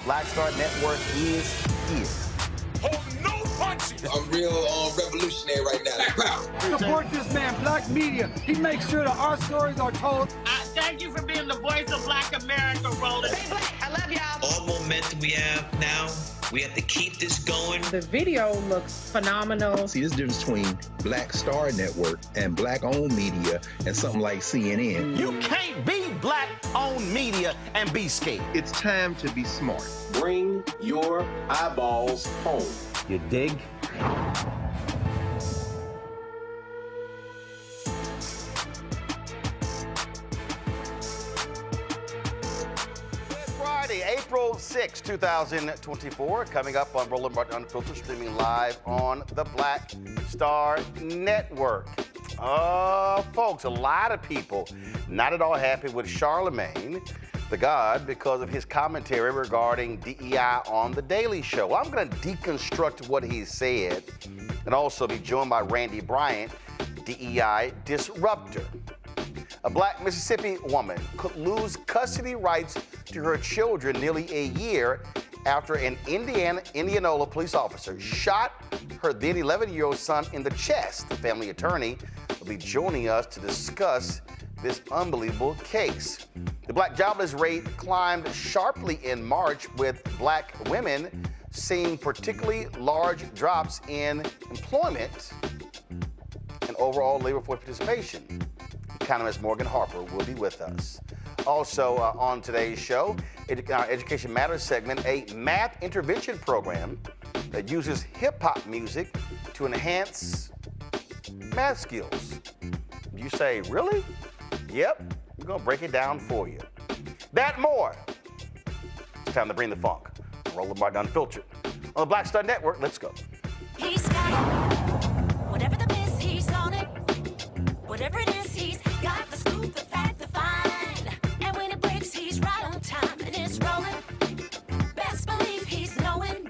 Black Star Network is here. Hold no punches. I'm real revolutionary right now. Support this man, Black Media. He makes sure that our stories are told. Thank you for being the voice of Black America, Roland. Stay black. I love y'all. All momentum we have now, we have to keep this going. The video looks phenomenal. See, this difference between Black Star Network and Black-owned media and something like CNN. You can't be Black-owned media and be scared. It's time to be smart. Bring your eyeballs home. You dig? Friday, April 6, 2024, coming up on Roland Unfiltered, streaming live on the Black Star Network. Folks, a lot of people not at all happy with Charlamagne, the God, because of his commentary regarding DEI on The Daily Show. I'm going to deconstruct what he said and also be joined by Randy Bryant, DEI disruptor. A Black Mississippi woman could lose custody rights to her children nearly a year after an Indianola police officer shot her then 11-year-old son in the chest. The family attorney will be joining us to discuss this unbelievable case. The Black jobless rate climbed sharply in March, with Black women seeing particularly large drops in employment and overall labor force participation. Economist Morgan Harper will be with us. Also on today's show, our Education Matters segment, a math intervention program that uses hip-hop music to enhance math skills. You say, really? Yep, we're gonna break it down for you. That more. It's time to bring the funk. Roland Martin Unfiltered. On the Black Star Network, let's go. He's got it. Whatever the miss, he's on it. Whatever it is, he's got the scoop, the fact, the find. And when it breaks, he's right on time, and it's rolling. Best believe he's knowing.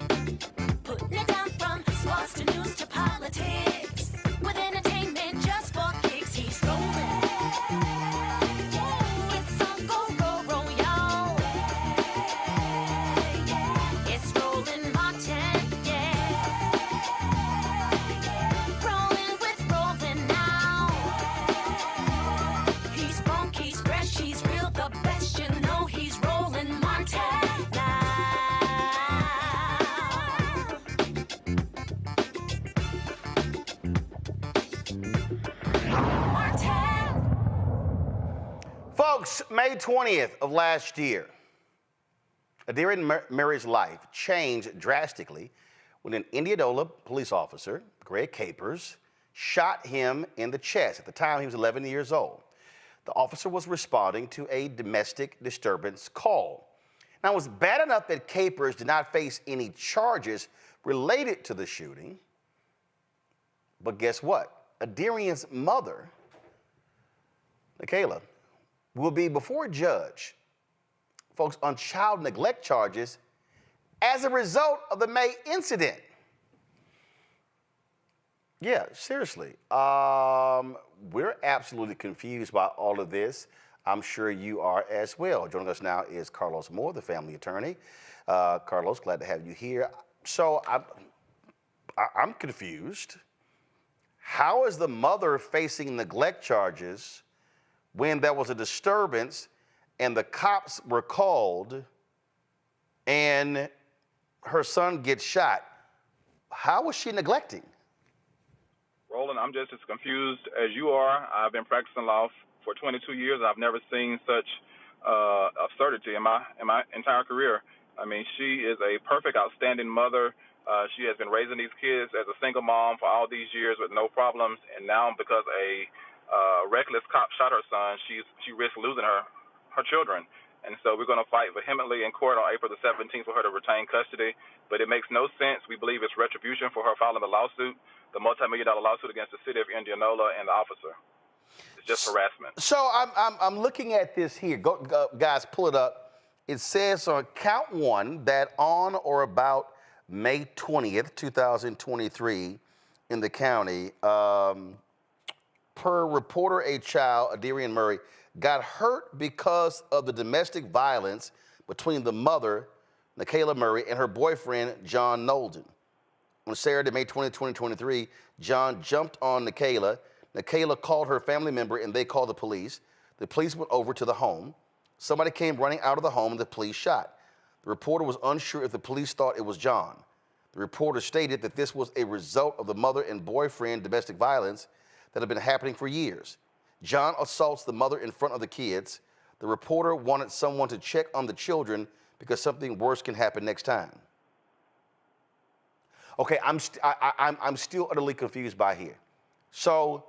Putting it down from sports to news to politics. With entertainment just for kicks, he's rolling. It's on go, roll, roll, y'all. It's Roland Martin, yeah. Rolling with Roland now. He's funky, he's fresh, he's real, the best, you know he's Roland Martin now. Martin. Folks, May 20th of last year, Nakayla Murry's life changed drastically when an Indianola police officer, Greg Capers, shot him in the chest. At the time, he was 11 years old. The officer was responding to a domestic disturbance call. Now, it was bad enough that Capers did not face any charges related to the shooting, but guess what? Adrian's mother, Nakayla, will be before a judge, folks, on child neglect charges as a result of the May incident. Yeah, seriously. We're absolutely confused by all of this. I'm sure you are as well. Joining us now is Carlos Moore, the family attorney. Carlos, glad to have you here. So I'm confused. How is the mother facing neglect charges when there was a disturbance and the cops were called and her son gets shot? How was she neglecting? Roland, I'm just as confused as you are. I've been practicing law for 22 years. I've never seen such absurdity in my entire career. I mean, she is a perfect, outstanding mother. She has been raising these kids as a single mom for all these years with no problems, and now because a reckless cop shot her son, she risks losing her children. And so we're going to fight vehemently in court on April the 17th for her to retain custody. But it makes no sense. We believe it's retribution for her filing the lawsuit, the multi-million-dollar lawsuit against the city of Indianola and the officer. It's just harassment. So I'm looking at this here. Go, guys, pull it up. It says on count one that on or about May 20th, 2023, in the county, per reporter, a child, Nakayla Murry, got hurt because of the domestic violence between the mother Nakayla Murry, and her boyfriend, John Nolden. On Saturday, May 20, 2023, John jumped on Nakayla. Nakayla called her family member, and they called the police. The police went over to the home. Somebody came running out of the home, and the police shot. The reporter was unsure if the police thought it was John. The reporter stated that this was a result of the mother and boyfriend domestic violence that had been happening for years. John assaults the mother in front of the kids. The reporter wanted someone to check on the children because something worse can happen next time. Okay, I'm still utterly confused by here. So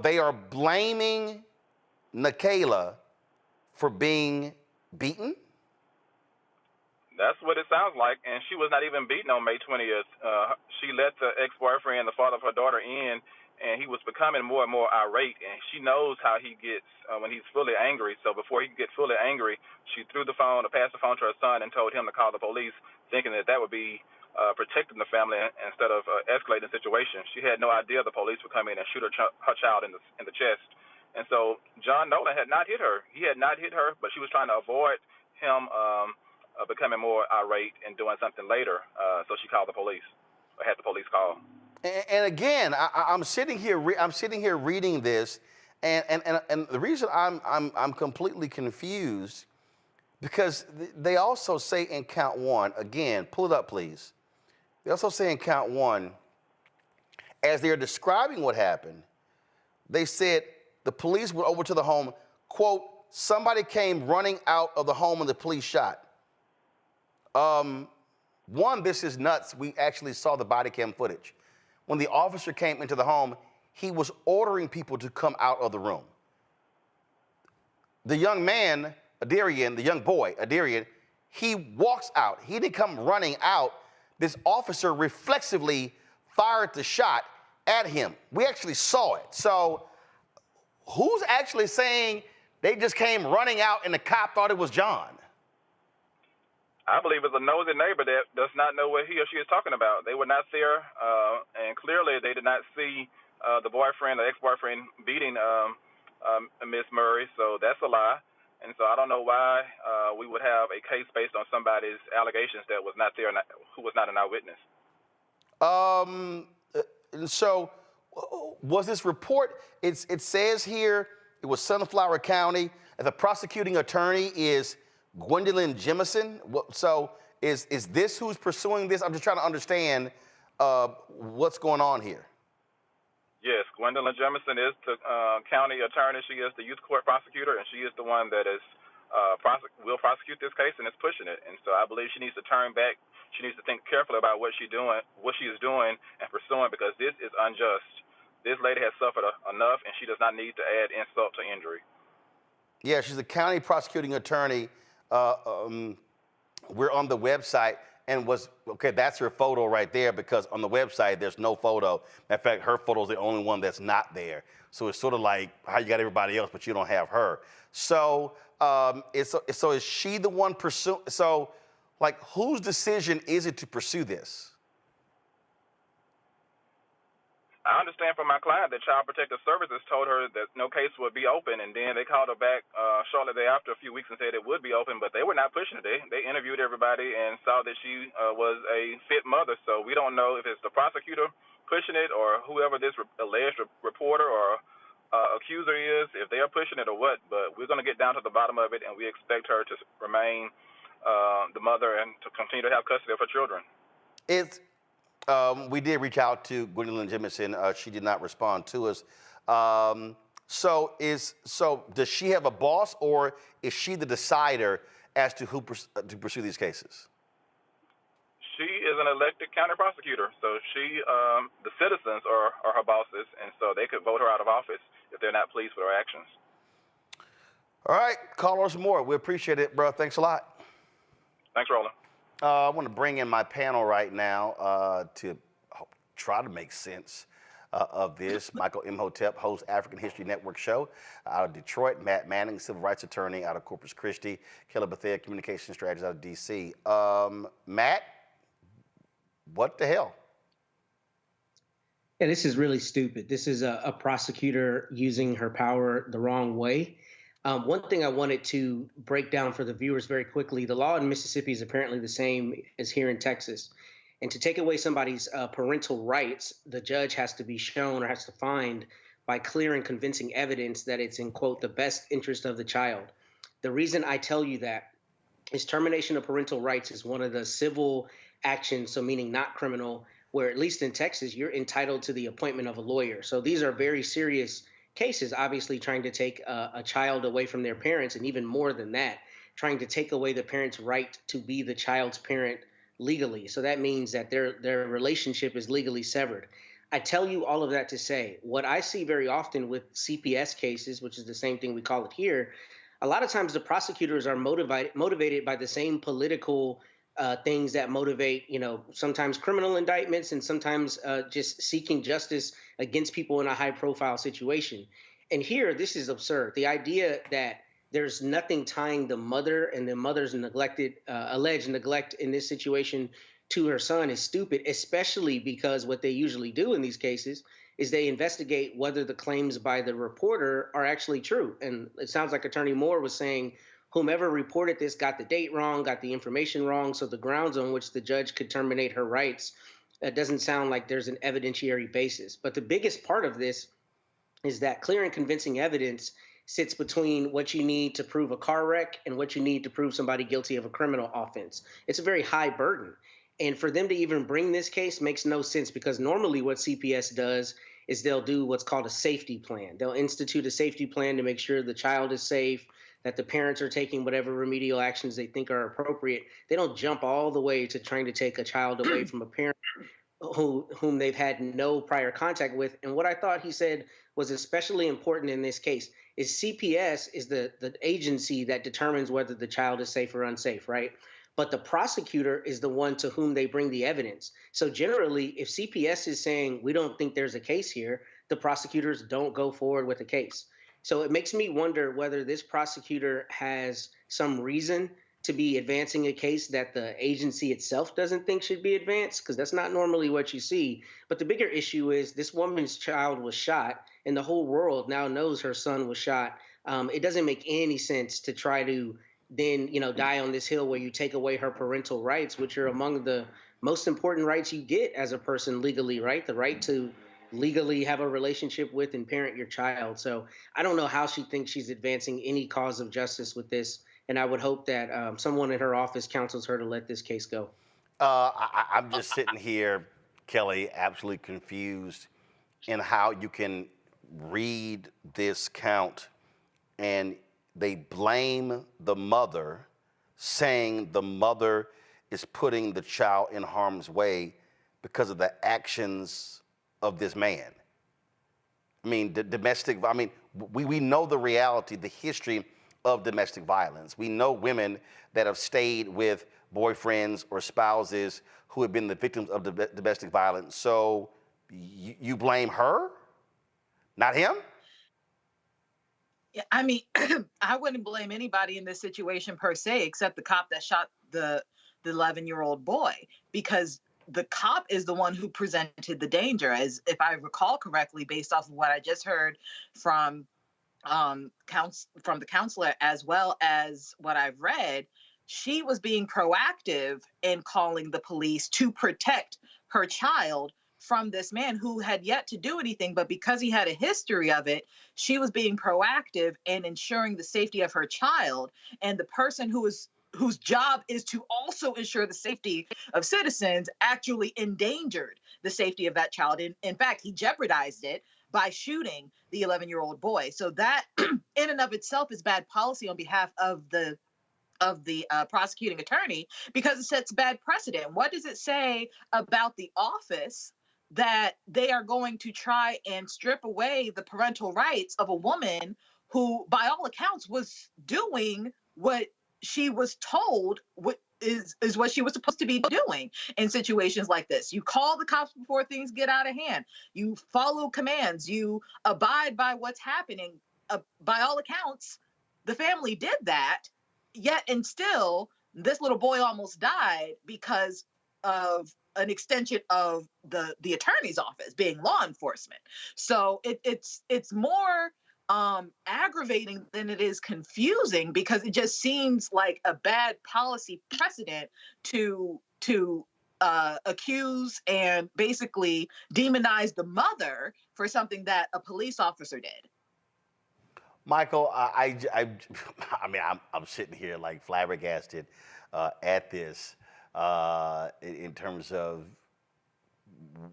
they are blaming Nakayla for being beaten? That's what it sounds like, and she was not even beaten on May 20th. She let the ex-boyfriend, the father of her daughter, in, and he was becoming more and more irate, and she knows how he gets when he's fully angry. So before he could get fully angry, she threw the phone or passed the phone to her son and told him to call the police, thinking that would be protecting the family instead of escalating the situation. She had no idea the police would come in and shoot her child in the chest. And so John Nolan had not hit her. He had not hit her, but she was trying to avoid him becoming more irate and doing something later. So she called the police, or had the police call. And again, I'm sitting here reading this, and the reason I'm completely confused, because they also say in count one, again, pull it up, please. They also say in count one, as they're describing what happened, they said the police went over to the home, quote, somebody came running out of the home and the police shot. One, this is nuts. We actually saw the body cam footage. When the officer came into the home, he was ordering people to come out of the room. The young man, Adarian, the young boy, Adarian, he walks out. He didn't come running out. This officer reflexively fired the shot at him. We actually saw it. So who's actually saying they just came running out and the cop thought it was John? I believe it's a nosy neighbor that does not know what he or she is talking about. They were not there, and clearly they did not see the boyfriend, the ex-boyfriend, beating Miss Murray, so that's a lie. And so I don't know why we would have a case based on somebody's allegations that was not there, who was not an eyewitness. And so was this report, it says here it was Sunflower County, and the prosecuting attorney is Gwendolyn Jemison. So is this who's pursuing this? I'm just trying to understand what's going on here. Yes, Gwendolyn Jemison is the county attorney. She is the youth court prosecutor, and she is the one that is will prosecute this case and is pushing it. And so I believe she needs to turn back. She needs to think carefully about what she is doing and pursuing, because this is unjust. This lady has suffered enough, and she does not need to add insult to injury. Yeah, she's a county prosecuting attorney. We're on the website, and that's her photo right there, because on the website there's no photo. Matter of fact, her photo is the only one that's not there. So it's sort of like how you got everybody else, but you don't have her. So so is she the one pursuing? So like, whose decision is it to pursue this? I understand from my client that Child Protective Services told her that no case would be open, and then they called her back shortly thereafter, a few weeks, and said it would be open, but they were not pushing it. They interviewed everybody and saw that she was a fit mother, so we don't know if it's the prosecutor pushing it or whoever this alleged reporter or accuser is, if they are pushing it or what, but we're going to get down to the bottom of it, and we expect her to remain the mother and to continue to have custody of her children. We did reach out to Gwendolyn Jemison. She did not respond to us. So does she have a boss, or is she the decider as to who to pursue these cases? She is an elected county prosecutor, so the citizens are her bosses, and so they could vote her out of office if they're not pleased with her actions. All right, call us more. We appreciate it, bro. Thanks a lot. Thanks, Roland. I want to bring in my panel right now to try to make sense of this. Michael Imhotep hosts African History Network show out of Detroit. Matt Manning, civil rights attorney out of Corpus Christi. Kelly Bethea, communication strategist out of D.C. Matt, what the hell? Yeah, this is really stupid. This is a prosecutor using her power the wrong way. One thing I wanted to break down for the viewers very quickly, the law in Mississippi is apparently the same as here in Texas. And to take away somebody's parental rights, the judge has to be shown or has to find by clear and convincing evidence that it's in, quote, the best interest of the child. The reason I tell you that is termination of parental rights is one of the civil actions, so meaning not criminal, where at least in Texas, you're entitled to the appointment of a lawyer. So these are very serious cases, obviously trying to take a child away from their parents, and even more than that, trying to take away the parent's right to be the child's parent legally. So that means that their relationship is legally severed. I tell you all of that to say, what I see very often with CPS cases, which is the same thing we call it here, a lot of times the prosecutors are motivated by the same political things that motivate, sometimes criminal indictments and sometimes just seeking justice against people in a high-profile situation. And here, this is absurd. The idea that there's nothing tying the mother and the mother's alleged neglect in this situation to her son is stupid, especially because what they usually do in these cases is they investigate whether the claims by the reporter are actually true. And it sounds like Attorney Moore was saying whomever reported this got the date wrong, got the information wrong, so the grounds on which the judge could terminate her rights, it doesn't sound like there's an evidentiary basis. But the biggest part of this is that clear and convincing evidence sits between what you need to prove a car wreck and what you need to prove somebody guilty of a criminal offense. It's a very high burden. And for them to even bring this case makes no sense, because normally what CPS does is they'll do what's called a safety plan. They'll institute a safety plan to make sure the child is safe, that the parents are taking whatever remedial actions they think are appropriate. They don't jump all the way to trying to take a child away from a parent whom they've had no prior contact with. And what I thought he said was especially important in this case is CPS is the agency that determines whether the child is safe or unsafe, right? But the prosecutor is the one to whom they bring the evidence. So generally, if CPS is saying, we don't think there's a case here, the prosecutors don't go forward with the case. So it makes me wonder whether this prosecutor has some reason to be advancing a case that the agency itself doesn't think should be advanced, because that's not normally what you see. But the bigger issue is this woman's child was shot, and the whole world now knows her son was shot. It doesn't make any sense to try to then, die on this hill where you take away her parental rights, which are among the most important rights you get as a person legally, right? The right to legally have a relationship with and parent your child. So I don't know how she thinks she's advancing any cause of justice with this. And I would hope that someone in her office counsels her to let this case go. I'm just sitting here, Kelly, absolutely confused in how you can read this count and they blame the mother, saying the mother is putting the child in harm's way because of the actions of this man. I mean, we know the reality, the history of domestic violence. We know women that have stayed with boyfriends or spouses who have been the victims of domestic violence. So you blame her, not him? Yeah, I mean, I wouldn't blame anybody in this situation per se, except the cop that shot the 11-year-old boy, because the cop is the one who presented the danger. As if I recall correctly, based off of what I just heard from the counselor, as well as what I've read, she was being proactive in calling the police to protect her child from this man who had yet to do anything, but because he had a history of it, she was being proactive in ensuring the safety of her child. And the person whose job is to also ensure the safety of citizens actually endangered the safety of that child. In fact, he jeopardized it by shooting the 11-year-old boy. So that in and of itself is bad policy on behalf of the prosecuting attorney, because it sets bad precedent. What does it say about the office that they are going to try and strip away the parental rights of a woman who, by all accounts, was doing what she was told is what she was supposed to be doing in situations like this? You call the cops before things get out of hand. You follow commands. You abide by what's happening. By all accounts, the family did that, yet and still, this little boy almost died because of an extension of the attorney's office being law enforcement. So it's more aggravating than it is confusing, because it just seems like a bad policy precedent to accuse and basically demonize the mother for something that a police officer did. Michael, I mean, I'm sitting here like flabbergasted at this in terms of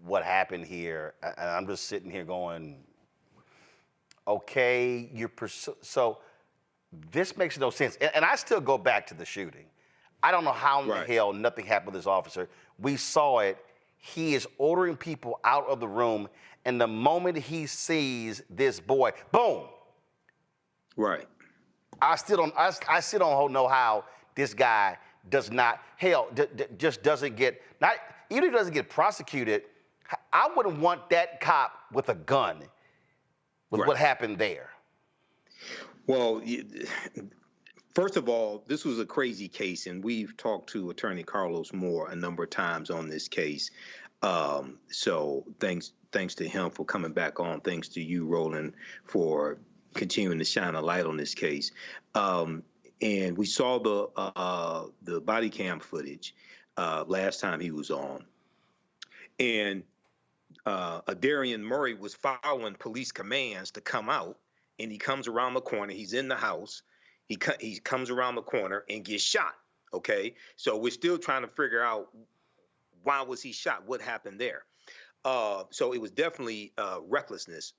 what happened here, and I'm just sitting here going, okay, so this makes no sense. And I still go back to the shooting. I don't know how in the hell nothing happened with this officer. We saw it. He is ordering people out of the room, and the moment he sees this boy, boom. Right. I still don't know how this guy does not, just doesn't get, even if he doesn't get prosecuted, I wouldn't want that cop with a gun with what happened there. Well, first of all, this was a crazy case, and we've talked to Attorney Carlos Moore a number of times on this case. So thanks to him for coming back on. Thanks to you, Roland, for continuing to shine a light on this case. And we saw the body cam footage last time he was on. And Adarian Murray was following police commands to come out, and he comes around the corner. He's in the house. He comes around the corner and gets shot. Okay, so we're still trying to figure out why was he shot? What happened there? So it was definitely recklessness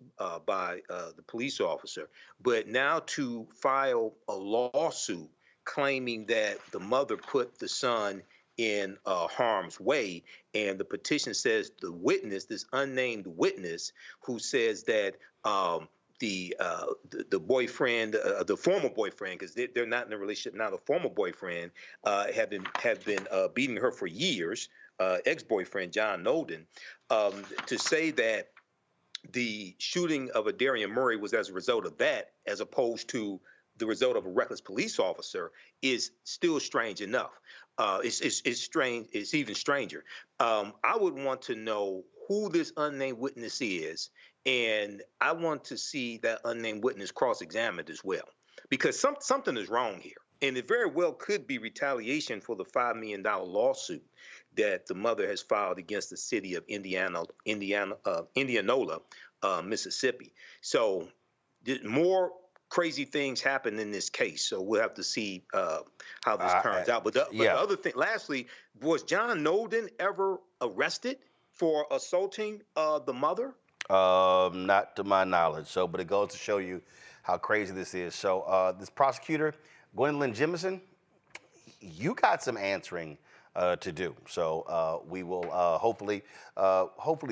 by the police officer. But now to file a lawsuit claiming that the mother put the son in harm's way, and the petition says the witness, this unnamed witness, who says that the boyfriend, the former boyfriend, because they're not in a relationship now, the former boyfriend had been beating her for years. Ex-boyfriend John Nolden, to say that the shooting of Adarian Murray was as a result of that, as opposed to the result of a reckless police officer, is still strange enough. It's strange. It's even stranger. I would want to know who this unnamed witness is, and I want to see that unnamed witness cross-examined as well, because something is wrong here. And it very well could be retaliation for the $5 million lawsuit that the mother has filed against the city of Indianola, Mississippi. So more crazy things happen in this case. So we'll have to see how this turns out. But the other thing, lastly, was John Nolden ever arrested for assaulting the mother? Not to my knowledge. So, but it goes to show you how crazy this is. So this prosecutor, Gwendolyn Jemison, you got some answering to do. So we will hopefully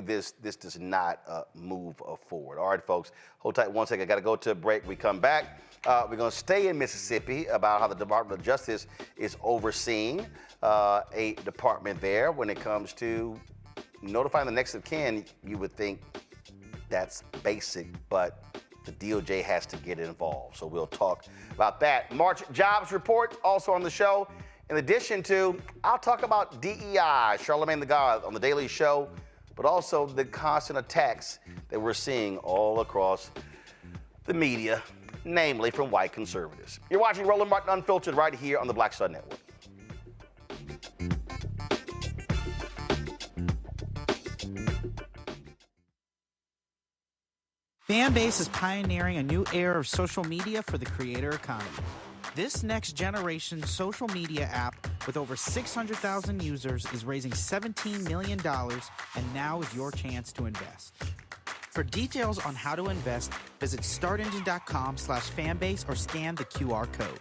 this does not move forward. All right, folks, hold tight 1 second. I got to go to a break. We come back. We're going to stay in Mississippi about how the Department of Justice is overseeing a department there when it comes to notifying the next of kin. You would think that's basic, but the DOJ has to get involved. So we'll talk about that. March jobs report also on the show. In addition to, I'll talk about DEI, Charlamagne the God on The Daily Show, but also the constant attacks that we're seeing all across the media, namely from white conservatives. You're watching Roland Martin Unfiltered right here on the Black Star Network. Fanbase is pioneering a new era of social media for the creator economy. This next-generation social media app with over 600,000 users is raising $17 million, and now is your chance to invest. For details on how to invest, visit startengine.com/fanbase or scan the QR code.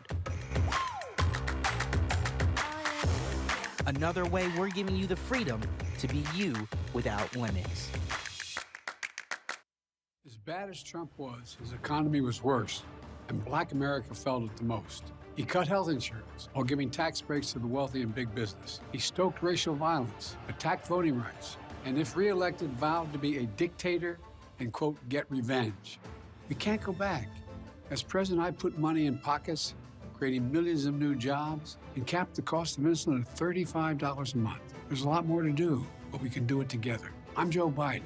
Another way we're giving you the freedom to be you without limits. As bad as Trump was, his economy was worse, and Black America felt it the most. He cut health insurance while giving tax breaks to the wealthy and big business. He stoked racial violence, attacked voting rights, and if reelected, vowed to be a dictator and, quote, get revenge. We can't go back. As president, I put money in pockets, creating millions of new jobs, and capped the cost of insulin at $35 a month. There's a lot more to do, but we can do it together. I'm Joe Biden.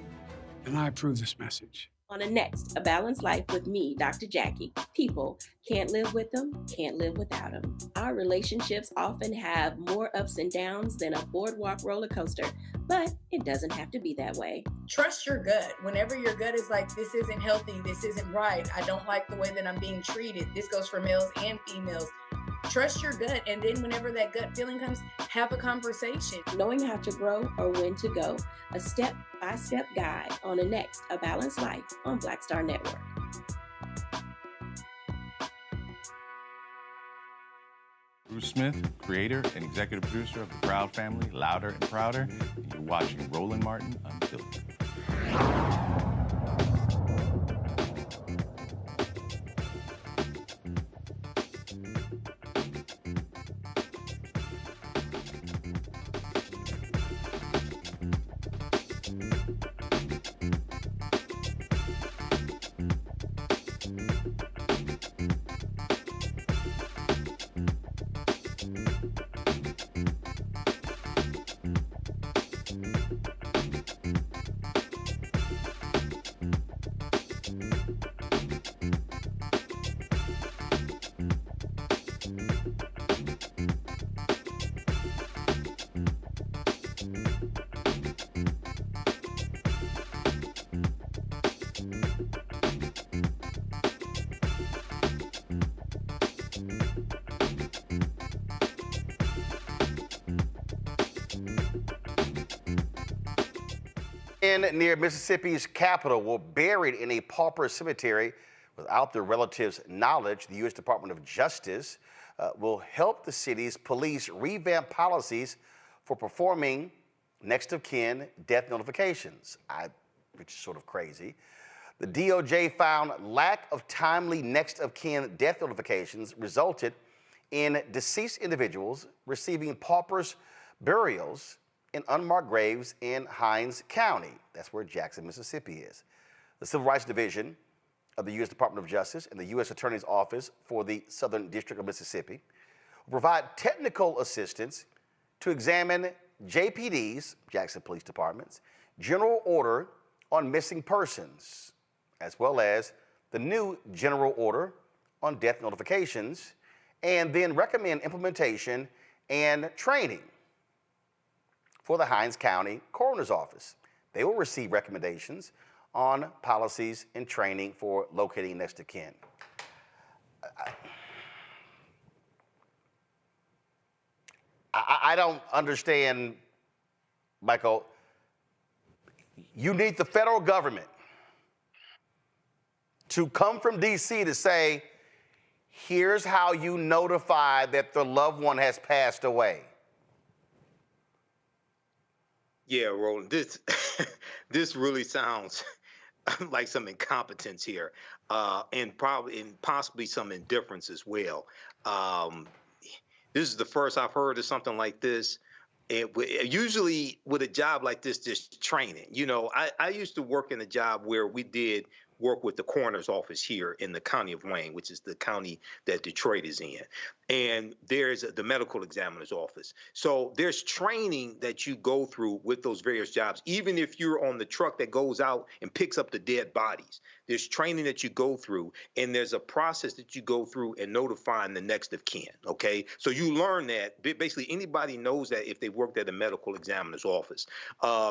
and I approve this message. On the next, A Balanced Life with me, Dr. Jackie. People can't live with them, can't live without them. Our relationships often have more ups and downs than a boardwalk roller coaster, but it doesn't have to be that way. Trust your gut. Whenever your gut is like, this isn't healthy, this isn't right, I don't like the way that I'm being treated. This goes for males and females. Trust your gut, and then whenever that gut feeling comes, have a conversation. Knowing how to grow or when to go. A step-by-step guide on the next, A Balanced Life on Black Star Network. Bruce Smith, creator and executive producer of The Proud Family, Louder and Prouder, and you're watching Roland Martin Unfiltered. Near Mississippi's capital were buried in a pauper cemetery without their relatives' knowledge. The U.S. Department of Justice will help the city's police revamp policies for performing next of kin death notifications, which is sort of crazy. The DOJ found lack of timely next of kin death notifications resulted in deceased individuals receiving paupers' burials in unmarked graves in Hinds County. That's where Jackson, Mississippi is. The Civil Rights Division of the U.S. Department of Justice and the U.S. Attorney's Office for the Southern District of Mississippi will provide technical assistance to examine JPD's, Jackson Police Department's, general order on missing persons, as well as the new general order on death notifications, and then recommend implementation and training for the Hinds County Coroner's Office. They will receive recommendations on policies and training for locating next of kin. I don't understand, Michael. You need the federal government to come from D.C. to say, here's how you notify that the loved one has passed away. Yeah, Roland, this really sounds like some incompetence here, and possibly some indifference as well. This is the first I've heard of something like this. Usually with a job like this, there's training. You know, I used to work in a job where we did work with the coroner's office here in the county of Wayne, which is the county that Detroit is in. And there's the medical examiner's office. So there's training that you go through with those various jobs, even if you're on the truck that goes out and picks up the dead bodies. There's training that you go through, and there's a process that you go through in notifying the next of kin, okay? So you learn that. Basically, anybody knows that if they worked at a medical examiner's office.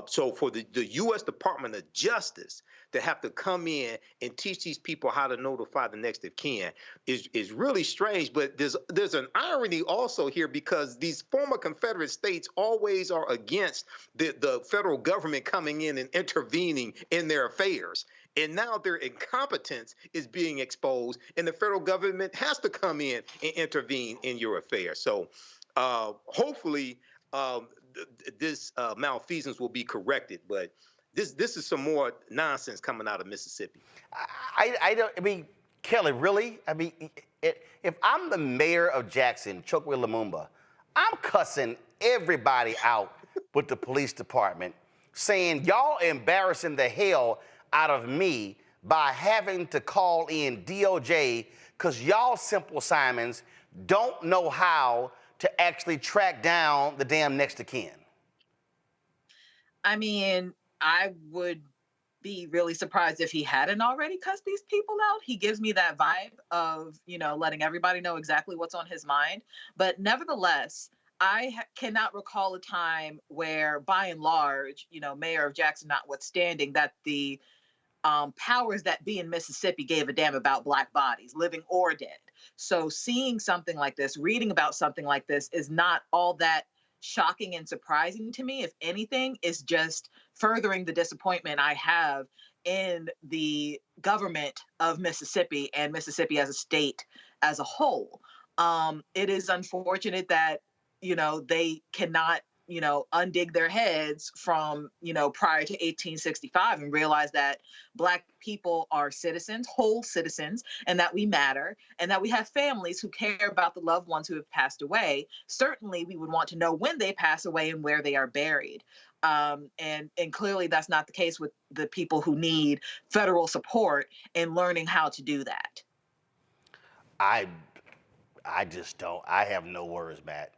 So for the U.S. Department of Justice to have to come in and teach these people how to notify the next of kin is really strange. But there's an irony also here, because these former Confederate states always are against the federal government coming in and intervening in their affairs. And now their incompetence is being exposed, and the federal government has to come in and intervene in your affairs. So hopefully this malfeasance will be corrected. But this is some more nonsense coming out of Mississippi. I mean, Kelly, really? I mean, if I'm the mayor of Jackson, Chokwe Lumumba, I'm cussing everybody out with the police department, saying y'all embarrassing the hell out of me by having to call in DOJ because y'all Simple Simons don't know how to actually track down the damn next of kin. I mean, I would be really surprised if he hadn't already cussed these people out. He gives me that vibe of, letting everybody know exactly what's on his mind. But nevertheless, I cannot recall a time where, by and large, Mayor of Jackson notwithstanding, that the powers that be in Mississippi gave a damn about Black bodies, living or dead. So seeing something like this, reading about something like this is not all that shocking and surprising to me. If anything, is just furthering the disappointment I have in the government of Mississippi and Mississippi as a state as a whole. It is unfortunate that, they cannot, undig their heads from, prior to 1865 and realize that Black people are citizens, whole citizens, and that we matter, and that we have families who care about the loved ones who have passed away. Certainly, we would want to know when they pass away and where they are buried. And clearly that's not the case with the people who need federal support in learning how to do that. I just don't. I have no words, Matt.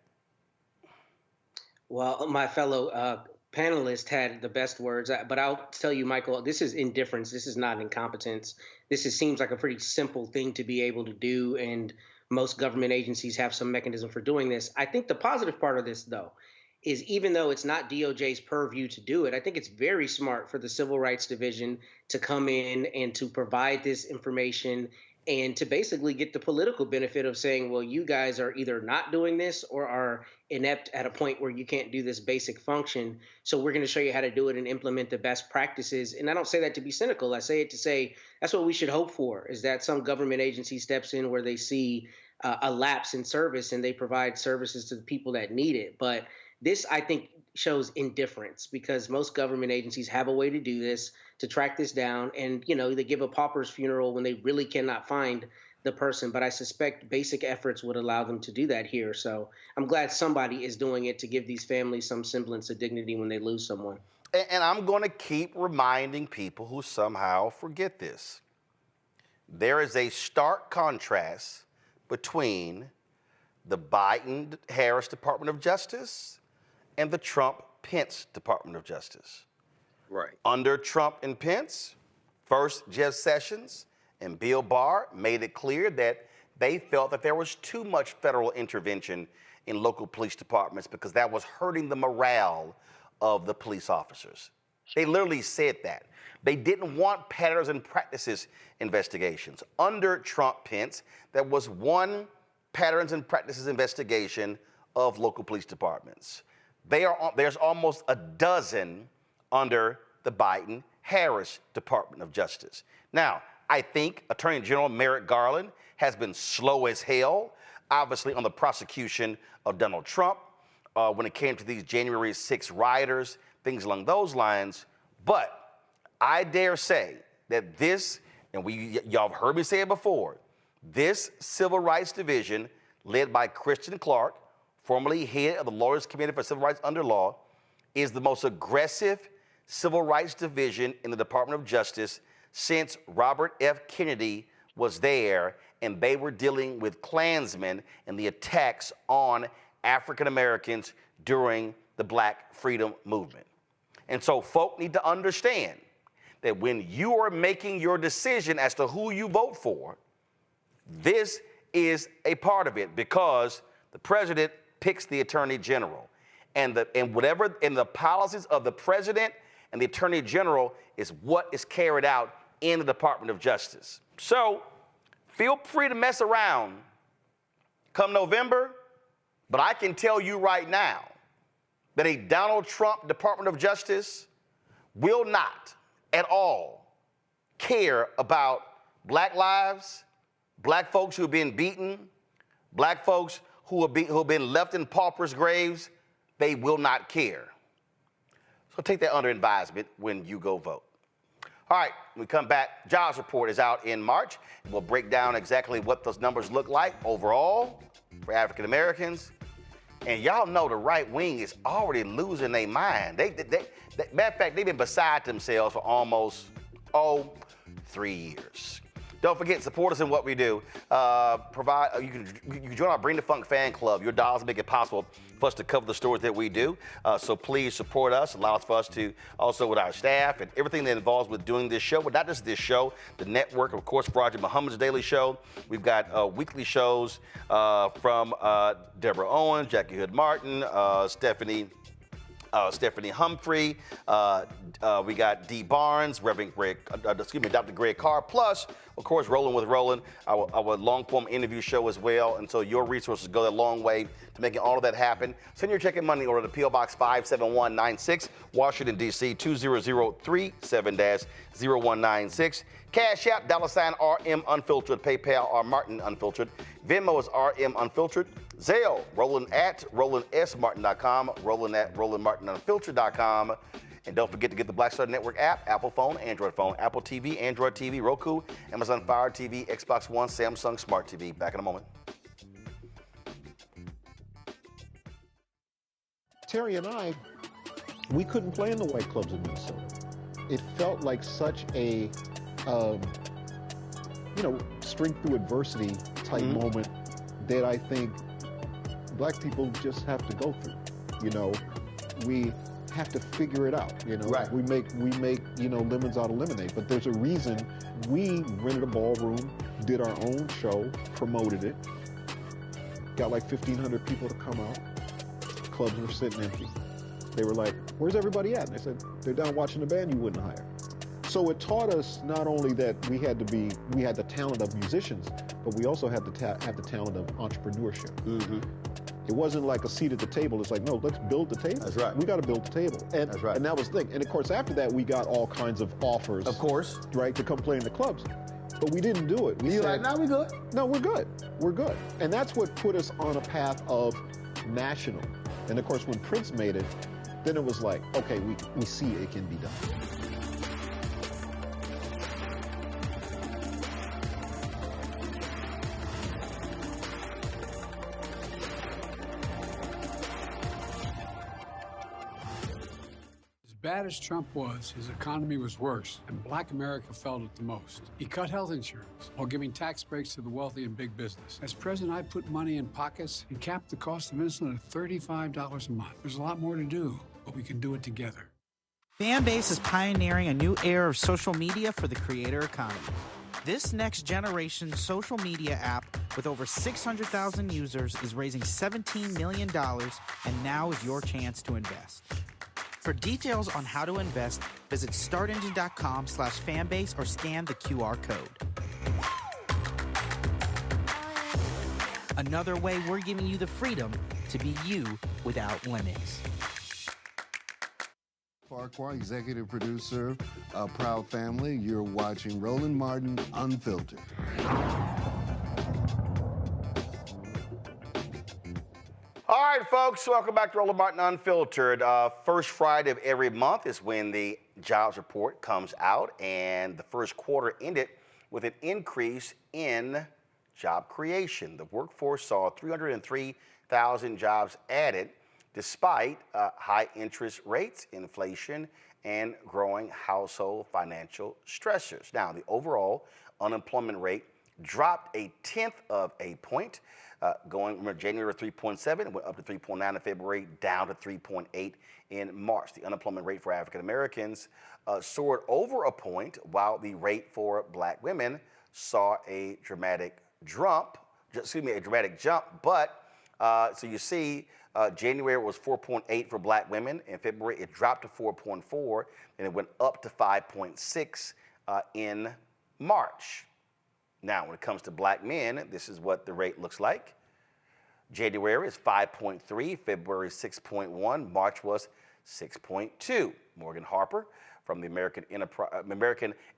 Well, my fellow panelist had the best words, but I'll tell you, Michael, this is indifference. This is not incompetence. Seems like a pretty simple thing to be able to do, and most government agencies have some mechanism for doing this. I think the positive part of this, though, is even though it's not DOJ's purview to do it, I think it's very smart for the Civil Rights Division to come in and to provide this information and to basically get the political benefit of saying, well, you guys are either not doing this or are inept at a point where you can't do this basic function. So we're going to show you how to do it and implement the best practices. And I don't say that to be cynical. I say it to say that's what we should hope for, is that some government agency steps in where they see a lapse in service and they provide services to the people that need it. But this, I think, shows indifference, because most government agencies have a way to do this, to track this down, and they give a pauper's funeral when they really cannot find the person. But I suspect basic efforts would allow them to do that here. So I'm glad somebody is doing it to give these families some semblance of dignity when they lose someone. And I'm going to keep reminding people who somehow forget this. There is a stark contrast between the Biden-Harris Department of Justice and the Trump-Pence Department of Justice. Right. Under Trump and Pence, first Jeff Sessions and Bill Barr made it clear that they felt that there was too much federal intervention in local police departments because that was hurting the morale of the police officers. They literally said that. They didn't want patterns and practices investigations. Under Trump-Pence, there was one patterns and practices investigation of local police departments. There's almost a dozen under the Biden-Harris Department of Justice. Now, I think Attorney General Merrick Garland has been slow as hell, obviously, on the prosecution of Donald Trump when it came to these January 6 rioters, things along those lines. But I dare say that this, and y'all have heard me say it before, this Civil Rights Division, led by Christian Clark, formerly head of the Lawyers Committee for Civil Rights Under Law, is the most aggressive Civil Rights Division in the Department of Justice since Robert F. Kennedy was there, and they were dealing with Klansmen and the attacks on African Americans during the Black Freedom Movement. And so folk need to understand that when you are making your decision as to who you vote for, this is a part of it, because the president picks the attorney general, and the policies of the president and the attorney general is what is carried out in the Department of Justice. So feel free to mess around come November, but I can tell you right now that a Donald Trump Department of Justice will not at all care about Black lives, Black folks who have been beaten, Black folks who have been left in paupers' graves. They will not care. So take that under advisement when you go vote. All right, when we come back, jobs report is out in March. We'll break down exactly what those numbers look like overall for African Americans. And y'all know the right wing is already losing their mind. Matter of fact, they've been beside themselves for almost, 3 years. Don't forget, support us in what we do. You can join our Bring the Funk fan club. Your dollars make it possible for us to cover the stories that we do. So please support us. Allows for us to also with our staff and everything that involves with doing this show, but not just this show, the network, of course, Roger Muhammad's Daily Show. We've got weekly shows from Deborah Owens, Jackie Hood Martin, Stephanie Humphrey, we got Dee Barnes, Dr. Greg Carr, plus, of course, Roland with Roland, our long-form interview show as well. And so your resources go a long way to making all of that happen. Send your check and money order to P.O. Box 57196, Washington, D.C. 20037-0196. Cash App, $RM Unfiltered, PayPal, R Martin Unfiltered. Venmo is RM Unfiltered. Zelle, Roland at RolandSMartin.com, Roland at RolandMartinUnfiltered.com. And don't forget to get the Black Star Network app, Apple phone, Apple TV, Android TV, Roku, Amazon Fire TV, Xbox One, Samsung Smart TV. Back in a moment. Terry and I, we couldn't play in the white clubs in Minnesota. It felt like such a, strength through adversity type moment that I think Black people just have to go through. We have to figure it out. Right. We make lemons out of lemonade. But there's a reason we rented a ballroom, did our own show, promoted it, got like 1,500 people to come out. Clubs were sitting empty. They were like, "Where's everybody at?" And they said, "They're down watching the band you wouldn't hire." So it taught us not only that we had the talent of musicians, but we also had to have the talent of entrepreneurship. It wasn't like a seat at the table. It's like, no, let's build the table. That's right. We got to build the table. And, That's right. And that was the thing. And of course, after that, we got all kinds of offers. Of course. Right, to come play in the clubs. But we didn't do it. We said, "No, we good." No, we're good. We're good. And that's what put us on a path of national. And of course, when Prince made it, then it was like, okay, we see it can be done. As bad as Trump was, his economy was worse, and Black America felt it the most. He cut health insurance while giving tax breaks to the wealthy and big business. As president, I put money in pockets and capped the cost of insulin at $35 a month. There's a lot more to do, but we can do it together. Fanbase is pioneering a new era of social media for the creator economy. This next generation social media app with over 600,000 users is raising $17 million, and now is your chance to invest. For details on how to invest, visit startengine.com/fanbase or scan the QR code. Another way we're giving you the freedom to be you without limits. Farquhar, executive producer of Proud Family. You're watching Roland Martin Unfiltered. All right, folks, welcome back to Roland Martin Unfiltered. First Friday of every month is when the jobs report comes out, and the first quarter ended with an increase in job creation. The workforce saw 303,000 jobs added, despite high interest rates, inflation, and growing household financial stressors. Now, the overall unemployment rate dropped 0.1 of a point, going from January 3.7, went up to 3.9 in February, down to 3.8 in March. The unemployment rate for African Americans soared over a point, while the rate for Black women saw a dramatic jump. But so you see, January was 4.8 for Black women. In February, it dropped to 4.4, and it went up to 5.6 in March. Now, when it comes to Black men, this is what the rate looks like. January is 5.3, February 6.1, March was 6.2. Morgan Harper from the American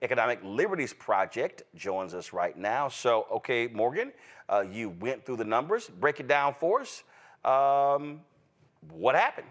Economic Liberties Project joins us right now. So, okay, Morgan, you went through the numbers. Break it down for us. What happened?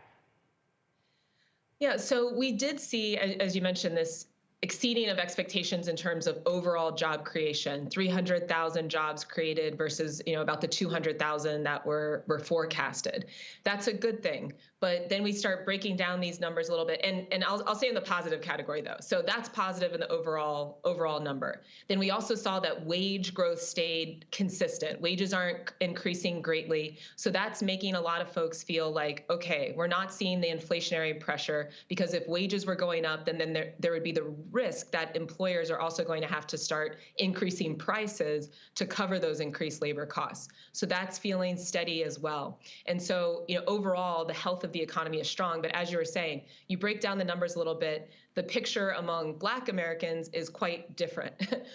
Yeah, so we did see, as you mentioned, this exceeding of expectations in terms of overall job creation, 300,000 jobs created versus, about the 200,000 that were forecasted. That's a good thing. But then we start breaking down these numbers a little bit, and I'll say in the positive category though. So that's positive in the overall number. Then we also saw that wage growth stayed consistent. Wages aren't increasing greatly. So that's making a lot of folks feel like, okay, we're not seeing the inflationary pressure, because if wages were going up, then there would be the risk that employers are also going to have to start increasing prices to cover those increased labor costs. So that's feeling steady as well. And so, overall, the health of the economy is strong. But as you were saying, you break down the numbers a little bit, the picture among Black Americans is quite different.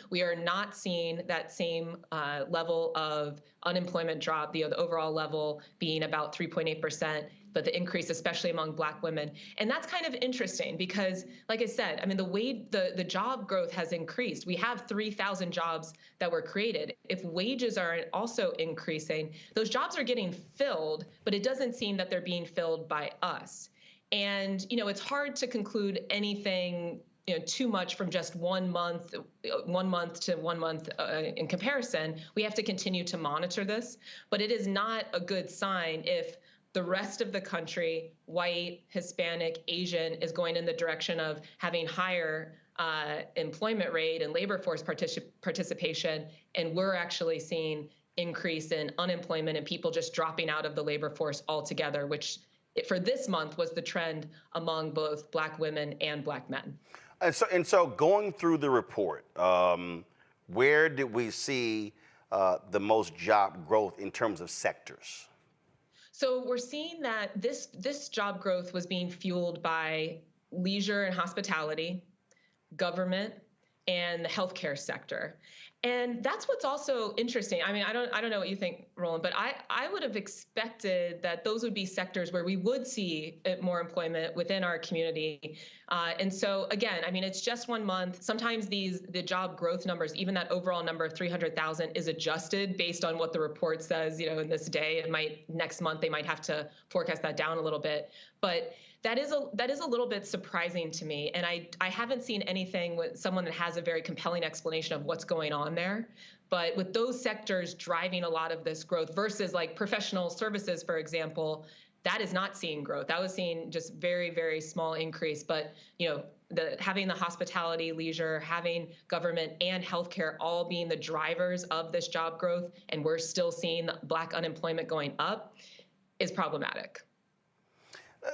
We are not seeing that same level of unemployment drop, the overall level being about 3.8%, but the increase, especially among Black women. And that's kind of interesting because, like I said, the job growth has increased. We have 3,000 jobs that were created. If wages are also increasing, those jobs are getting filled, but it doesn't seem that they're being filled by us. And, it's hard to conclude anything, too much from just 1 month to 1 month in comparison. We have to continue to monitor this, but it is not a good sign if the rest of the country, white, Hispanic, Asian, is going in the direction of having higher employment rate and labor force participation, and we're actually seeing increase in unemployment and people just dropping out of the labor force altogether, which for this month was the trend among both Black women and Black men. And so going through the report, where did we see the most job growth in terms of sectors? So we're seeing that this job growth was being fueled by leisure and hospitality, government, and the healthcare sector. And that's what's also interesting. I don't know what you think, Roland, but I would have expected that those would be sectors where we would see more employment within our community. And so again, it's just 1 month. Sometimes the job growth numbers, even that overall number of 300,000 is adjusted based on what the report says, in this day. Next month, they might have to forecast that down a little bit. But that is a little bit surprising to me. And I haven't seen anything with someone that has a very compelling explanation of what's going on there. But with those sectors driving a lot of this growth versus like professional services, for example, that is not seeing growth. That was seeing just very, very small increase. But, having the hospitality, leisure, having government and healthcare all being the drivers of this job growth, and we're still seeing Black unemployment going up, is problematic.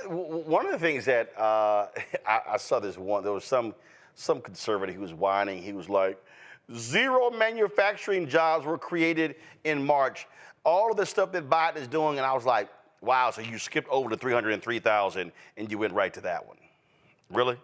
One of the things that I saw there was some conservative who was whining. He was like, 0 manufacturing jobs were created in March. All of the stuff that Biden is doing, and I was like, wow, so you skipped over the 303,000 and you went right to that one. Really?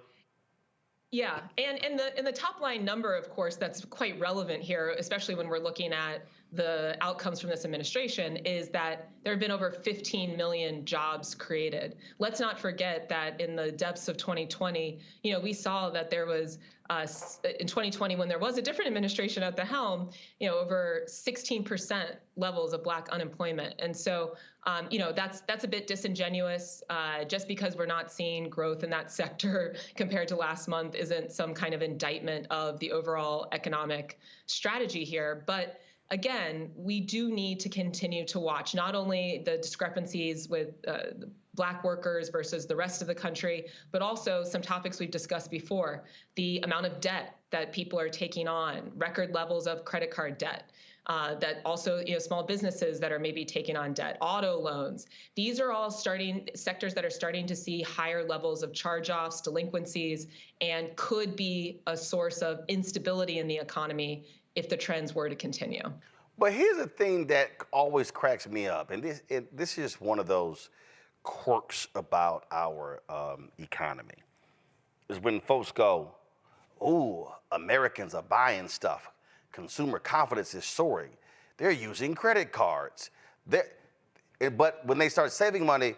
Yeah, and in the top line number, of course, that's quite relevant here, especially when we're looking at the outcomes from this administration, is that there have been over 15 million jobs created. Let's not forget that in the depths of 2020, we saw that there was, in 2020, when there was a different administration at the helm, over 16% levels of Black unemployment. And so, that's a bit disingenuous. Just because we're not seeing growth in that sector compared to last month isn't some kind of indictment of the overall economic strategy here. But again, we do need to continue to watch not only the discrepancies with Black workers versus the rest of the country, but also some topics we've discussed before, the amount of debt that people are taking on, record levels of credit card debt, that also, small businesses that are maybe taking on debt, auto loans. These are all sectors that are starting to see higher levels of charge-offs, delinquencies, and could be a source of instability in the economy if the trends were to continue. But here's the thing that always cracks me up, and this is one of those quirks about our economy, is when folks go, "Ooh, Americans are buying stuff. Consumer confidence is soaring. They're using credit cards." But when they start saving money,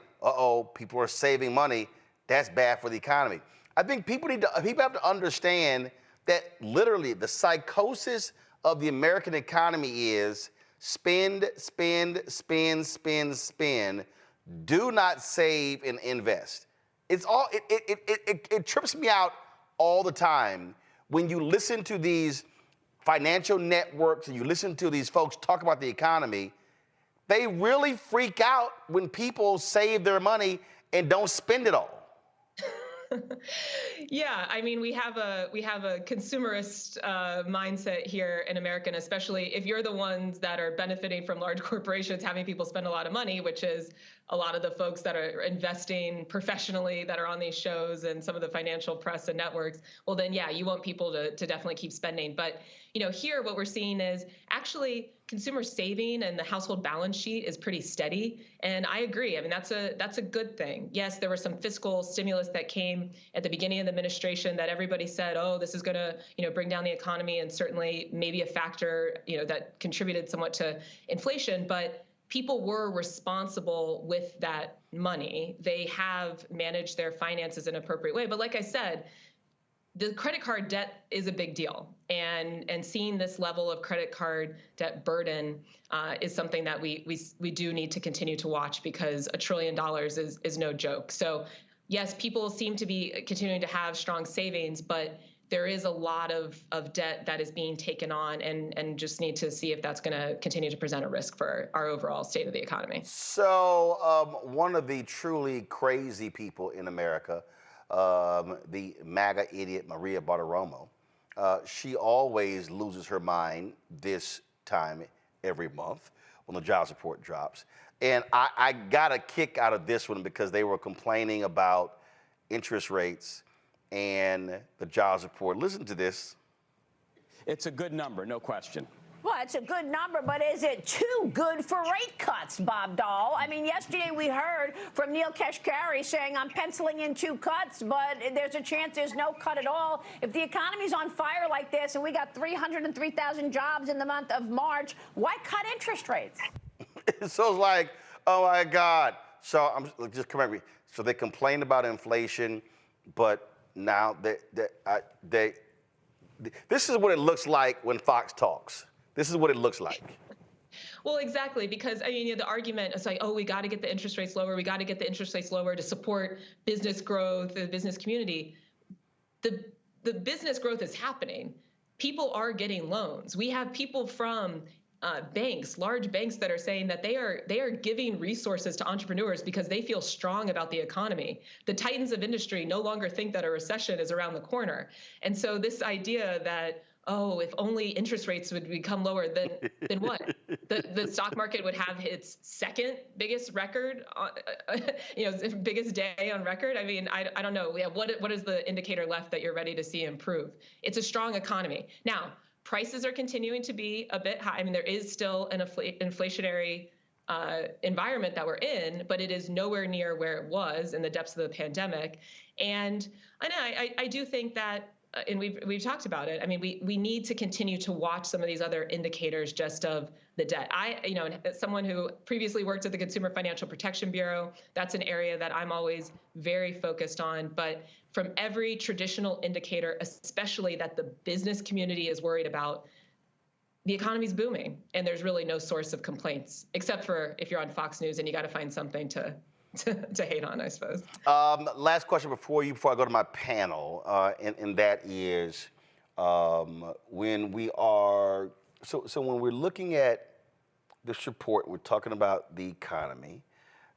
people are saving money. That's bad for the economy. I think people have to understand that literally the psychosis of the American economy is spend, spend, spend, spend, spend. Do not save and invest. It's all it trips me out all the time. When you listen to these financial networks and you listen to these folks talk about the economy, they really freak out when people save their money and don't spend it all. Yeah, I mean, we have a consumerist mindset here in America, and especially if you're the ones that are benefiting from large corporations having people spend a lot of money, which is a lot of the folks that are investing professionally that are on these shows and some of the financial press and networks. Well, then, yeah, you want people to definitely keep spending. But, you know, here what we're seeing is actually consumer saving and the household balance sheet is pretty steady. And I agree. I mean, that's a good thing. Yes, there was some fiscal stimulus that came at the beginning of the administration that everybody said, oh, this is going to, you know, bring down the economy, and certainly maybe a factor, you know, that contributed somewhat to inflation. But people were responsible with that money. They have managed their finances in an appropriate way. But like I said, the credit card debt is a big deal. And seeing this level of credit card debt burden is something that we do need to continue to watch, because $1 trillion is no joke. So yes, people seem to be continuing to have strong savings, but there is a lot of debt that is being taken on, and just need to see if that's going to continue to present a risk for our overall state of the economy. So one of the truly crazy people in America, the MAGA idiot Maria Bartiromo, she always loses her mind this time every month when the job support drops. And I got a kick out of this one because they were complaining about interest rates and the job support. Listen to this. It's a good number, no question. Well, it's a good number, but is it too good for rate cuts, Bob Dahl? I mean, yesterday we heard from Neil Kashkari saying, I'm penciling in 2 cuts, but there's a chance there's no cut at all. If the economy's on fire like this and we got 303,000 jobs in the month of March, why cut interest rates? So it's like, oh my God. So just correct me. So they complained about inflation, but now this is what it looks like when Fox talks. This is what it looks like. Well, exactly, because I mean, you know, the argument is like, oh, we got to get the interest rates lower. We got to get the interest rates lower to support business growth, the business community. The business growth is happening. People are getting loans. We have people from banks, large banks, that are saying that they are giving resources to entrepreneurs because they feel strong about the economy. The titans of industry no longer think that a recession is around the corner. And so this idea that, oh, if only interest rates would become lower, then what? The stock market would have its second biggest record, biggest day on record. I mean, I don't know. Yeah, what is the indicator left that you're ready to see improve? It's a strong economy. Now, prices are continuing to be a bit high. I mean, there is still an inflationary environment that we're in, but it is nowhere near where it was in the depths of the pandemic. And I do think that, and we've talked about it. I mean, we need to continue to watch some of these other indicators just of the debt. As someone who previously worked at the Consumer Financial Protection Bureau, that's an area that I'm always very focused on. But from every traditional indicator, especially that the business community is worried about, the economy's booming, and there's really no source of complaints, except for if you're on Fox News and you got to find something to hate on, I suppose. Last question before I go to my panel, and that is when we're looking at this report, we're talking about the economy,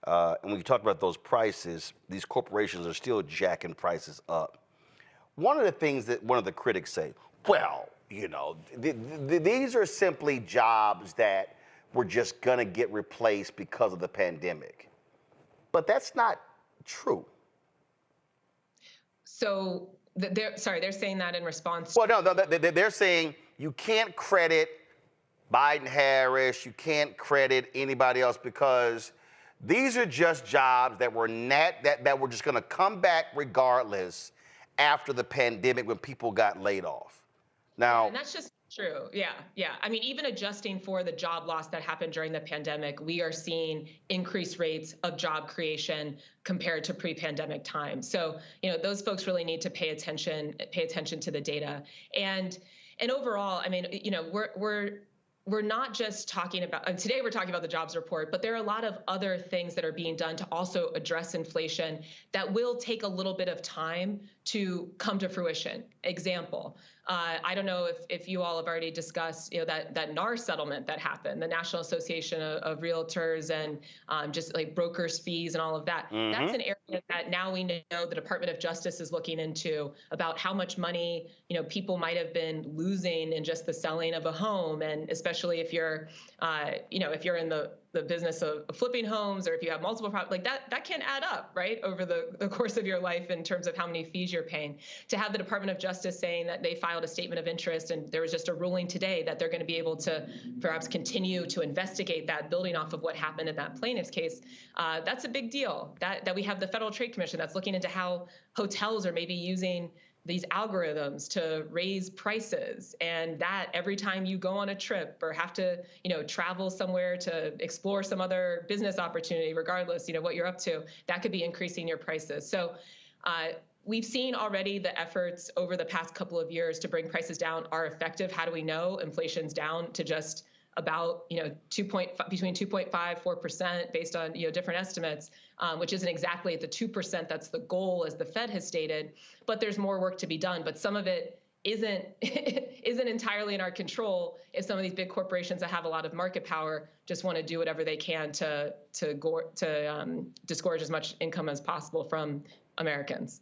and when you talk about those prices, these corporations are still jacking prices up. One of the things that one of the critics say, well, you know, these are simply jobs that were just gonna get replaced because of the pandemic. But that's not true. So they're saying that in response. Well, no, they're saying you can't credit Biden, Harris, you can't credit anybody else, because these are just jobs that were that were just going to come back regardless after the pandemic when people got laid off. Now, and that's just true. Yeah. I mean, even adjusting for the job loss that happened during the pandemic, we are seeing increased rates of job creation compared to pre-pandemic times. So, you know, those folks really need to pay attention to the data. And overall, I mean, you know, we're not just talking about, today we're talking about the jobs report, but there are a lot of other things that are being done to also address inflation that will take a little bit of time to come to fruition. Example, I don't know if you all have already discussed, that NAR settlement that happened, the National Association of Realtors and just like brokers' fees and all of that. Mm-hmm. That's an area that now we know the Department of Justice is looking into about how much money, people might have been losing in just the selling of a home, and especially if you're, if you're in the business of flipping homes, or if you have multiple properties, like that can add up, right, over the course of your life in terms of how many fees you're paying. To have the Department of Justice saying that they filed a statement of interest, and there was just a ruling today that they're going to be able to perhaps continue to investigate that, building off of what happened in that plaintiff's case, that's a big deal. That we have the Federal Trade Commission that's looking into how hotels are maybe using these algorithms to raise prices, and that every time you go on a trip or have to, travel somewhere to explore some other business opportunity, regardless, what you're up to, that could be increasing your prices. So we've seen already the efforts over the past couple of years to bring prices down are effective. How do we know inflation's down to just about, between 2.5, 4% based on, different estimates, which isn't exactly at the 2% that's the goal as the Fed has stated, but there's more work to be done. But some of it isn't entirely in our control if some of these big corporations that have a lot of market power just want to do whatever they can to disgorge as much income as possible from Americans.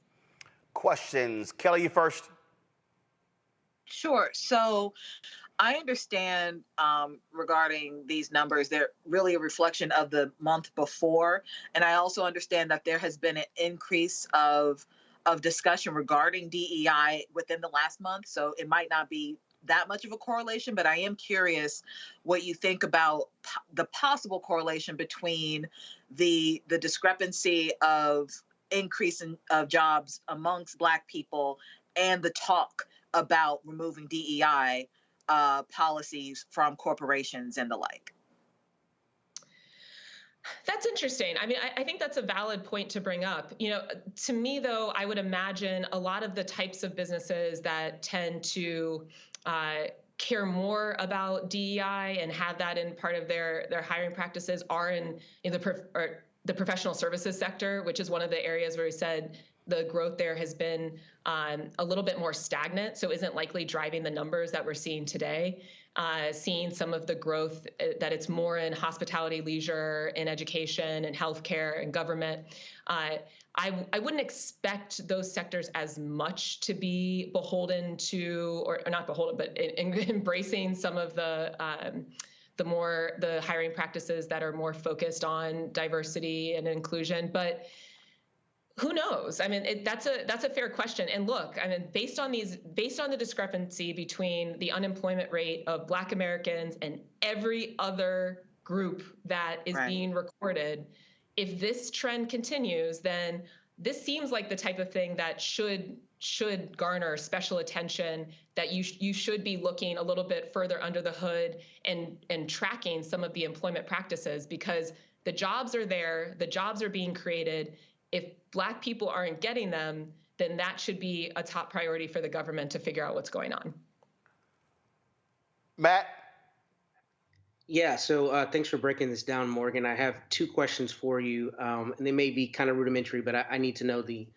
Questions. Kelly, you first. Sure. So I understand regarding these numbers, they're really a reflection of the month before. And I also understand that there has been an increase of discussion regarding DEI within the last month. So it might not be that much of a correlation, but I am curious what you think about the possible correlation between the discrepancy of increase of jobs amongst Black people and the talk about removing DEI policies from corporations and the like. That's interesting. I mean, I think that's a valid point to bring up. To me, though, I would imagine a lot of the types of businesses that tend to care more about DEI and have that in part of their hiring practices are in the professional services sector, which is one of the areas where we said the growth there has been a little bit more stagnant, so isn't likely driving the numbers that we're seeing today. Seeing some of the growth that it's more in hospitality, leisure, in education, and healthcare, and government. I wouldn't expect those sectors as much to be beholden to, or not beholden, but embracing some of the hiring practices that are more focused on diversity and inclusion. But who knows? I mean, that's a fair question. And look, I mean, based on the discrepancy between the unemployment rate of Black Americans and every other group that is being recorded, if this trend continues, then this seems like the type of thing that should garner special attention, that you should be looking a little bit further under the hood and tracking some of the employment practices, because the jobs are there, the jobs are being created. If Black people aren't getting them, then that should be a top priority for the government to figure out what's going on. Matt? Yeah, so thanks for breaking this down, Morgan. I have two questions for you, and they may be kind of rudimentary, but I need to know the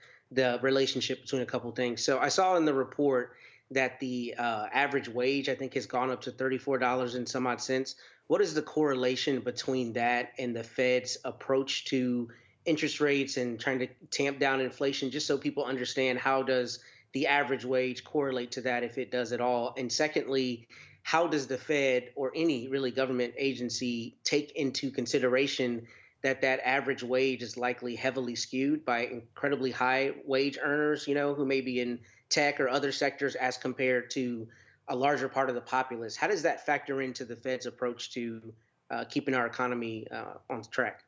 relationship between a couple things. So I saw in the report that the average wage, I think, has gone up to $34 and some odd cents. What is the correlation between that and the Fed's approach to interest rates and trying to tamp down inflation, just so people understand how does the average wage correlate to that, if it does at all? And secondly, how does the Fed or any really government agency take into consideration that average wage is likely heavily skewed by incredibly high wage earners, who may be in tech or other sectors as compared to a larger part of the populace? How does that factor into the Fed's approach to keeping our economy on track?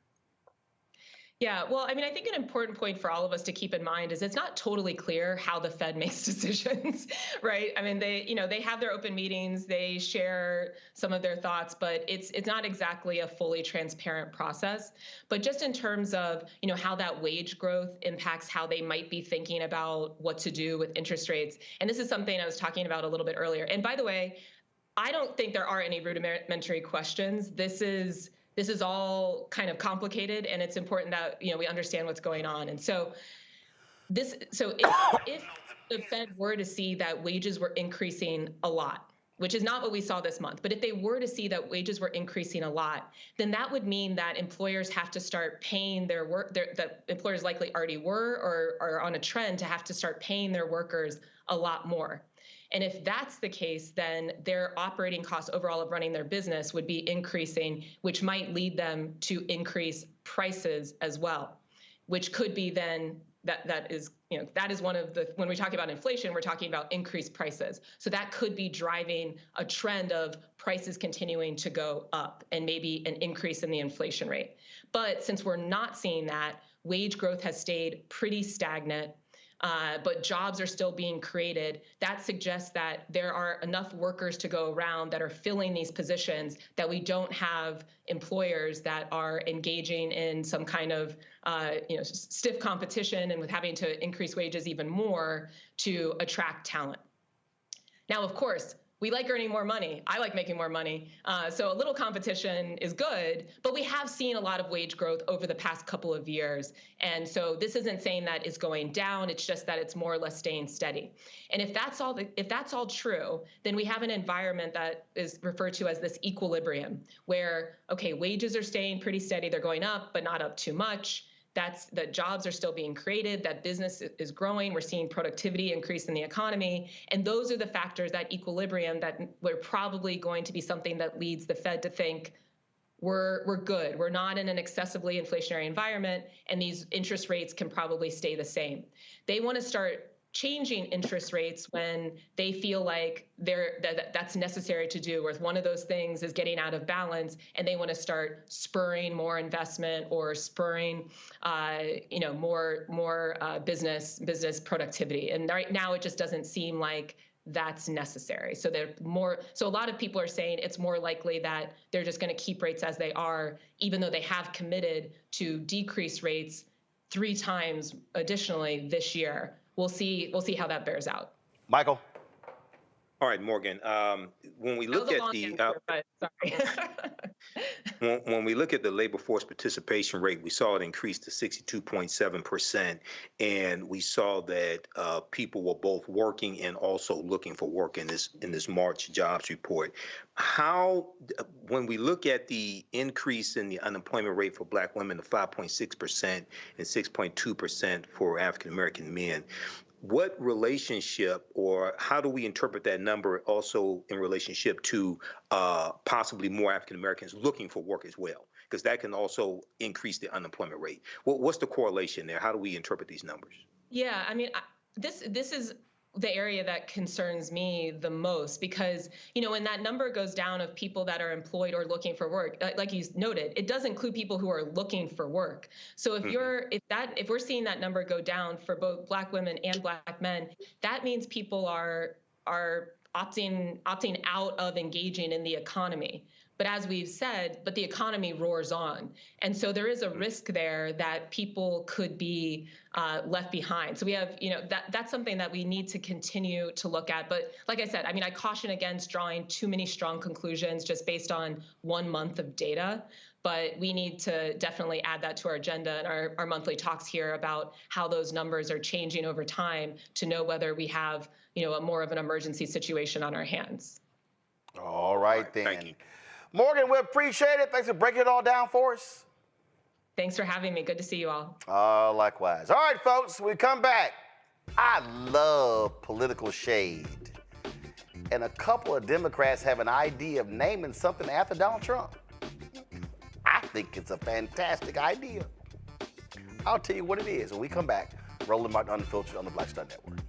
Yeah, well, I mean, I think an important point for all of us to keep in mind is it's not totally clear how the Fed makes decisions, right? I mean, they have their open meetings, they share some of their thoughts, but it's not exactly a fully transparent process. But just in terms of, how that wage growth impacts how they might be thinking about what to do with interest rates. And this is something I was talking about a little bit earlier. And by the way, I don't think there are any rudimentary questions. This is all kind of complicated, and it's important that we understand what's going on. And so if the Fed were to see that wages were increasing a lot, which is not what we saw this month, but if they were to see that wages were increasing a lot, then that would mean that employers have to start paying their that employers likely already were or are on a trend to have to start paying their workers a lot more. And if that's the case, then their operating costs overall of running their business would be increasing, which might lead them to increase prices as well, which could be then that is one of the, when we talk about inflation, we're talking about increased prices. So that could be driving a trend of prices continuing to go up and maybe an increase in the inflation rate. But since we're not seeing that, wage growth has stayed pretty stagnant. But jobs are still being created. That suggests that there are enough workers to go around that are filling these positions, that we don't have employers that are engaging in some kind of stiff competition and with having to increase wages even more to attract talent. Now, of course, we like earning more money. I like making more money. So a little competition is good, but we have seen a lot of wage growth over the past couple of years. And so this isn't saying that it's going down. It's just that it's more or less staying steady. And if that's all true, then we have an environment that is referred to as this equilibrium, where, okay, wages are staying pretty steady. They're going up, but not up too much. That jobs are still being created, that business is growing, we're seeing productivity increase in the economy. And those are the factors, that equilibrium, that we're probably going to be something that leads the Fed to think we're good. We're not in an excessively inflationary environment, and these interest rates can probably stay the same. They want to start changing interest rates when they feel like that's necessary to do, or if one of those things is getting out of balance and they want to start spurring more investment or spurring more business productivity. And right now it just doesn't seem like that's necessary. So a lot of people are saying it's more likely that they're just going to keep rates as they are, even though they have committed to decrease rates 3 times additionally this year. We'll see how that bears out. Michael. All right, Morgan. When we look at when we look at the labor force participation rate, we saw it increase to 62.7%, and we saw that people were both working and also looking for work in this March jobs report. When we look at the increase in the unemployment rate for Black women of 5.6% and 6.2% for African American men, what relationship, or how do we interpret that number also in relationship to possibly more African Americans looking for work as well? Because that can also increase the unemployment rate. What's the correlation there? How do we interpret these numbers? Yeah, I mean, this is the area that concerns me the most, because, when that number goes down of people that are employed or looking for work, like you noted, it does include people who are looking for work. So if we're seeing that number go down for both Black women and Black men, that means people are opting out of engaging in the economy. But as we've said, the economy roars on. And so there is a risk there that people could be left behind. So we have, that's something that we need to continue to look at. But like I said, I caution against drawing too many strong conclusions just based on 1 month of data. But we need to definitely add that to our agenda and our monthly talks here about how those numbers are changing over time to know whether we have, a more of an emergency situation on our hands. All right, then. Thank you. Morgan, we appreciate it. Thanks for breaking it all down for us. Thanks for having me. Good to see you all. Likewise. All right, folks, we come back. I love political shade. And a couple of Democrats have an idea of naming something after Donald Trump. I think it's a fantastic idea. I'll tell you what it is when we come back. Roland Martin Unfiltered on the Black Star Network.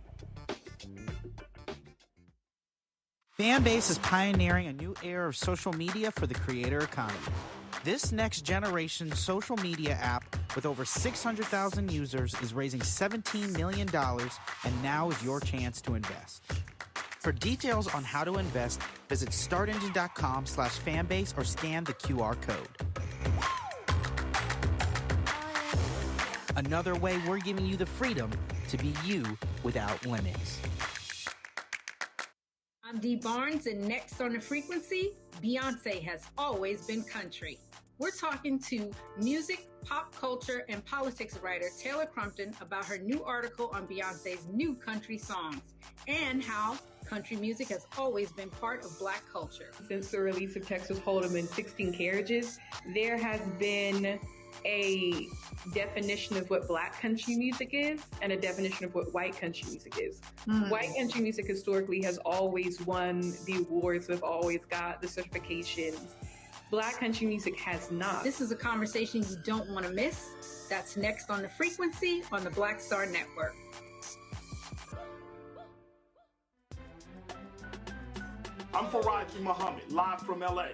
Fanbase is pioneering a new era of social media for the creator economy. This next generation social media app with over 600,000 users is raising $17 million, and now is your chance to invest. For details on how to invest, visit startengine.com/fanbase or scan the QR code. Another way we're giving you the freedom to be you without limits. D. Barnes, and next on the frequency, Beyonce has always been country. We're talking to music, pop culture, and politics writer Taylor Crumpton about her new article on Beyonce's new country songs and how country music has always been part of Black culture. Since the release of Texas Hold'em in 16 Carriages, there has been a definition of what Black country music is and a definition of what white country music is. White country music historically has always won the awards, have always got the certifications. Black country music has not. This is a conversation you don't want to miss. That's next on the frequency on the Black Star Network. I'm Faraji Muhammad, live from LA.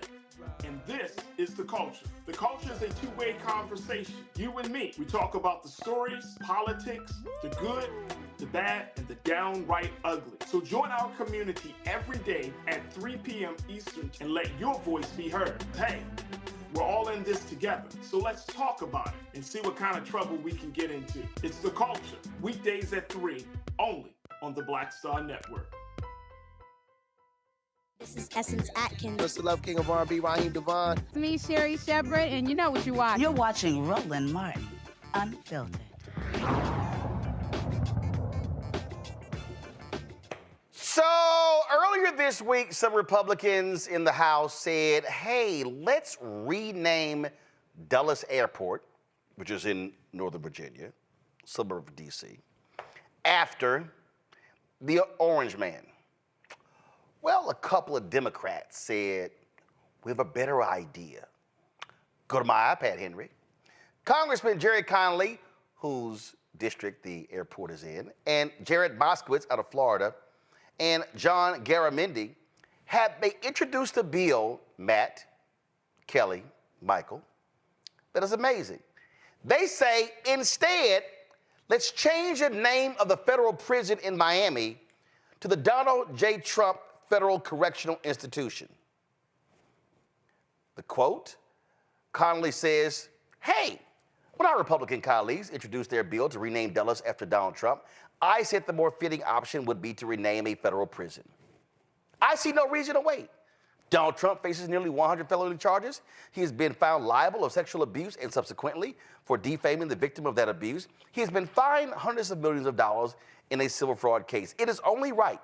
And this is The Culture. The Culture is a two-way conversation. You and me. We talk about the stories, politics, the good, the bad, and the downright ugly. So join our community every day at 3 p.m. Eastern and let your voice be heard. Hey, we're all in this together. So let's talk about it and see what kind of trouble we can get into. It's The Culture, weekdays at 3, only on the Black Star Network. This is Essence Atkins. What's the love king of R&B, Raheem Devon? It's me, Sherry Shepard, and you know what you watch. You're watching Roland Martin, Unfiltered. So earlier this week, some Republicans in the House said, hey, let's rename Dulles Airport, which is in Northern Virginia, suburb of D.C., after the Orange Man. Well, a couple of Democrats said, we have a better idea. Go to my iPad, Henry. Congressman Jerry Connolly, whose district the airport is in, and Jared Moskowitz out of Florida, and John Garamendi, they introduced a bill, Matt, Kelly, Michael, that is amazing. They say, instead, let's change the name of the federal prison in Miami to the Donald J. Trump Federal Correctional Institution. The quote, Connolly says, hey, when our Republican colleagues introduced their bill to rename Dulles after Donald Trump, I said the more fitting option would be to rename a federal prison. I see no reason to wait. Donald Trump faces nearly 100 felony charges. He has been found liable of sexual abuse and subsequently for defaming the victim of that abuse. He has been fined hundreds of millions of dollars in a civil fraud case. It is only right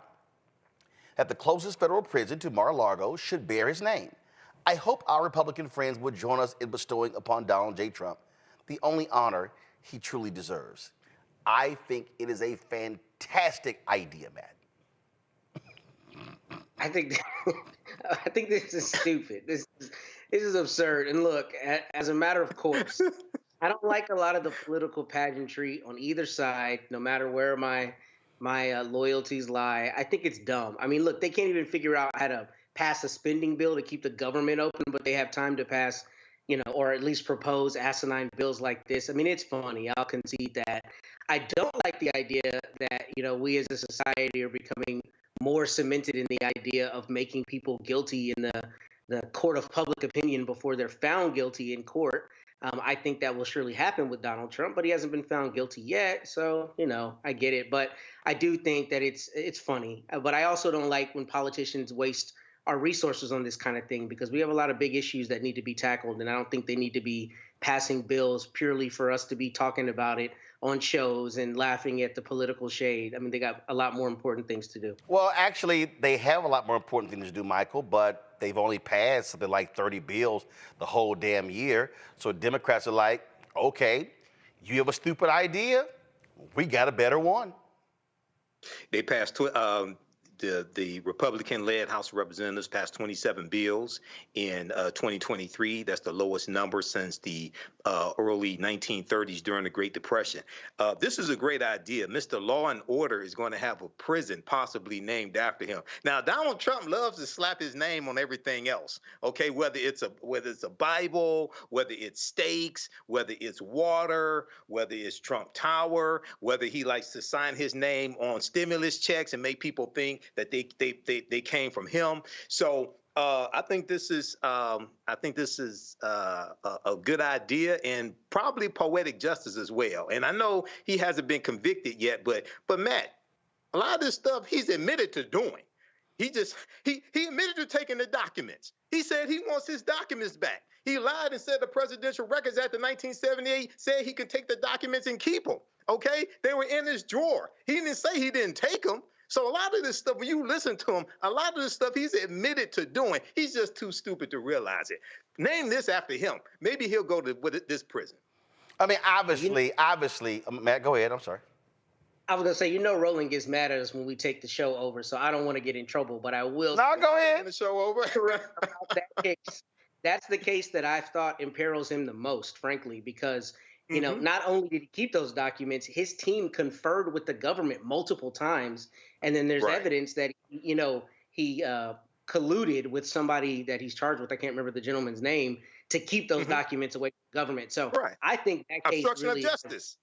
that the closest federal prison to Mar-a-Lago should bear his name. I hope our Republican friends would join us in bestowing upon Donald J. Trump the only honor he truly deserves. I think it is a fantastic idea, Matt. I think this is stupid. This is absurd. And look, as a matter of course, I don't like a lot of the political pageantry on either side, no matter where my loyalties lie. I think it's dumb. I mean, look, they can't even figure out how to pass a spending bill to keep the government open, but they have time to pass, or at least propose asinine bills like this. I mean, it's funny. I'll concede that. I don't like the idea that, we as a society are becoming more cemented in the idea of making people guilty in the court of public opinion before they're found guilty in court. I think that will surely happen with Donald Trump, but he hasn't been found guilty yet. So, I get it. But I do think that it's funny. But I also don't like when politicians waste our resources on this kind of thing because we have a lot of big issues that need to be tackled. And I don't think they need to be passing bills purely for us to be talking about it on shows and laughing at the political shade. I mean, they got a lot more important things to do. Well, actually, they have a lot more important things to do, Michael, but they've only passed something like 30 bills the whole damn year. So Democrats are like, okay, you have a stupid idea, we got a better one. They passed the Republican-led House of Representatives passed 27 bills in 2023. That's the lowest number since the early 1930s during the Great Depression. This is a great idea. Mr. Law and Order is going to have a prison possibly named after him. Now, Donald Trump loves to slap his name on everything else. Okay, whether it's a Bible, whether it's steaks, whether it's water, whether it's Trump Tower, whether he likes to sign his name on stimulus checks and make people think that they came from him. So I think this is a good idea and probably poetic justice as well. And I know he hasn't been convicted yet, but Matt, a lot of this stuff he's admitted to doing. He admitted to taking the documents. He said he wants his documents back. He lied and said the Presidential Records Act of 1978 said he could take the documents and keep them. Okay? They were in his drawer. He didn't say he didn't take them. So a lot of this stuff, when you listen to him, a lot of this stuff he's admitted to doing. He's just too stupid to realize it. Name this after him. Maybe he'll go to this prison. I mean, obviously, Matt, go ahead. I'm sorry. I was going to say, Roland gets mad at us when we take the show over, so I don't want to get in trouble, but I will. No, go ahead. The show over. That case. That's the case that I've thought imperils him the most, frankly, because, not only did he keep those documents, his team conferred with the government multiple times. And then there's evidence that, he colluded with somebody that he's charged with. I can't remember the gentleman's name to keep those documents away from the government. So I think that case really of justice.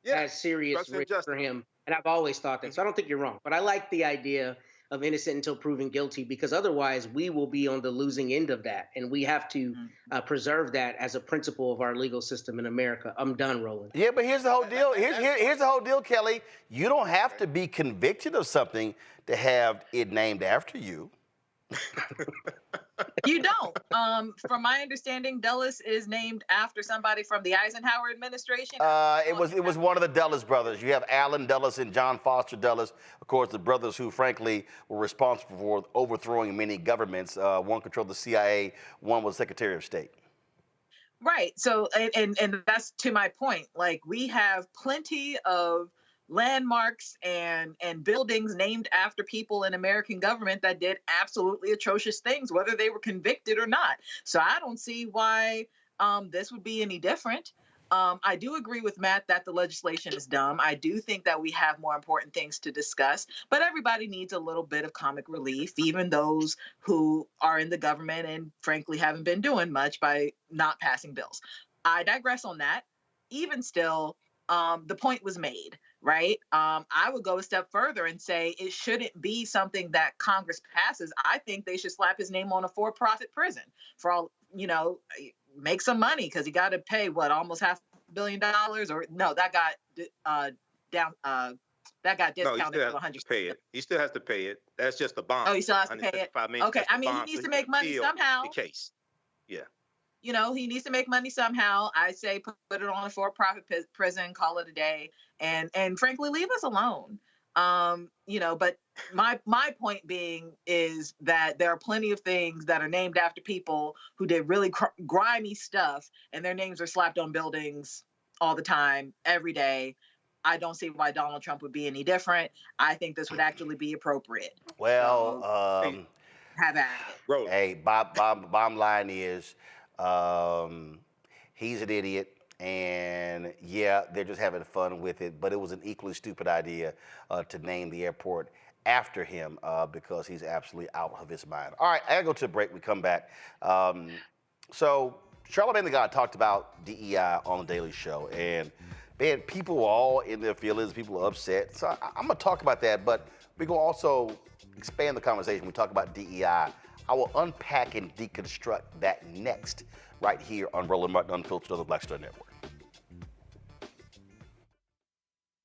Has serious risk for him. And I've always thought that. So I don't think you're wrong. But I like the idea of innocent until proven guilty, because otherwise we will be on the losing end of that. And we have to preserve that as a principle of our legal system in America. I'm done, Roland. Yeah, but here's the whole deal. Here's the whole deal, Kelly. You don't have to be convicted of something to have it named after you. You don't. From my understanding, Dulles is named after somebody from the Eisenhower administration. It was one of the Dulles brothers. You have Allen Dulles and John Foster Dulles, of course, the brothers who, frankly, were responsible for overthrowing many governments. One controlled the CIA, one was Secretary of State. Right. So, and that's to my point. Like, we have plenty of landmarks and buildings named after people in American government that did absolutely atrocious things, whether they were convicted or not. So I don't see why this would be any different. I do agree with Matt that the legislation is dumb. I do think that we have more important things to discuss, but everybody needs a little bit of comic relief, even those who are in the government and frankly haven't been doing much by not passing bills. I digress on that. Even still, the point was made. Right. I would go a step further and say it shouldn't be something that Congress passes. I think they should slap his name on a for-profit prison for all, make some money, because he got to pay almost $500 million, or no, that got discounted to 100. Pay it. He still has to pay it. That's just a bond. Oh, he still has to pay it. Okay. I mean, he needs to make money somehow. The case. Yeah. He needs to make money somehow. I say put it on a for-profit prison, call it a day, and frankly, leave us alone. But my point being is that there are plenty of things that are named after people who did really grimy stuff, and their names are slapped on buildings all the time, every day. I don't see why Donald Trump would be any different. I think this would actually be appropriate. Well, have at it. Hey, bottom line is, he's an idiot, and yeah, they're just having fun with it, but it was an equally stupid idea to name the airport after him because he's absolutely out of his mind. All right, I gotta go to a break. We come back. So Charlamagne the God talked about DEI on the Daily Show, and man, people were all in their feelings, people were upset. So I'm gonna talk about that, but we're gonna also expand the conversation. We talk about DEI. I will unpack and deconstruct that next, right here on Roland Martin Unfiltered on the Black Star Network.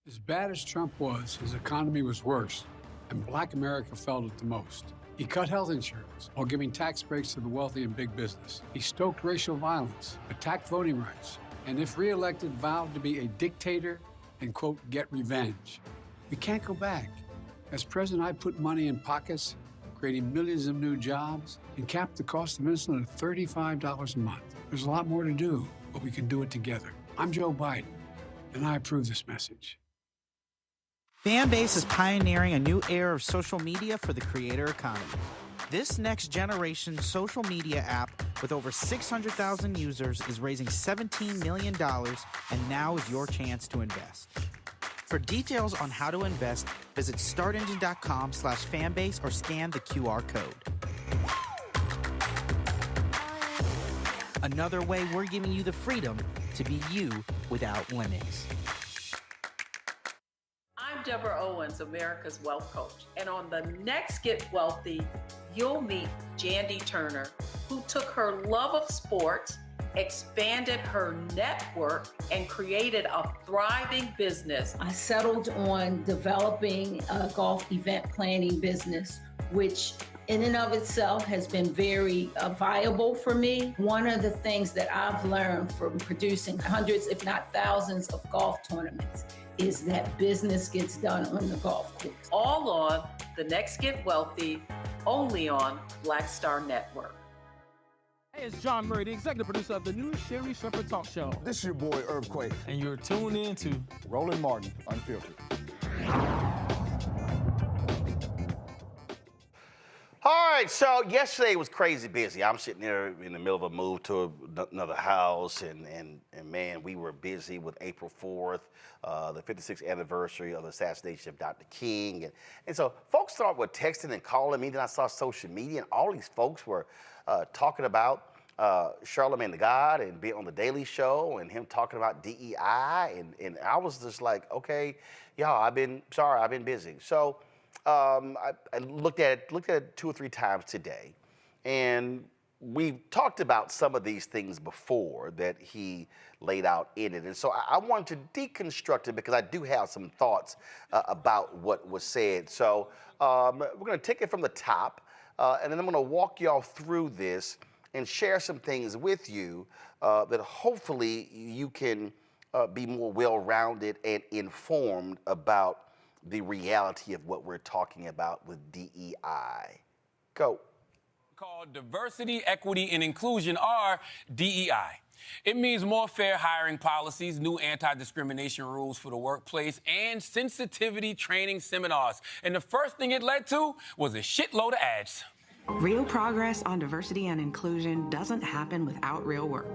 As bad as Trump was, his economy was worse, and Black America felt it the most. He cut health insurance while giving tax breaks to the wealthy and big business. He stoked racial violence, attacked voting rights, and if reelected, vowed to be a dictator and, quote, get revenge. We can't go back. As president, I put money in pockets, creating millions of new jobs, and capped the cost of insulin at $35 a month. There's a lot more to do, but we can do it together. I'm Joe Biden, and I approve this message. Fanbase is pioneering a new era of social media for the creator economy. This next generation social media app with over 600,000 users is raising $17 million, and now is your chance to invest. For details on how to invest, visit startengine.com/fanbase or scan the QR code. Another way we're giving you the freedom to be you without limits. I'm Deborah Owens, America's Wealth Coach. And on the next Get Wealthy, you'll meet Jandy Turner, who took her love of sports expanded her network, and created a thriving business. I settled on developing a golf event planning business, which in and of itself has been very viable for me. One of the things that I've learned from producing hundreds, if not thousands, of golf tournaments is that business gets done on the golf course. All on The Next Get Wealthy, only on Black Star Network. Hey, it's John Murray, the executive producer of the new Sherry Shepherd Talk Show. This is your boy, Earthquake. And you're tuned in to Roland Martin, Unfiltered. All right, so yesterday was crazy busy. I'm sitting there in the middle of a move to another house, and man, we were busy with April 4th, the 56th anniversary of the assassination of Dr. King. And so folks started texting and calling me. Then I saw social media, and all these folks were talking about Charlamagne the God and being on the Daily Show and him talking about DEI. And I was just like, okay, y'all, I've been busy. So I looked at it 2 or 3 times today, and we've talked about some of these things before that he laid out in it. And so I wanted to deconstruct it because I do have some thoughts about what was said. So we're going to take it from the top, and then I'm going to walk y'all through this and share some things with you that hopefully you can be more well-rounded and informed about the reality of what we're talking about with DEI. Go. Called Diversity, Equity, and Inclusion, or DEI. It means more fair hiring policies, new anti-discrimination rules for the workplace, and sensitivity training seminars. And the first thing it led to was a shitload of ads. Real progress on diversity and inclusion doesn't happen without real work.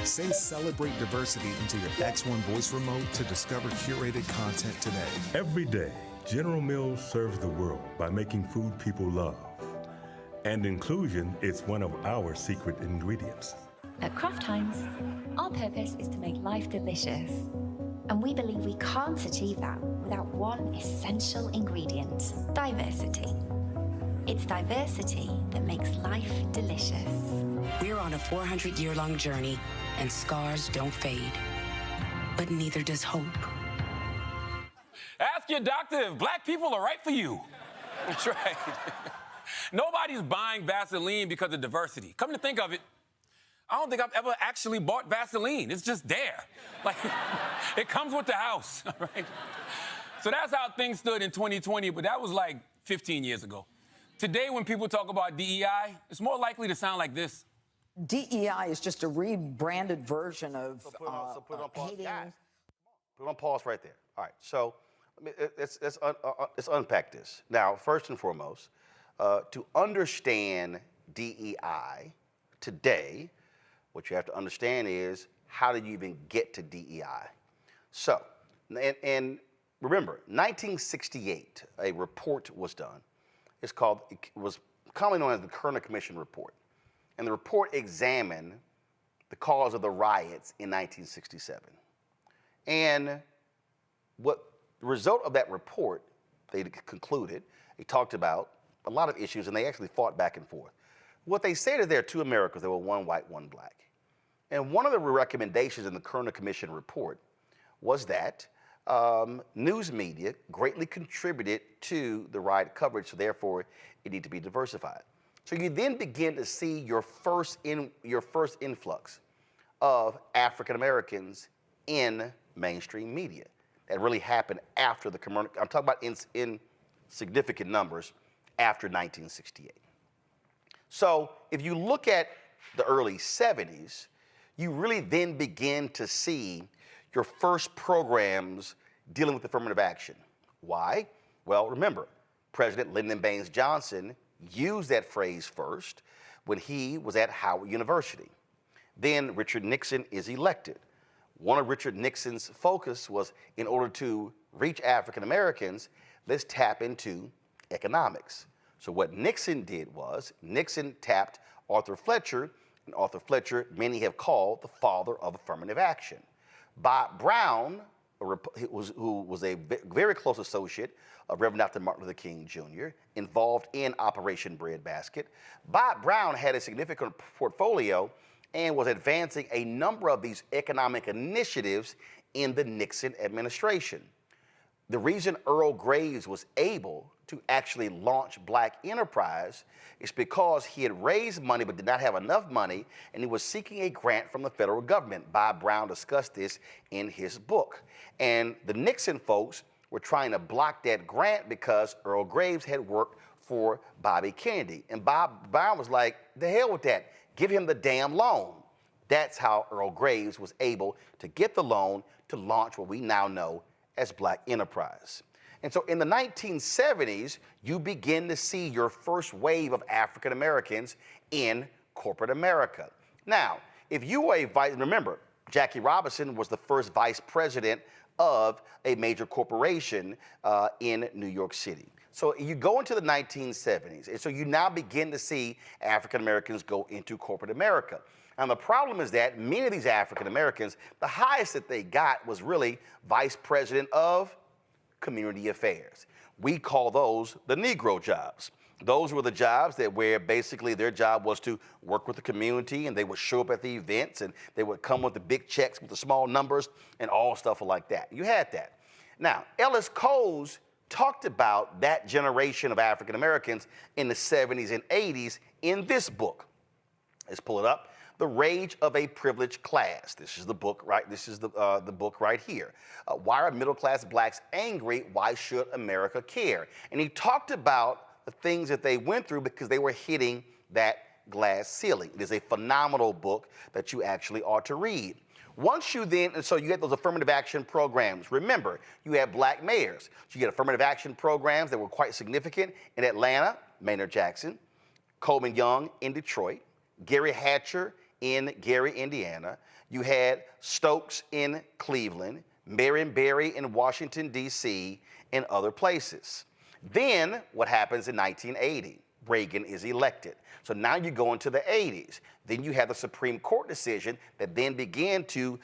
Say celebrate diversity into your X1 voice remote to discover curated content today. Every day, General Mills serves the world by making food people love. And inclusion is one of our secret ingredients. At Kraft Heinz, our purpose is to make life delicious. And we believe we can't achieve that without one essential ingredient: diversity. It's diversity that makes life delicious. We're on a 400-year-long journey, and scars don't fade. But neither does hope. Ask your doctor if black people are right for you. That's right. Nobody's buying Vaseline because of diversity. Come to think of it, I don't think I've ever actually bought Vaseline. It's just there. Like, it comes with the house, right? So that's how things stood in 2020, but that was like 15 years ago. Today, when people talk about DEI, it's more likely to sound like this. DEI is just a rebranded version of put on pause. Guys, put on pause right there. All right, so let's unpack this. Now, first and foremost, to understand DEI today, what you have to understand is, how did you even get to DEI? So, and remember, 1968, a report was done. It was commonly known as the Kerner Commission Report. And the report examined the cause of the riots in 1967. And what the result of that report, they concluded, they talked about a lot of issues, and they actually fought back and forth. What they said is there are 2 Americas. There were 1 white, 1 black. And one of the recommendations in the Kerner Commission report was that news media greatly contributed to the riot coverage, so therefore it needed to be diversified. So you then begin to see your first influx of African Americans in mainstream media. That really happened after the commercial. I'm talking about in significant numbers after 1968. So if you look at the early 70s, you really then begin to see your first programs dealing with affirmative action. Why? Well, remember, President Lyndon Baines Johnson used that phrase first when he was at Howard University. Then Richard Nixon is elected. One of Richard Nixon's focus was, in order to reach African Americans, let's tap into economics. So what Nixon did was, Nixon tapped Arthur Fletcher, and Arthur Fletcher many have called the father of affirmative action. Bob Brown who was a very close associate of Reverend Dr. Martin Luther King Jr., involved in Operation Breadbasket. Bob Brown had a significant portfolio and was advancing a number of these economic initiatives in the Nixon administration. The reason Earl Graves was able to actually launch Black Enterprise is because he had raised money but did not have enough money, and he was seeking a grant from the federal government. Bob Brown discussed this in his book. And the Nixon folks were trying to block that grant because Earl Graves had worked for Bobby Kennedy. And Bob Brown was like, the hell with that, give him the damn loan. That's how Earl Graves was able to get the loan to launch what we now know as Black Enterprise. And so in the 1970s, you begin to see your first wave of African Americans in corporate America. Now, if you were remember, Jackie Robinson was the first vice president of a major corporation in New York City. So you go into the 1970s, and so you now begin to see African Americans go into corporate America. And the problem is that many of these African Americans, the highest that they got was really vice president of community affairs. We call those the Negro jobs. Those were the jobs where basically their job was to work with the community, and they would show up at the events, and they would come with the big checks with the small numbers and all stuff like that. You had that. Now, Ellis Coles talked about that generation of African Americans in the 70s and 80s in this book. Let's pull it up. The Rage of a Privileged Class. This is the book, right? This is the book right here. Why are middle-class blacks angry? Why should America care? And he talked about the things that they went through because they were hitting that glass ceiling. It is a phenomenal book that you actually ought to read. Once you then, and so you had those affirmative action programs. Remember, you had black mayors. So you had affirmative action programs that were quite significant in Atlanta, Maynard Jackson, Coleman Young in Detroit, Gary Hatcher in Gary, Indiana. You had Stokes in Cleveland, Marion Barry in Washington, D.C., and other places. Then what happens in 1980? Reagan is elected. So now you go into the 80s. Then you have the Supreme Court decision that then began to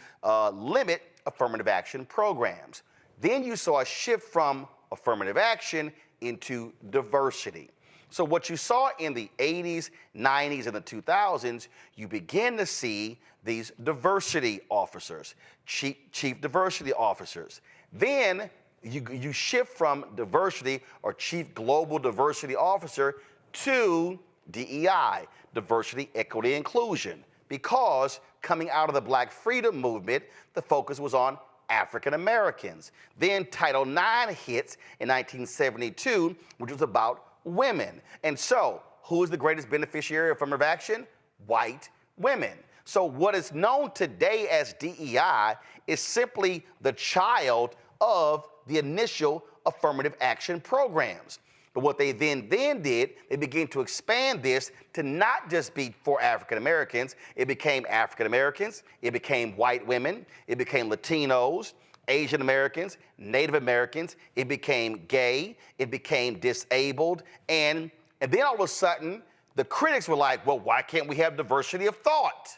limit affirmative action programs. Then you saw a shift from affirmative action into diversity. So what you saw in the 80s, 90s, and the 2000s, you begin to see these diversity officers, chief diversity officers. Then you shift from diversity or chief global diversity officer to DEI, diversity, equity, inclusion, because coming out of the Black Freedom Movement, the focus was on African Americans. Then Title IX hits in 1972, which was about women. And so, who is the greatest beneficiary of affirmative action? White women. So what is known today as DEI is simply the child of the initial affirmative action programs. But what they then did, they began to expand this to not just be for African Americans. It became African Americans, it became white women, it became Latinos, Asian Americans, Native Americans, it became gay, it became disabled, and then all of a sudden, the critics were like, well, why can't we have diversity of thought?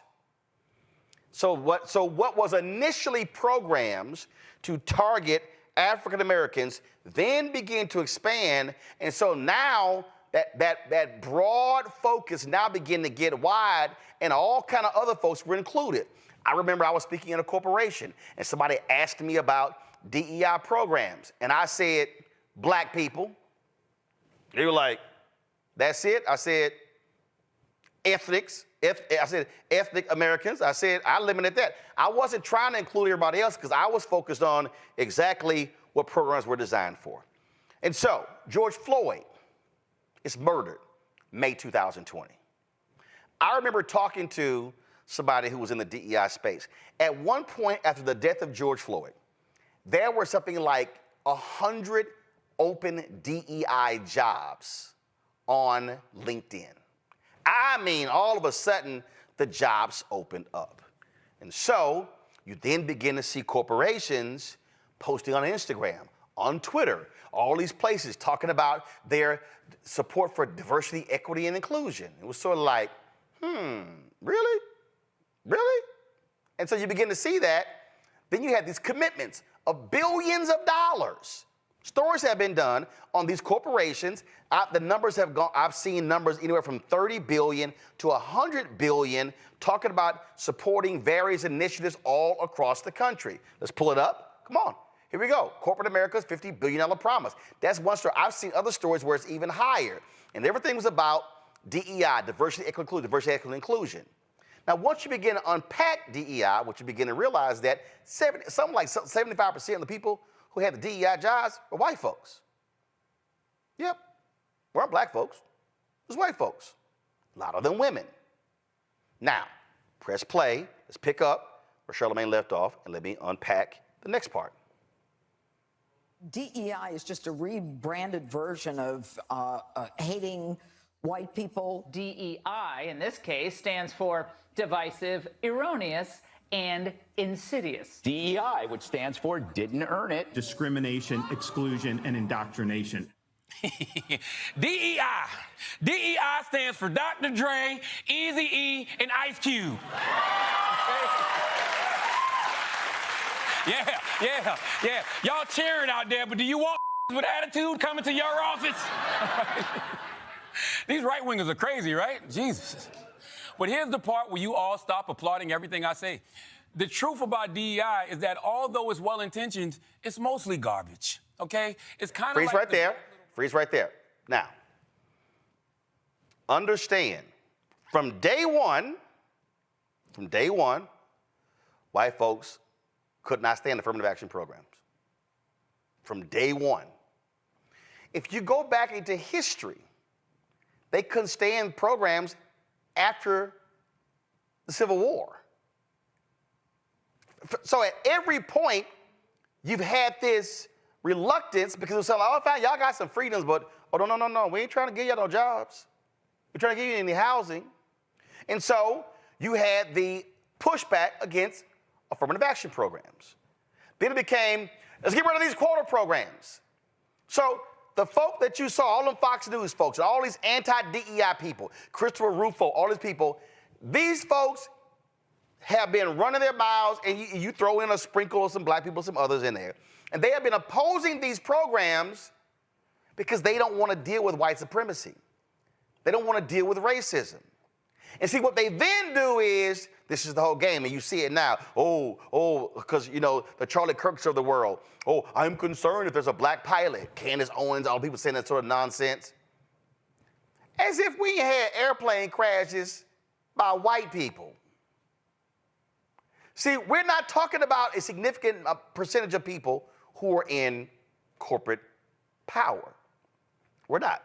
So what was initially programs to target African Americans then began to expand, and so now that broad focus now began to get wide, and all kind of other folks were included. I remember I was speaking in a corporation, and somebody asked me about DEI programs, and I said, black people. They were like, that's it? I said, ethnics. I said, ethnic Americans. I said, I limited that. I wasn't trying to include everybody else because I was focused on exactly what programs were designed for. And so, George Floyd is murdered May 2020. I remember talking to somebody who was in the DEI space. At one point after the death of George Floyd, there were something like 100 open DEI jobs on LinkedIn. I mean, all of a sudden, the jobs opened up. And so you then begin to see corporations posting on Instagram, on Twitter, all these places talking about their support for diversity, equity, and inclusion. It was sort of like, really? Really? And so you begin to see that. Then you had these commitments of billions of dollars. Stories have been done on these corporations. The numbers have gone, I've seen numbers anywhere from 30 billion to 100 billion talking about supporting various initiatives all across the country. Let's pull it up. Come on. Here we go. Corporate America's $50 billion promise. That's one story. I've seen other stories where it's even higher. And everything was about DEI, diversity, equity, inclusion. Now, once you begin to unpack DEI, what you begin to realize that something like 75% of the people who had the DEI jobs were white folks. Yep. Weren't black folks. It was white folks. A lot of them women. Now, press play. Let's pick up where Charlamagne left off, and let me unpack the next part. DEI is just a rebranded version of hating white people. DEI, in this case, stands for divisive, erroneous, and insidious. DEI, which stands for didn't earn it. Discrimination, exclusion, and indoctrination. DEI. DEI stands for Dr. Dre, Eazy-E, and Ice Cube. Yeah. Y'all cheering out there, but do you want with attitude coming to your office? These right-wingers are crazy, right? Jesus. But here's the part where you all stop applauding everything I say. The truth about DEI is that although it's well-intentioned, it's mostly garbage, okay? It's kind of Freeze like right there. Freeze right there. Now, understand, from day one, white folks could not stand affirmative action programs. From day one. If you go back into history, they couldn't stand programs after the Civil War. So at every point, you've had this reluctance because it's like, oh, fine, y'all got some freedoms, but no, we ain't trying to give y'all no jobs. We're trying to give you any housing. And so you had the pushback against affirmative action programs. Then it became, let's get rid of these quota programs. So the folk that you saw, all them Fox News folks, all these anti-DEI people, Christopher Rufo, all these people, these folks have been running their mouths, and you throw in a sprinkle of some black people, some others in there. And they have been opposing these programs because they don't want to deal with white supremacy. They don't want to deal with racism. And see, what they then do is, this is the whole game, and you see it now. Because, the Charlie Kirks of the world. Oh, I'm concerned if there's a black pilot. Candace Owens, all people saying that sort of nonsense. As if we had airplane crashes by white people. See, we're not talking about a significant percentage of people who are in corporate power. We're not.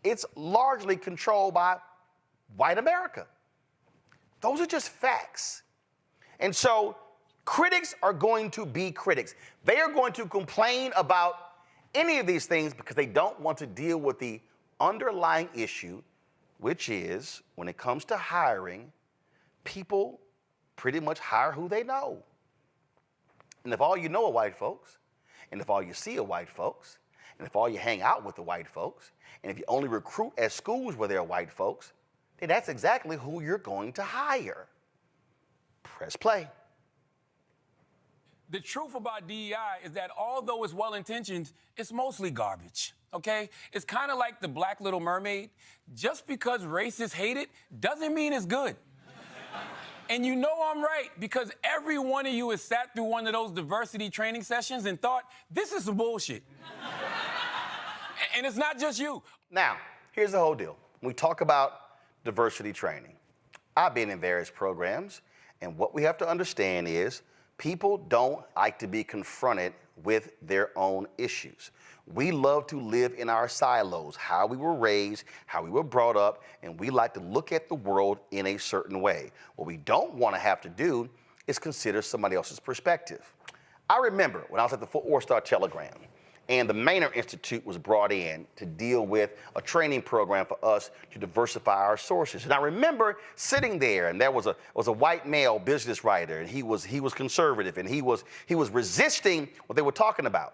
It's largely controlled by white America. Those are just facts. And so critics are going to be critics. They are going to complain about any of these things because they don't want to deal with the underlying issue, which is when it comes to hiring, people pretty much hire who they know. And if all you know are white folks, and if all you see are white folks, and if all you hang out with are white folks, and if you only recruit at schools where there are white folks, then that's exactly who you're going to hire. Press play. The truth about DEI is that although it's well-intentioned, it's mostly garbage, okay? It's kind of like the Black Little Mermaid. Just because racists hate it doesn't mean it's good. And you know I'm right, because every one of you has sat through one of those diversity training sessions and thought, this is some bullshit. And it's not just you. Now, here's the whole deal. When we talk about diversity training, I've been in various programs, and what we have to understand is people don't like to be confronted with their own issues. We love to live in our silos, how we were raised, how we were brought up, and we like to look at the world in a certain way. What we don't want to have to do is consider somebody else's perspective. I remember when I was at the Fort Worth Star-Telegram, and the Maynard Institute was brought in to deal with a training program for us to diversify our sources. And I remember sitting there, and there was a white male business writer, and he was conservative, and he was resisting what they were talking about.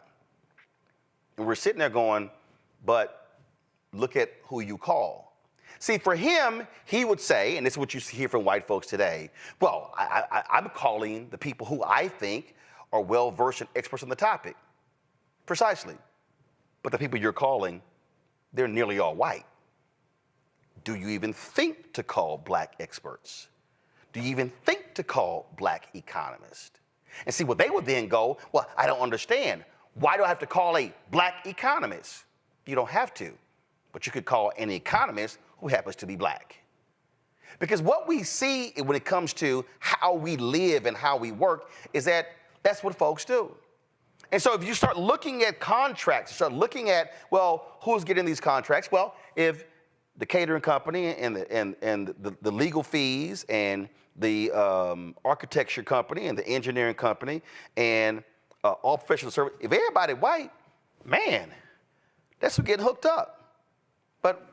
And we're sitting there going, but look at who you call. See, for him, he would say, and this is what you hear from white folks today, well, I'm calling the people who I think are well-versed and experts on the topic. Precisely. But the people you're calling, they're nearly all white. Do you even think to call black experts? Do you even think to call black economists? And see, what they would then go, well, I don't understand. Why do I have to call a black economist? You don't have to, but you could call an economist who happens to be black. Because what we see when it comes to how we live and how we work is that that's what folks do. And so if you start looking at contracts, start looking at, well, who's getting these contracts? Well, if the catering company and the legal fees and the architecture company and the engineering company and all professional service, if everybody white, man, that's who getting hooked up. But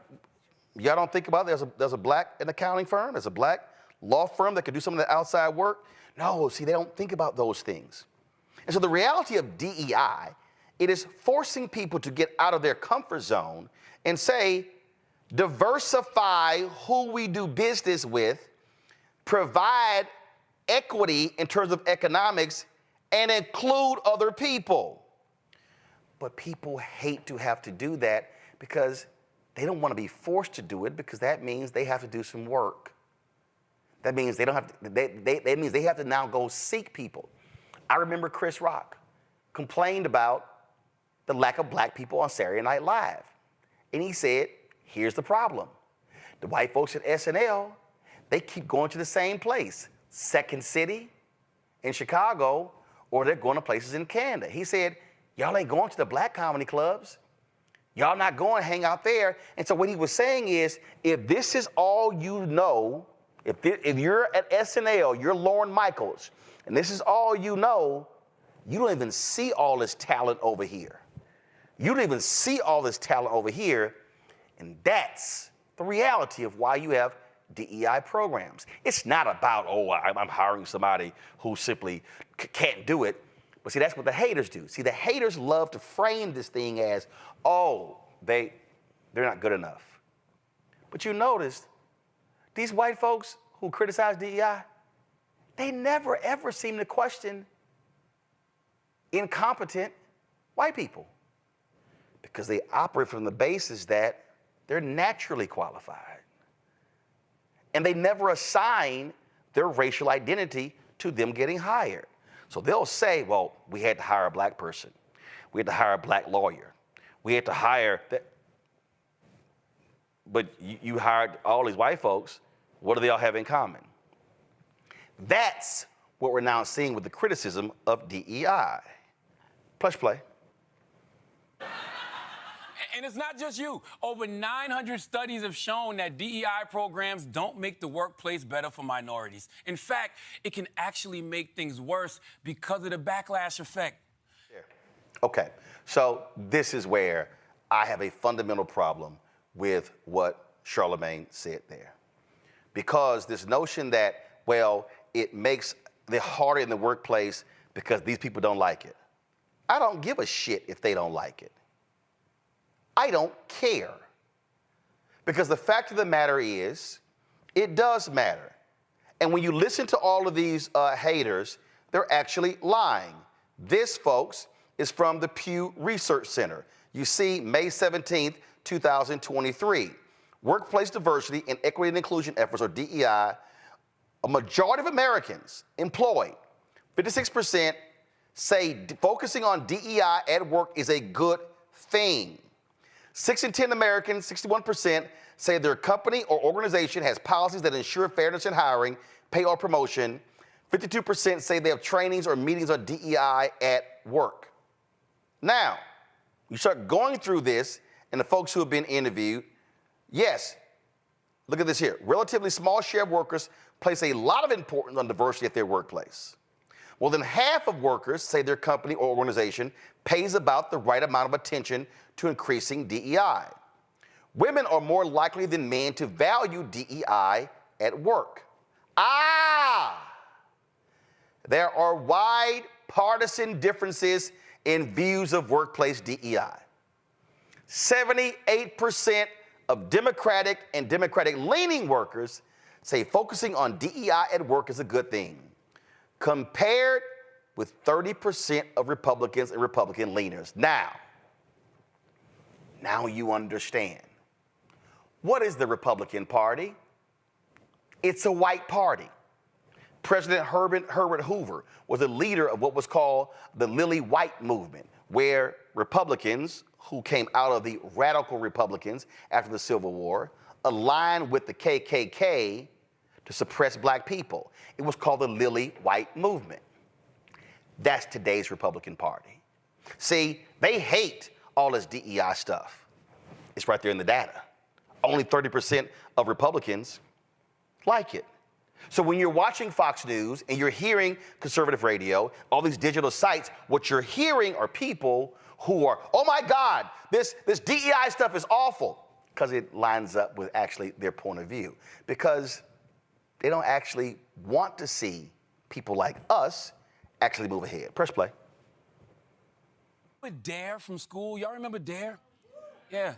y'all don't think about it. There's a black an accounting firm, there's a black law firm that can do some of the outside work. No, see, they don't think about those things. And so the reality of DEI, it is forcing people to get out of their comfort zone and say, diversify who we do business with, provide equity in terms of economics, and include other people. But people hate to have to do that because they don't want to be forced to do it, because that means they have to do some work. That means they don't have to, that means they have to now go seek people. I remember Chris Rock complained about the lack of black people on Saturday Night Live. And he said, here's the problem. The white folks at SNL, they keep going to the same place, Second City in Chicago, or they're going to places in Canada. He said, y'all ain't going to the black comedy clubs. Y'all not going to hang out there. And so what he was saying is, if this is all you know, if you're at SNL, you're Lorne Michaels, and this is all you know, you don't even see all this talent over here. You don't even see all this talent over here, and that's the reality of why you have DEI programs. It's not about, oh, I'm hiring somebody who simply can't do it. But see, that's what the haters do. See, the haters love to frame this thing as, oh, they're not good enough. But you notice, these white folks who criticize DEI, they never, ever seem to question incompetent white people, because they operate from the basis that they're naturally qualified. And they never assign their racial identity to them getting hired. So they'll say, well, we had to hire a black person. We had to hire a black lawyer. We had to hire that. But you hired all these white folks. What do they all have in common? That's what we're now seeing with the criticism of DEI. Plush play. And it's not just you. Over 900 studies have shown that DEI programs don't make the workplace better for minorities. In fact, it can actually make things worse because of the backlash effect. Yeah. Okay, so this is where I have a fundamental problem with what Charlamagne said there. Because this notion that, well, it makes it harder in the workplace because these people don't like it. I don't give a shit if they don't like it. I don't care. Because the fact of the matter is, it does matter. And when you listen to all of these haters, they're actually lying. This, folks, is from the Pew Research Center. You see, May 17th, 2023. Workplace diversity and equity and inclusion efforts, or DEI, a majority of Americans employed, 56%, say focusing on DEI at work is a good thing. 6 in 10 Americans, 61%, say their company or organization has policies that ensure fairness in hiring, pay, or promotion. 52% say they have trainings or meetings on DEI at work. Now, you start going through this, and the folks who have been interviewed, yes, look at this here. Relatively small share of workers place a lot of importance on diversity at their workplace. More than half of workers say their company or organization pays about the right amount of attention to increasing DEI. Women are more likely than men to value DEI at work. There are wide partisan differences in views of workplace DEI. 78% of Democratic and Democratic-leaning workers say focusing on DEI at work is a good thing. Compared with 30% of Republicans and Republican leaners. Now you understand. What is the Republican Party? It's a white party. President Herbert Hoover was a leader of what was called the Lily White movement, where Republicans who came out of the radical Republicans after the Civil War aligned with the KKK to suppress black people. It was called the Lily White movement. That's today's Republican Party. See, they hate all this DEI stuff. It's right there in the data. Only 30% of Republicans like it. So when you're watching Fox News and you're hearing conservative radio, all these digital sites, what you're hearing are people who are, oh my God, this DEI stuff is awful, because it lines up with actually their point of view. Because they don't actually want to see people like us actually move ahead. Press play. Dare from school? Y'all remember Dare? Yeah.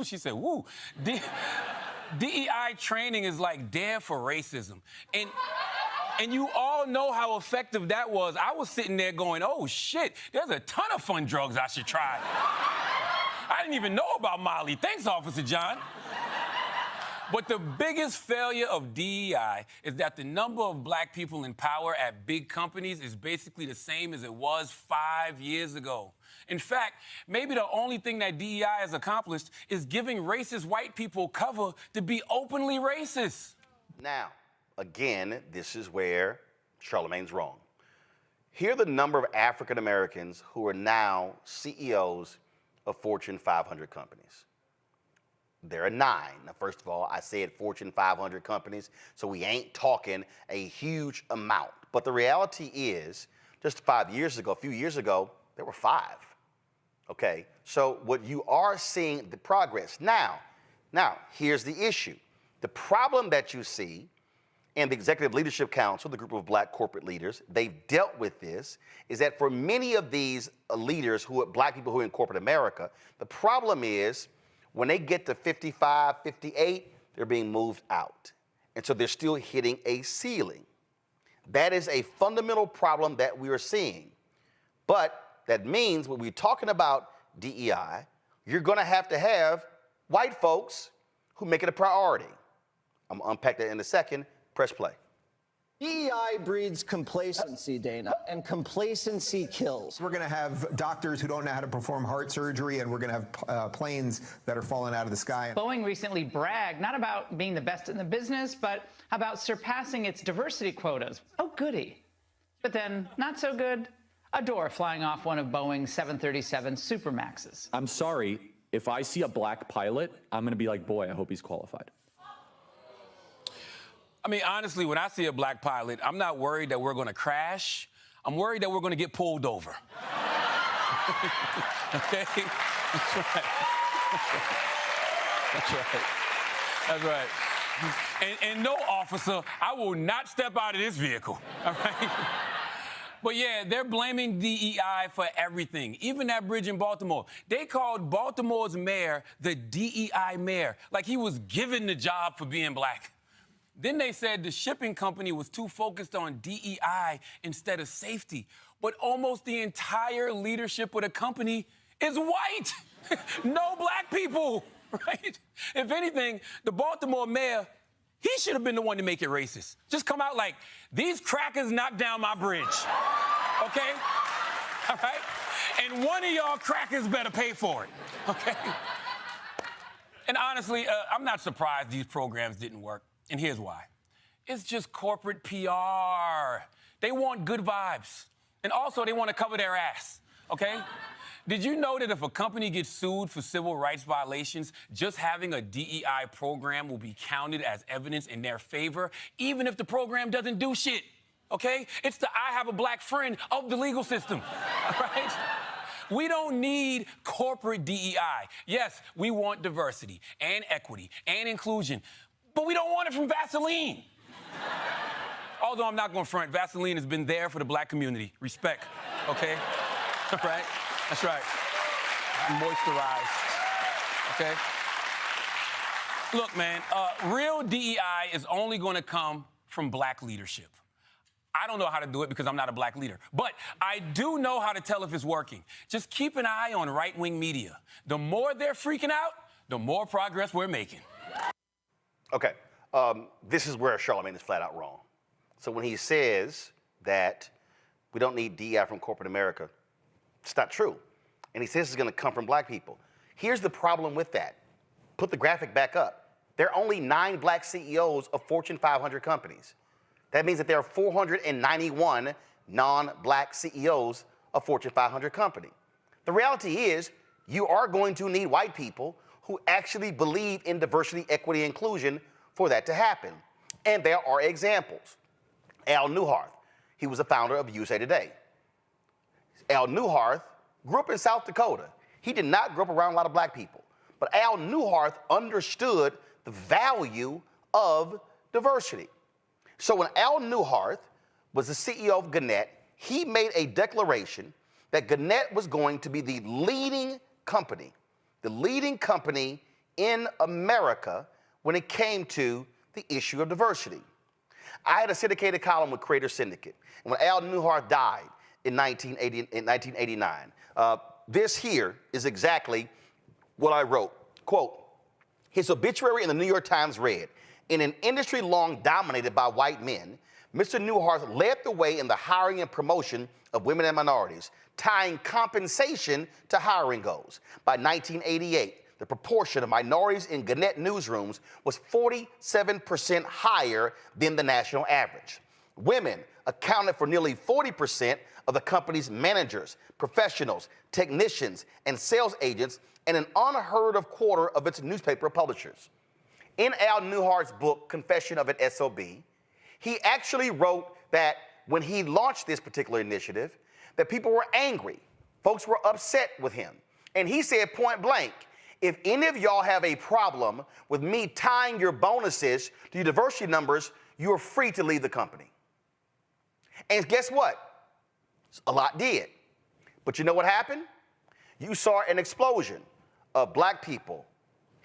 She said, woo. DEI training is like Dare for racism. And you all know how effective that was. I was sitting there going, oh shit, there's a ton of fun drugs I should try. I didn't even know about Molly. Thanks, Officer John. But the biggest failure of DEI is that the number of black people in power at big companies is basically the same as it was 5 years ago. In fact, maybe the only thing that DEI has accomplished is giving racist white people cover to be openly racist. Now, again, this is where Charlamagne's wrong. Here are the number of African Americans who are now CEOs of Fortune 500 companies. There are 9. Now, first of all, I said Fortune 500 companies, so we ain't talking a huge amount. But the reality is, just a few years ago, there were 5. Okay, so what you are seeing, the progress. Now, here's the issue. The problem that you see, and the Executive Leadership Council, the group of black corporate leaders, they've dealt with this, is that for many of these leaders black people who are in corporate America, the problem is when they get to 55, 58, they're being moved out. And so they're still hitting a ceiling. That is a fundamental problem that we are seeing. But that means when we're talking about DEI, you're going to have white folks who make it a priority. I'm going to unpack that in a second. Press play. DEI breeds complacency, Dana, and complacency kills. We're going to have doctors who don't know how to perform heart surgery, and we're going to have planes that are falling out of the sky. Boeing recently bragged not about being the best in the business, but about surpassing its diversity quotas. Oh, goody. But then, not so good, a door flying off one of Boeing's 737 Supermaxes. I'm sorry, if I see a black pilot, I'm going to be like, boy, I hope he's qualified. I mean, honestly, when I see a black pilot, I'm not worried that we're going to crash. I'm worried that we're going to get pulled over. Okay? That's right. That's right. And no, officer, I will not step out of this vehicle. All right? But yeah, they're blaming DEI for everything, even that bridge in Baltimore. They called Baltimore's mayor the DEI mayor, like he was given the job for being black. Then they said the shipping company was too focused on DEI instead of safety. But almost the entire leadership of the company is white. No black people, right? If anything, the Baltimore mayor, he should have been the one to make it racist. Just come out like, these crackers knocked down my bridge, okay? All right? And one of y'all crackers better pay for it, okay? And honestly, I'm not surprised these programs didn't work. And here's why. It's just corporate PR. They want good vibes. And also, they want to cover their ass, okay? Did you know that if a company gets sued for civil rights violations, just having a DEI program will be counted as evidence in their favor, even if the program doesn't do shit, okay? It's the I have a black friend of the legal system, all right? We don't need corporate DEI. Yes, we want diversity and equity and inclusion, but we don't want it from Vaseline. Although I'm not going to front, Vaseline has been there for the black community. Respect, okay? All right? That's right. Moisturized, okay? Look, man, real DEI is only going to come from black leadership. I don't know how to do it because I'm not a black leader. But I do know how to tell if it's working. Just keep an eye on right-wing media. The more they're freaking out, the more progress we're making. Okay, this is where Charlamagne is flat out wrong. So when he says that we don't need DEI from corporate America, it's not true. And he says it's going to come from black people. Here's the problem with that. Put the graphic back up. There are only 9 black CEOs of Fortune 500 companies. That means that there are 491 non-black CEOs of Fortune 500 company. The reality is you are going to need white people who actually believe in diversity, equity, and inclusion for that to happen. And there are examples. Al Newharth, he was the founder of USA Today. Al Newharth grew up in South Dakota. He did not grow up around a lot of black people. But Al Newharth understood the value of diversity. So when Al Newharth was the CEO of Gannett, he made a declaration that Gannett was going to be the leading company in America when it came to the issue of diversity. I had a syndicated column with Creator Syndicate. And when Al Newharth died in 1989, this here is exactly what I wrote. Quote, his obituary in the New York Times read, in an industry long dominated by white men, Mr. Newharth led the way in the hiring and promotion of women and minorities, tying compensation to hiring goals. By 1988, the proportion of minorities in Gannett newsrooms was 47% higher than the national average. Women accounted for nearly 40% of the company's managers, professionals, technicians, and sales agents, and an unheard of quarter of its newspaper publishers. In Al Newhart's book, Confession of an SOB, he actually wrote that when he launched this particular initiative, that people were angry. Folks were upset with him. And he said point blank, if any of y'all have a problem with me tying your bonuses to your diversity numbers, you're free to leave the company. And guess what? A lot did. But you know what happened? You saw an explosion of black people,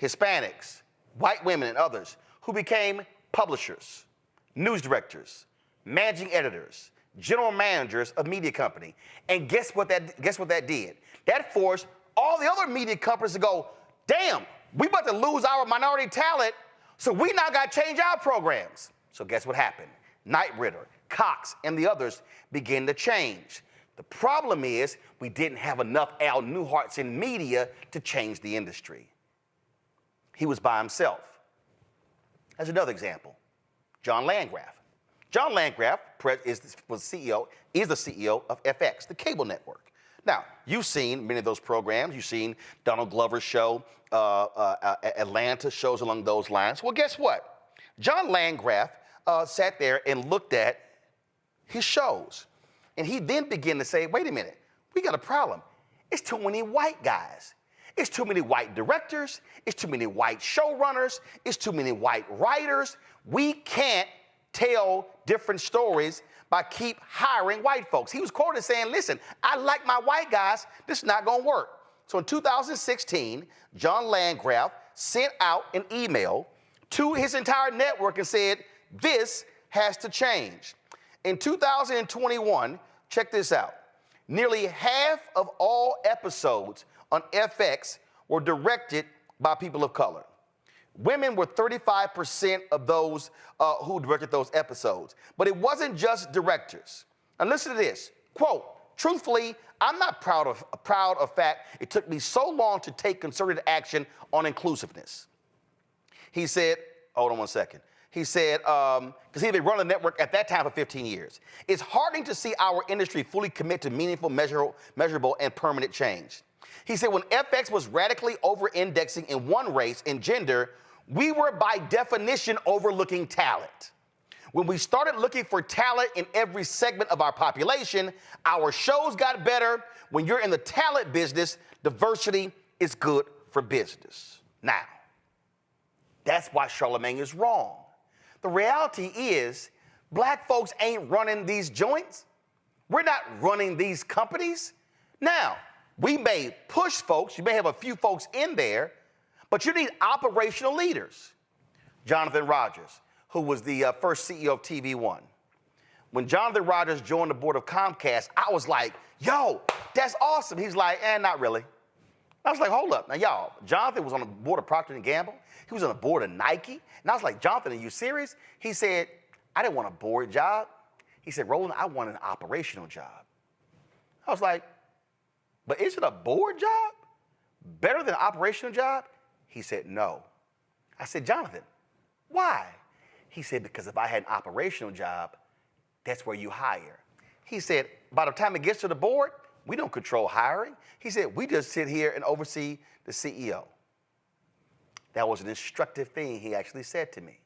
Hispanics, white women, and others who became publishers, news directors, managing editors, general managers of media company. And guess what that did? That forced all the other media companies to go, damn, we about to lose our minority talent, so we now got to change our programs. So guess what happened? Knight Ridder, Cox, and the others began to change. The problem is we didn't have enough Al Newharts in media to change the industry. He was by himself. As another example, John Landgraf. John Landgraf is the CEO of FX, the cable network. Now, you've seen many of those programs. You've seen Donald Glover's show, Atlanta, shows along those lines. Well, guess what? John Landgraf sat there and looked at his shows. And he then began to say, wait a minute, we got a problem. It's too many white guys. It's too many white directors. It's too many white showrunners. It's too many white writers. We can't tell different stories by keep hiring white folks. He was quoted saying, listen, I like my white guys. This is not going to work. So in 2016, John Landgraf sent out an email to his entire network and said, this has to change. In 2021, check this out. Nearly half of all episodes on FX were directed by people of color. Women were 35% of those who directed those episodes. But it wasn't just directors. And listen to this, quote, truthfully, I'm not proud of fact it took me so long to take concerted action on inclusiveness. He said, hold on one second. He said, because he had been running the network at that time for 15 years. It's heartening to see our industry fully commit to meaningful, measurable, and permanent change. He said, when FX was radically over-indexing in one race and gender, we were by definition overlooking talent. When we started looking for talent in every segment of our population, our shows got better. When you're in the talent business, diversity is good for business. Now, that's why Charlamagne is wrong. The reality is, black folks ain't running these joints. We're not running these companies. Now, we may push folks, you may have a few folks in there, but you need operational leaders. Jonathan Rogers, who was the first CEO of TV One. When Jonathan Rogers joined the board of Comcast, I was like, yo, that's awesome. He's like, not really. I was like, hold up. Now, y'all, Jonathan was on the board of Procter & Gamble. He was on the board of Nike. And I was like, Jonathan, are you serious? He said, I didn't want a board job. He said, Roland, I want an operational job. I was like, but is it a board job better than an operational job? He said, no. I said, Jonathan, why? He said, because if I had an operational job, that's where you hire. He said, by the time it gets to the board, we don't control hiring. He said, we just sit here and oversee the CEO. That was an instructive thing he actually said to me.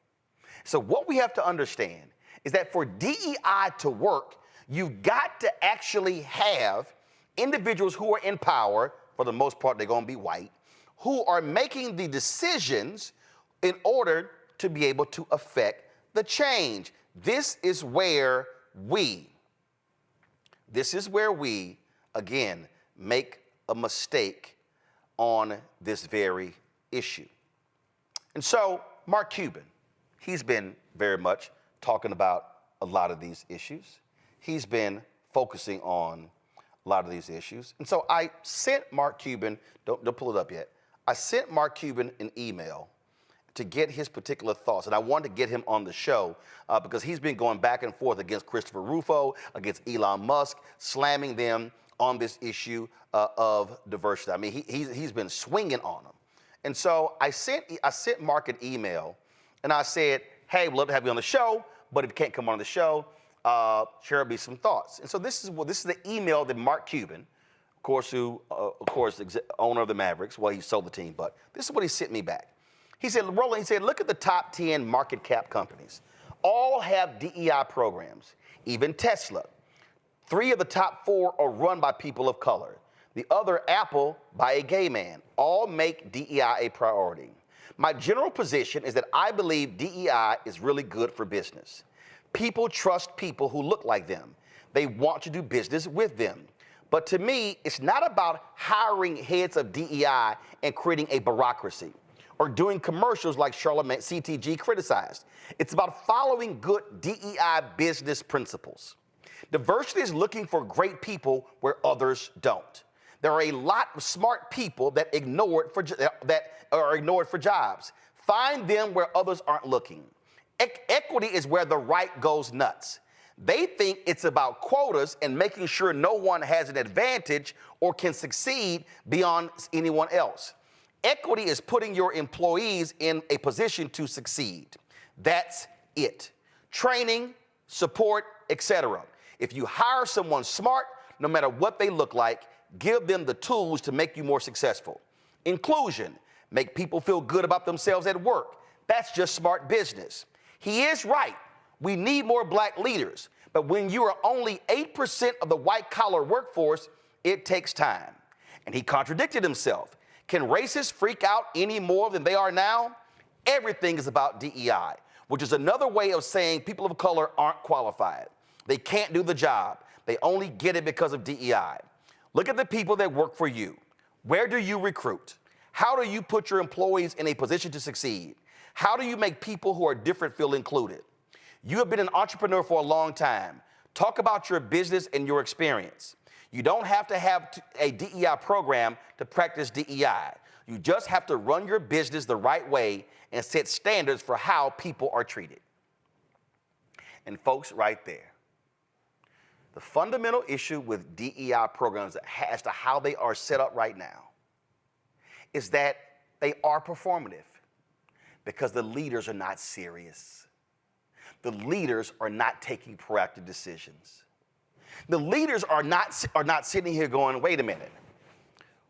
So what we have to understand is that for DEI to work, you've got to actually have individuals who are in power, for the most part, they're going to be white, who are making the decisions in order to be able to affect the change. This is where we, again, make a mistake on this very issue. And so, Mark Cuban, he's been very much talking about a lot of these issues. He's been focusing on a lot of these issues. And so I sent Mark Cuban, don't pull it up yet, I sent Mark Cuban an email to get his particular thoughts. And I wanted to get him on the show because he's been going back and forth against Christopher Rufo, against Elon Musk, slamming them on this issue of diversity. I mean, he's been swinging on them. And so I sent Mark an email, and I said, hey, we'd love to have you on the show, but if you can't come on the show, share me some thoughts. And so this is the email that Mark Cuban, of course, owner of the Mavericks, well, he sold the team, but this is what he sent me back. He said, Roland, he said, look at the top 10 market cap companies. All have DEI programs, even Tesla. 3 of the top 4 are run by people of color. The other, Apple, by a gay man. All make DEI a priority. My general position is that I believe DEI is really good for business. People trust people who look like them. They want to do business with them. But to me, it's not about hiring heads of DEI and creating a bureaucracy or doing commercials like Charlamagne CTG criticized. It's about following good DEI business principles. Diversity is looking for great people where others don't. There are a lot of smart people that are ignored for jobs. Find them where others aren't looking. Equity is where the right goes nuts. They think it's about quotas and making sure no one has an advantage or can succeed beyond anyone else. Equity is putting your employees in a position to succeed. That's it. Training, support, etc. If you hire someone smart, no matter what they look like, give them the tools to make you more successful. Inclusion, make people feel good about themselves at work. That's just smart business. He is right. We need more black leaders. But when you are only 8% of the white-collar workforce, it takes time. And he contradicted himself. Can racists freak out any more than they are now? Everything is about DEI, which is another way of saying people of color aren't qualified. They can't do the job. They only get it because of DEI. Look at the people that work for you. Where do you recruit? How do you put your employees in a position to succeed? How do you make people who are different feel included? You have been an entrepreneur for a long time. Talk about your business and your experience. You don't have to have a DEI program to practice DEI. You just have to run your business the right way and set standards for how people are treated. And folks, right there, the fundamental issue with DEI programs as to how they are set up right now is that they are performative because the leaders are not serious. The leaders are not taking proactive decisions. The leaders are not sitting here going, wait a minute,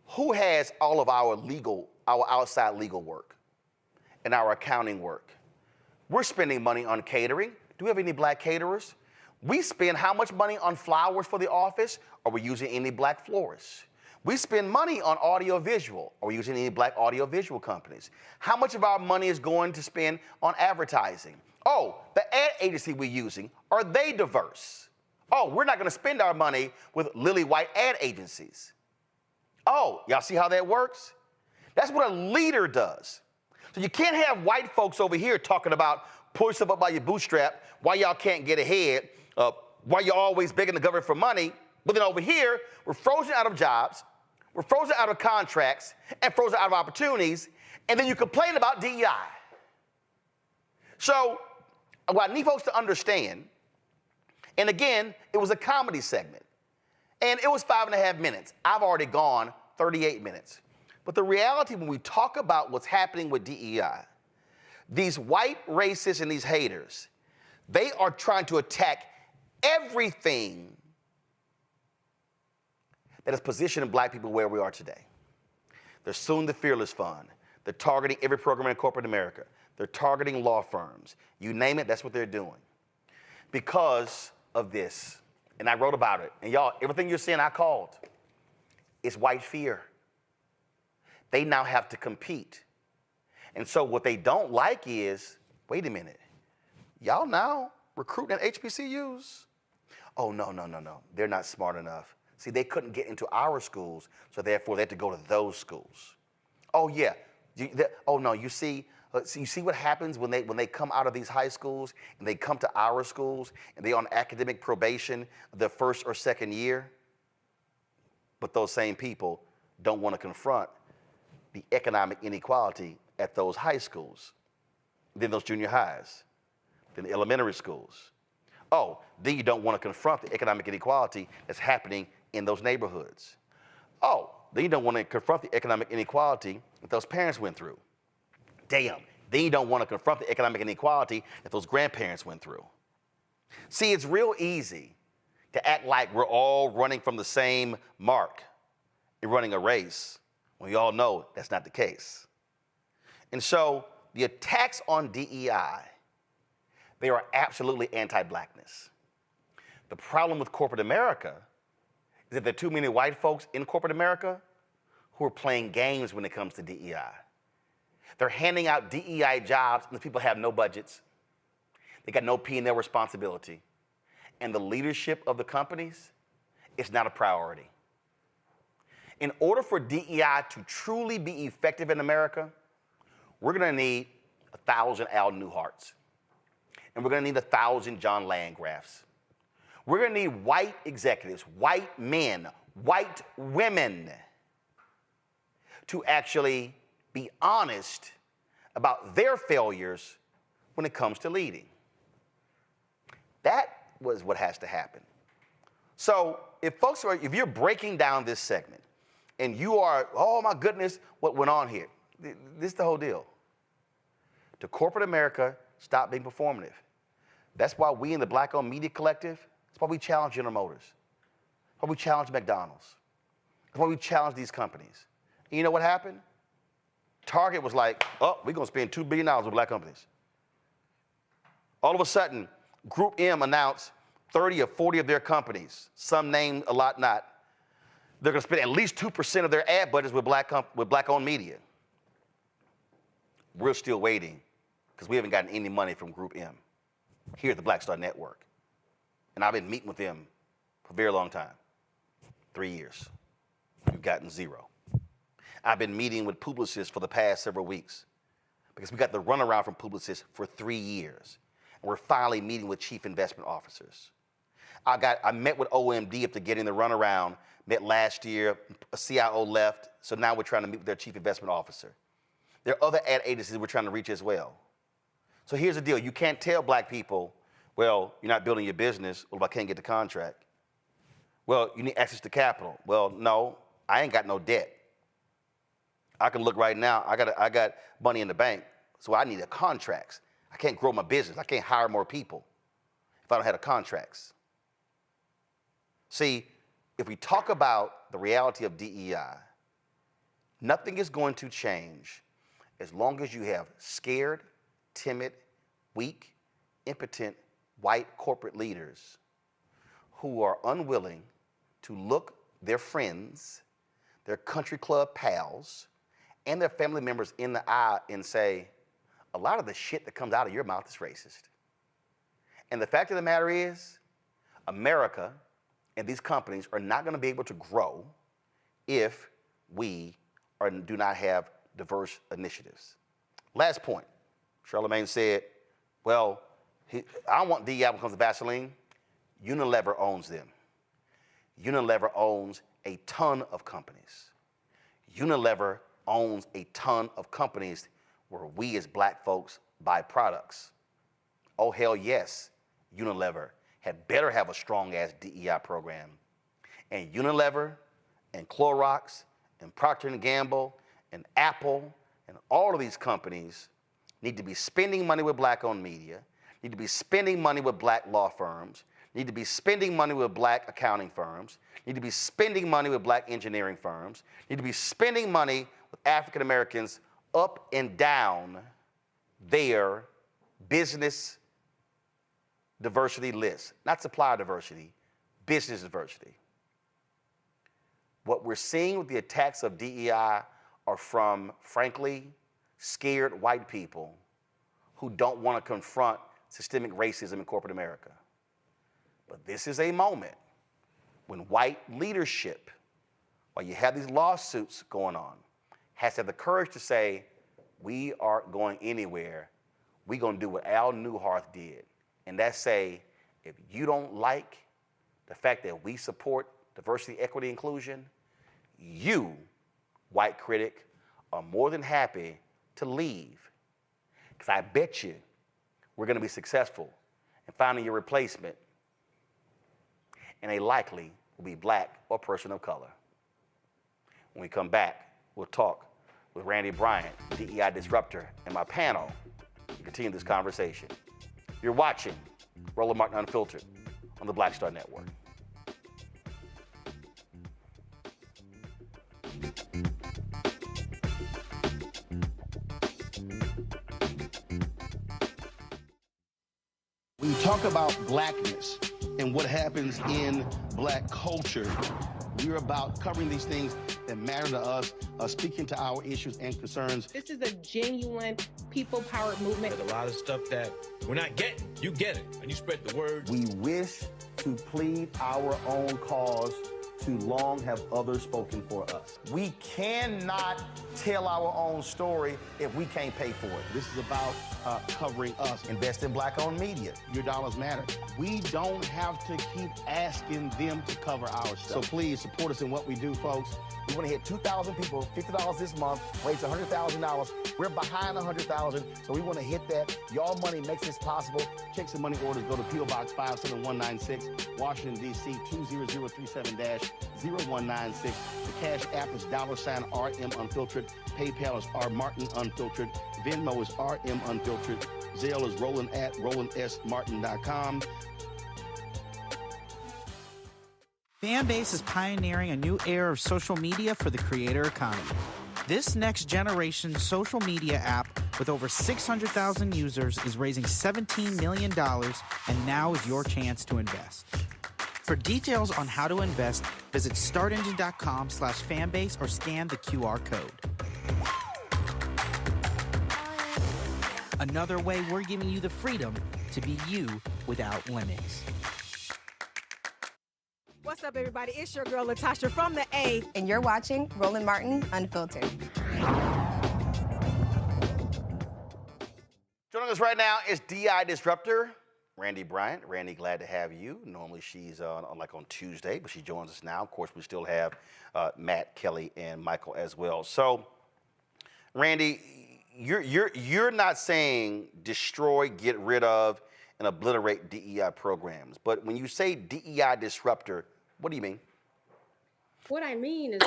who has all of our outside legal work and our accounting work? We're spending money on catering. Do we have any black caterers? We spend how much money on flowers for the office? Are we using any black florists? We spend money on audiovisual. Are we using any black audiovisual companies? How much of our money is going to spend on advertising? Oh, the ad agency we're using, are they diverse? Oh, we're not going to spend our money with lily white ad agencies. Oh, y'all see how that works? That's what a leader does. So you can't have white folks over here talking about pull yourself up by your bootstrap, why y'all can't get ahead, why you're always begging the government for money, but then over here, we're frozen out of jobs, we're frozen out of contracts, and frozen out of opportunities, and then you complain about DEI. So what I need folks to understand, and again, it was a comedy segment, and it was 5.5 minutes. I've already gone 38 minutes. But the reality when we talk about what's happening with DEI, these white racists and these haters, they are trying to attack everything that is positioning black people where we are today. They're suing the Fearless Fund. They're targeting every program in corporate America. They're targeting law firms. You name it, that's what they're doing. Because of this. And I wrote about it. And y'all, everything you're seeing I called. It's white fear. They now have to compete. And so what they don't like is, wait a minute, y'all now recruiting at HBCUs? Oh, no. They're not smart enough. See, they couldn't get into our schools, so therefore they had to go to those schools. Oh, yeah. You see what happens when they come out of these high schools and they come to our schools and they're on academic probation their first or second year? But those same people don't want to confront the economic inequality at those high schools, then those junior highs, then the elementary schools. Oh, then you don't want to confront the economic inequality that's happening in those neighborhoods. Oh, then you don't want to confront the economic inequality that those parents went through. Damn, then you don't want to confront the economic inequality that those grandparents went through. See, it's real easy to act like we're all running from the same mark and running a race when we all know that's not the case. And so the attacks on DEI, they are absolutely anti-blackness. The problem with corporate America is that there are too many white folks in corporate America who are playing games when it comes to DEI. They're handing out DEI jobs and the people have no budgets. They got no P&L responsibility. And the leadership of the companies, it's not a priority. In order for DEI to truly be effective in America, we're gonna need 1,000 Al Newharts. And we're gonna need 1,000 John Landgrafs. We're gonna need white executives, white men, white women to actually be honest about their failures when it comes to leading. That was what has to happen. So if you're breaking down this segment and you are, oh my goodness, what went on here? This is the whole deal. To corporate America, stop being performative. That's why we in the Black-owned media collective, that's why we challenge General Motors. That's why we challenge McDonald's. That's why we challenge these companies. And you know what happened? Target was like, oh, we're gonna spend $2 billion with black companies. All of a sudden, Group M announced 30 or 40 of their companies, some named, a lot not. They're gonna spend at least 2% of their ad budgets with black-owned media. We're still waiting because we haven't gotten any money from Group M here at the Black Star Network. And I've been meeting with them for a very long time, 3 years. We've gotten zero. I've been meeting with Publicis for the past several weeks because we got the runaround from Publicis for 3 years. And we're finally meeting with chief investment officers. I met with OMD after getting the runaround, met last year, a CIO left, so now we're trying to meet with their chief investment officer. There are other ad agencies we're trying to reach as well. So here's the deal. You can't tell black people, well, you're not building your business. Well, if I can't get the contract. Well, you need access to capital. Well, no, I ain't got no debt. I can look right now. I got money in the bank, so I need contracts. I can't grow my business. I can't hire more people if I don't have the contracts. See, if we talk about the reality of DEI, nothing is going to change as long as you have scared, timid, weak, impotent, white corporate leaders who are unwilling to look their friends, their country club pals, and their family members in the eye and say, a lot of the shit that comes out of your mouth is racist. And the fact of the matter is, America and these companies are not going to be able to grow if we do not have diverse initiatives. Last point. Charlamagne said, well, I don't want DEI when it comes to Vaseline. Unilever owns them. Unilever owns a ton of companies. Unilever owns a ton of companies where we as black folks buy products. Oh, hell yes, Unilever had better have a strong-ass DEI program. And Unilever and Clorox and Procter & Gamble and Apple and all of these companies need to be spending money with black-owned media, need to be spending money with black law firms, need to be spending money with black accounting firms, need to be spending money with black engineering firms, need to be spending money with African Americans up and down their business diversity list. Not supplier diversity, business diversity. What we're seeing with the attacks of DEI are from, frankly, scared white people who don't want to confront systemic racism in corporate America. But this is a moment when white leadership, while you have these lawsuits going on, has to have the courage to say, we aren't going anywhere. We're going to do what Al Newhart did. And that's say, if you don't like the fact that we support diversity, equity, inclusion, you, white critic, are more than happy to leave. Because I bet you we're going to be successful in finding your replacement, and they likely will be black or person of color. When we come back, we'll talk with Randy Bryant, DEI disruptor, and my panel to continue this conversation. You're watching Roland Martin Unfiltered on the Black Star Network. When you talk about blackness and what happens in black culture, we're about covering these things that matter to us, speaking to our issues and concerns. This is a genuine people-powered movement. There's a lot of stuff that we're not getting. You get it, and you spread the word. We wish to plead our own cause. Too long have others spoken for us. We cannot tell our own story if we can't pay for it. This is about covering us. Invest in black-owned media. Your dollars matter. We don't have to keep asking them to cover our stuff. So please support us in what we do, folks. We want to hit 2,000 people, $50 this month, raise $100,000. We're behind 100,000, so we want to hit that. Y'all money makes this possible. Checks and money orders go to P.O. Box 57196, Washington, D.C. 20037-0196. The Cash App is $RM Unfiltered. PayPal is R Martin Unfiltered. Venmo is RM Unfiltered. Zelle is Roland at RolandSMartin.com. Fanbase is pioneering a new era of social media for the creator economy. This next generation social media app with over 600,000 users is raising $17 million, and now is your chance to invest. For details on how to invest, visit startengine.com/fanbase or scan the QR code. Another way we're giving you the freedom to be you without limits. What's up, everybody? It's your girl, Latasha from the A. And you're watching Roland Martin Unfiltered. Joining us right now is DEI disruptor Randy Bryant. Randy, glad to have you. Normally she's on Tuesday, but she joins us now. Of course, we still have Matt, Kelly, and Michael as well. So, Randy, you're not saying destroy, get rid of, and obliterate DEI programs. But when you say DEI disruptor, what do you mean? What I mean is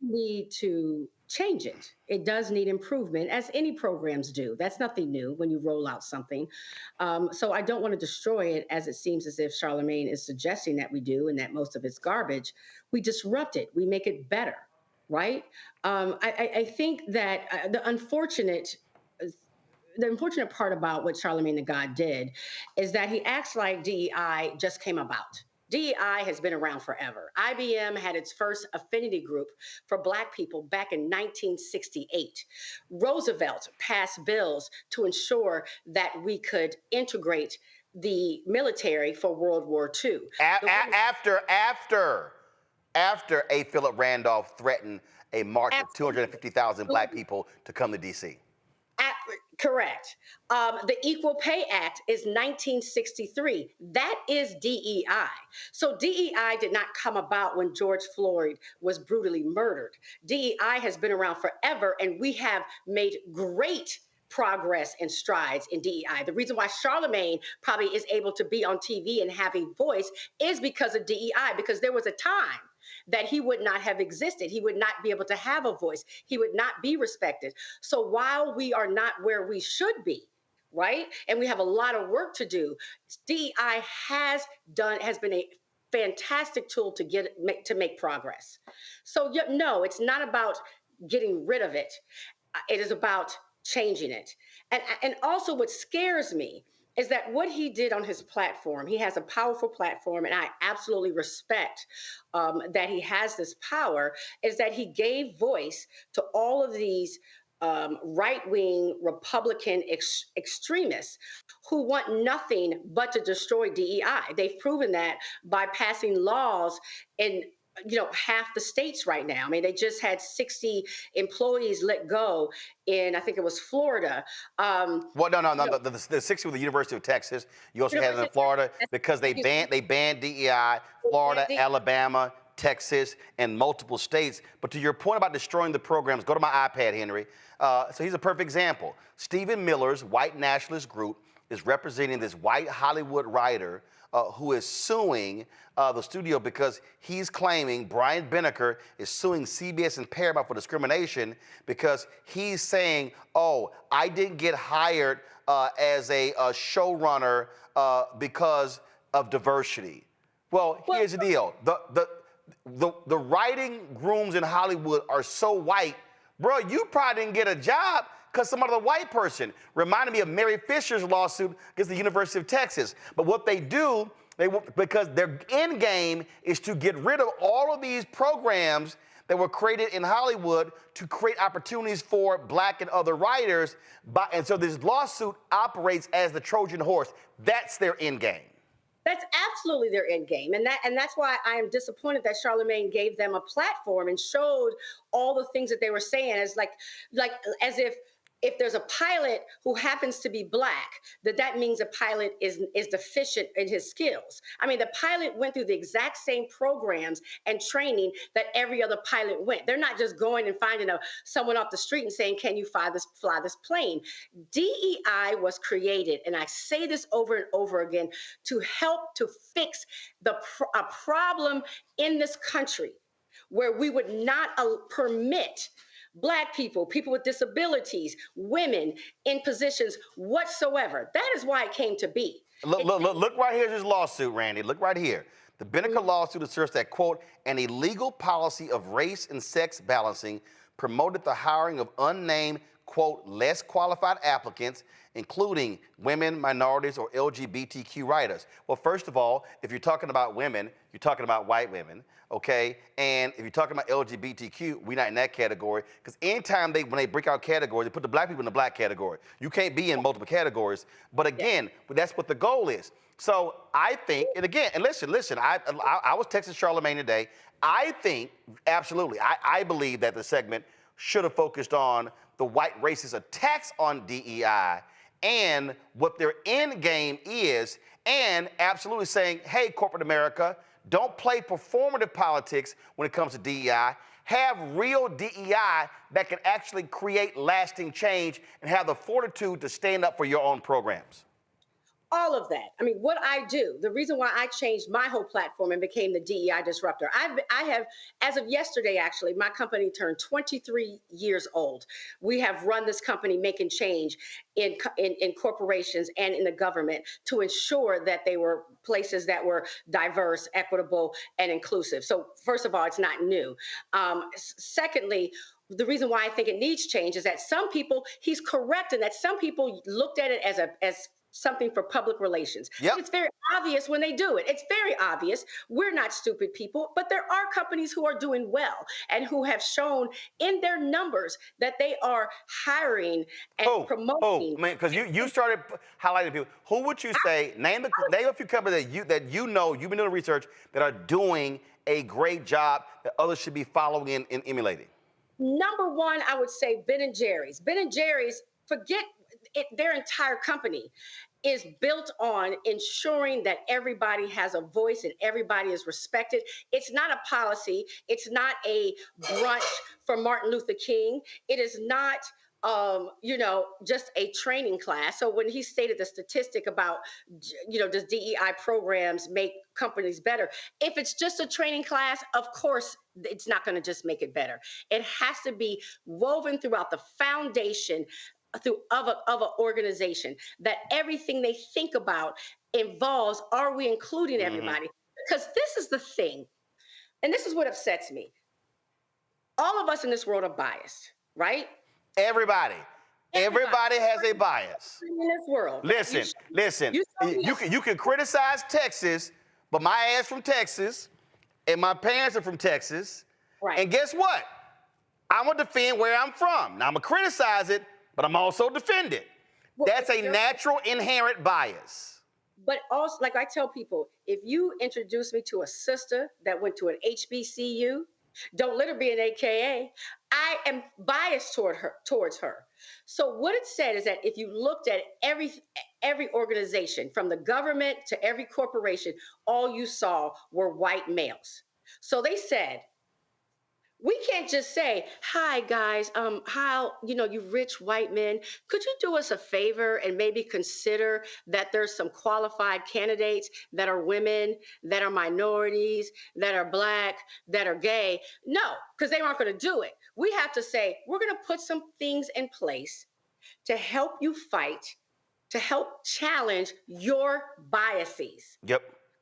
we need to change it. It does need improvement, as any programs do. That's nothing new when you roll out something. So I don't want to destroy it, as it seems as if Charlamagne is suggesting that we do, and that most of it's garbage. We disrupt it. We make it better, right? I think that the unfortunate part about what Charlamagne the God did is that he acts like DEI just came about. DEI has been around forever. IBM had its first affinity group for Black people back in 1968. Roosevelt passed bills to ensure that we could integrate the military for World War II. After A. Philip Randolph threatened a march of 250,000 Black people to come to D.C. Correct. The Equal Pay Act is 1963. That is DEI. So DEI did not come about when George Floyd was brutally murdered. DEI has been around forever, and we have made great progress and strides in DEI. The reason why Charlamagne probably is able to be on TV and have a voice is because of DEI, because there was a time that he would not have existed. He would not be able to have a voice. He would not be respected. So while we are not where we should be, right, and we have a lot of work to do, DEI has been a fantastic tool to make progress. So no, it's not about getting rid of it. It is about changing it. And also what scares me is that what he did on his platform, he has a powerful platform, and I absolutely respect that he has this power, is that he gave voice to all of these right-wing Republican extremists who want nothing but to destroy DEI. They've proven that by passing laws in half the states right now. I mean, they just had 60 employees let go in, I think it was Florida. Well, no. The 60 with the University of Texas. You also had it in Florida because they banned DEI, Florida, Alabama, Texas, and multiple states. But to your point about destroying the programs, go to my iPad, Henry. So here's a perfect example. Stephen Miller's white nationalist group is representing this white Hollywood writer who is suing the studio because he's claiming Brian Benecker is suing CBS and Paramount for discrimination because he's saying, oh, I didn't get hired as a showrunner because of diversity. Well, here's the deal. The writing rooms in Hollywood are so white, bro, you probably didn't get a job because some other white person. Reminded me of Mary Fisher's lawsuit against the University of Texas. But what they do, because their end game is to get rid of all of these programs that were created in Hollywood to create opportunities for black and other writers. And so this lawsuit operates as the Trojan horse. That's their end game. That's absolutely their end game. And that's why I am disappointed that Charlamagne gave them a platform and showed all the things that they were saying as as if there's a pilot who happens to be black, that means a pilot is deficient in his skills. I mean, the pilot went through the exact same programs and training that every other pilot went. They're not just going and finding someone off the street and saying, can you fly this plane? DEI was created, and I say this over and over again, to help to fix a problem in this country where we would not permit Black people, people with disabilities, women in positions whatsoever. That is why it came to be. Look right here, this lawsuit, Randy. Look right here. The Benecker lawsuit asserts that, quote, an illegal policy of race and sex balancing promoted the hiring of unnamed, quote, less qualified applicants, including women, minorities, or LGBTQ writers. Well, first of all, if you're talking about women, you're talking about white women, okay? And if you're talking about LGBTQ, we're not in that category, because anytime when they break out categories, they put the black people in the black category. You can't be in multiple categories, but again, that's what the goal is. So I think, and again, and listen, I was texting Charlamagne today. I think, absolutely, I believe that the segment should have focused on the white racist attacks on DEI and what their end game is, and absolutely saying, hey, corporate America, don't play performative politics when it comes to DEI. Have real DEI that can actually create lasting change and have the fortitude to stand up for your own programs. All of that. I mean, what I do, the reason why I changed my whole platform and became the DEI disruptor, I have, as of yesterday, actually, my company turned 23 years old. We have run this company making change in corporations and in the government to ensure that they were places that were diverse, equitable, and inclusive. So first of all, it's not new. Secondly, the reason why I think it needs change is that some people, he's correct in that some people looked at it as something for public relations. Yep. It's very obvious when they do it. It's very obvious. We're not stupid people, but there are companies who are doing well and who have shown in their numbers that they are hiring and promoting. Man, because you started highlighting people. Who would you say, name a few companies that you know, you've been doing research, that are doing a great job that others should be following and emulating? Number one, I would say Ben & Jerry's. Ben & Jerry's forget it, their entire company is built on ensuring that everybody has a voice and everybody is respected. It's not a policy. It's not a brunch for Martin Luther King. It is not, just a training class. So when he stated the statistic about, does DEI programs make companies better? If it's just a training class, of course, it's not going to just make it better. It has to be woven throughout the foundation of an organization, that everything they think about involves, are we including everybody? Because this is the thing, and this is what upsets me. All of us in this world are biased, right? Everybody has a bias. In this world. Listen. You can criticize Texas, but my ass from Texas, and my parents are from Texas. Right. And guess what? I'm gonna defend where I'm from. Now I'm gonna criticize it, but I'm also defend it. That's a natural inherent bias. But also, like I tell people, if you introduce me to a sister that went to an HBCU, don't let her be an AKA. I am biased towards her. So what it said is that if you looked at every organization, from the government to every corporation, all you saw were white males. So they said, we can't just say, hi guys, you rich white men, could you do us a favor and maybe consider that there's some qualified candidates that are women, that are minorities, that are Black, that are gay? No, because they aren't going to do it. We have to say, we're going to put some things in place to help you fight, to help challenge your biases. Yep.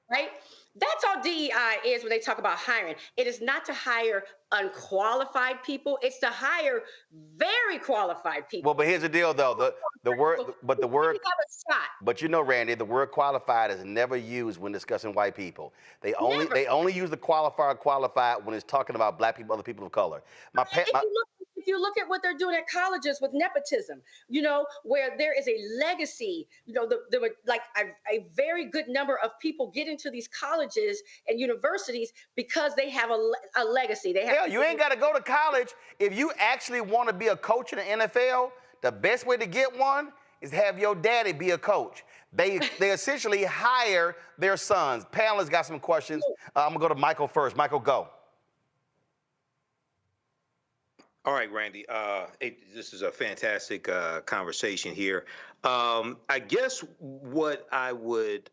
Right? That's all DEI is when they talk about hiring. It is not to hire unqualified people. It's to hire very qualified people. Well, but here's the deal, though. The word, but Randy, the word qualified is never used when discussing white people. They only use the qualified when it's talking about Black people, other people of color. If you look at what they're doing at colleges with nepotism, where there is a legacy, there were like a very good number of people get into these colleges and universities because they have a legacy. You ain't got to go to college. If you actually want to be a coach in the NFL, the best way to get one is have your daddy be a coach. They essentially hire their sons. Panelists got some questions. I'm going to go to Michael first. Michael, go. All right, Randy, this is a fantastic conversation here. I guess what I would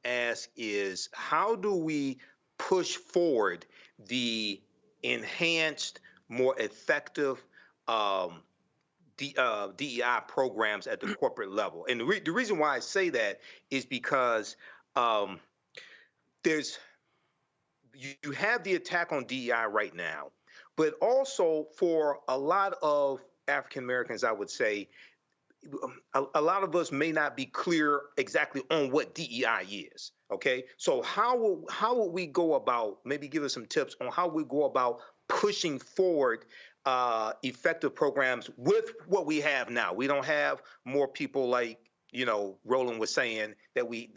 ask is, how do we push forward the enhanced, more effective DEI programs at the corporate level? And the reason why I say that is because you have the attack on DEI right now. But also for a lot of African Americans, I would say, a lot of us may not be clear exactly on what DEI is. Okay, so how would we go about? Maybe give us some tips on how we go about pushing forward effective programs with what we have now. We don't have more people like Roland was saying that we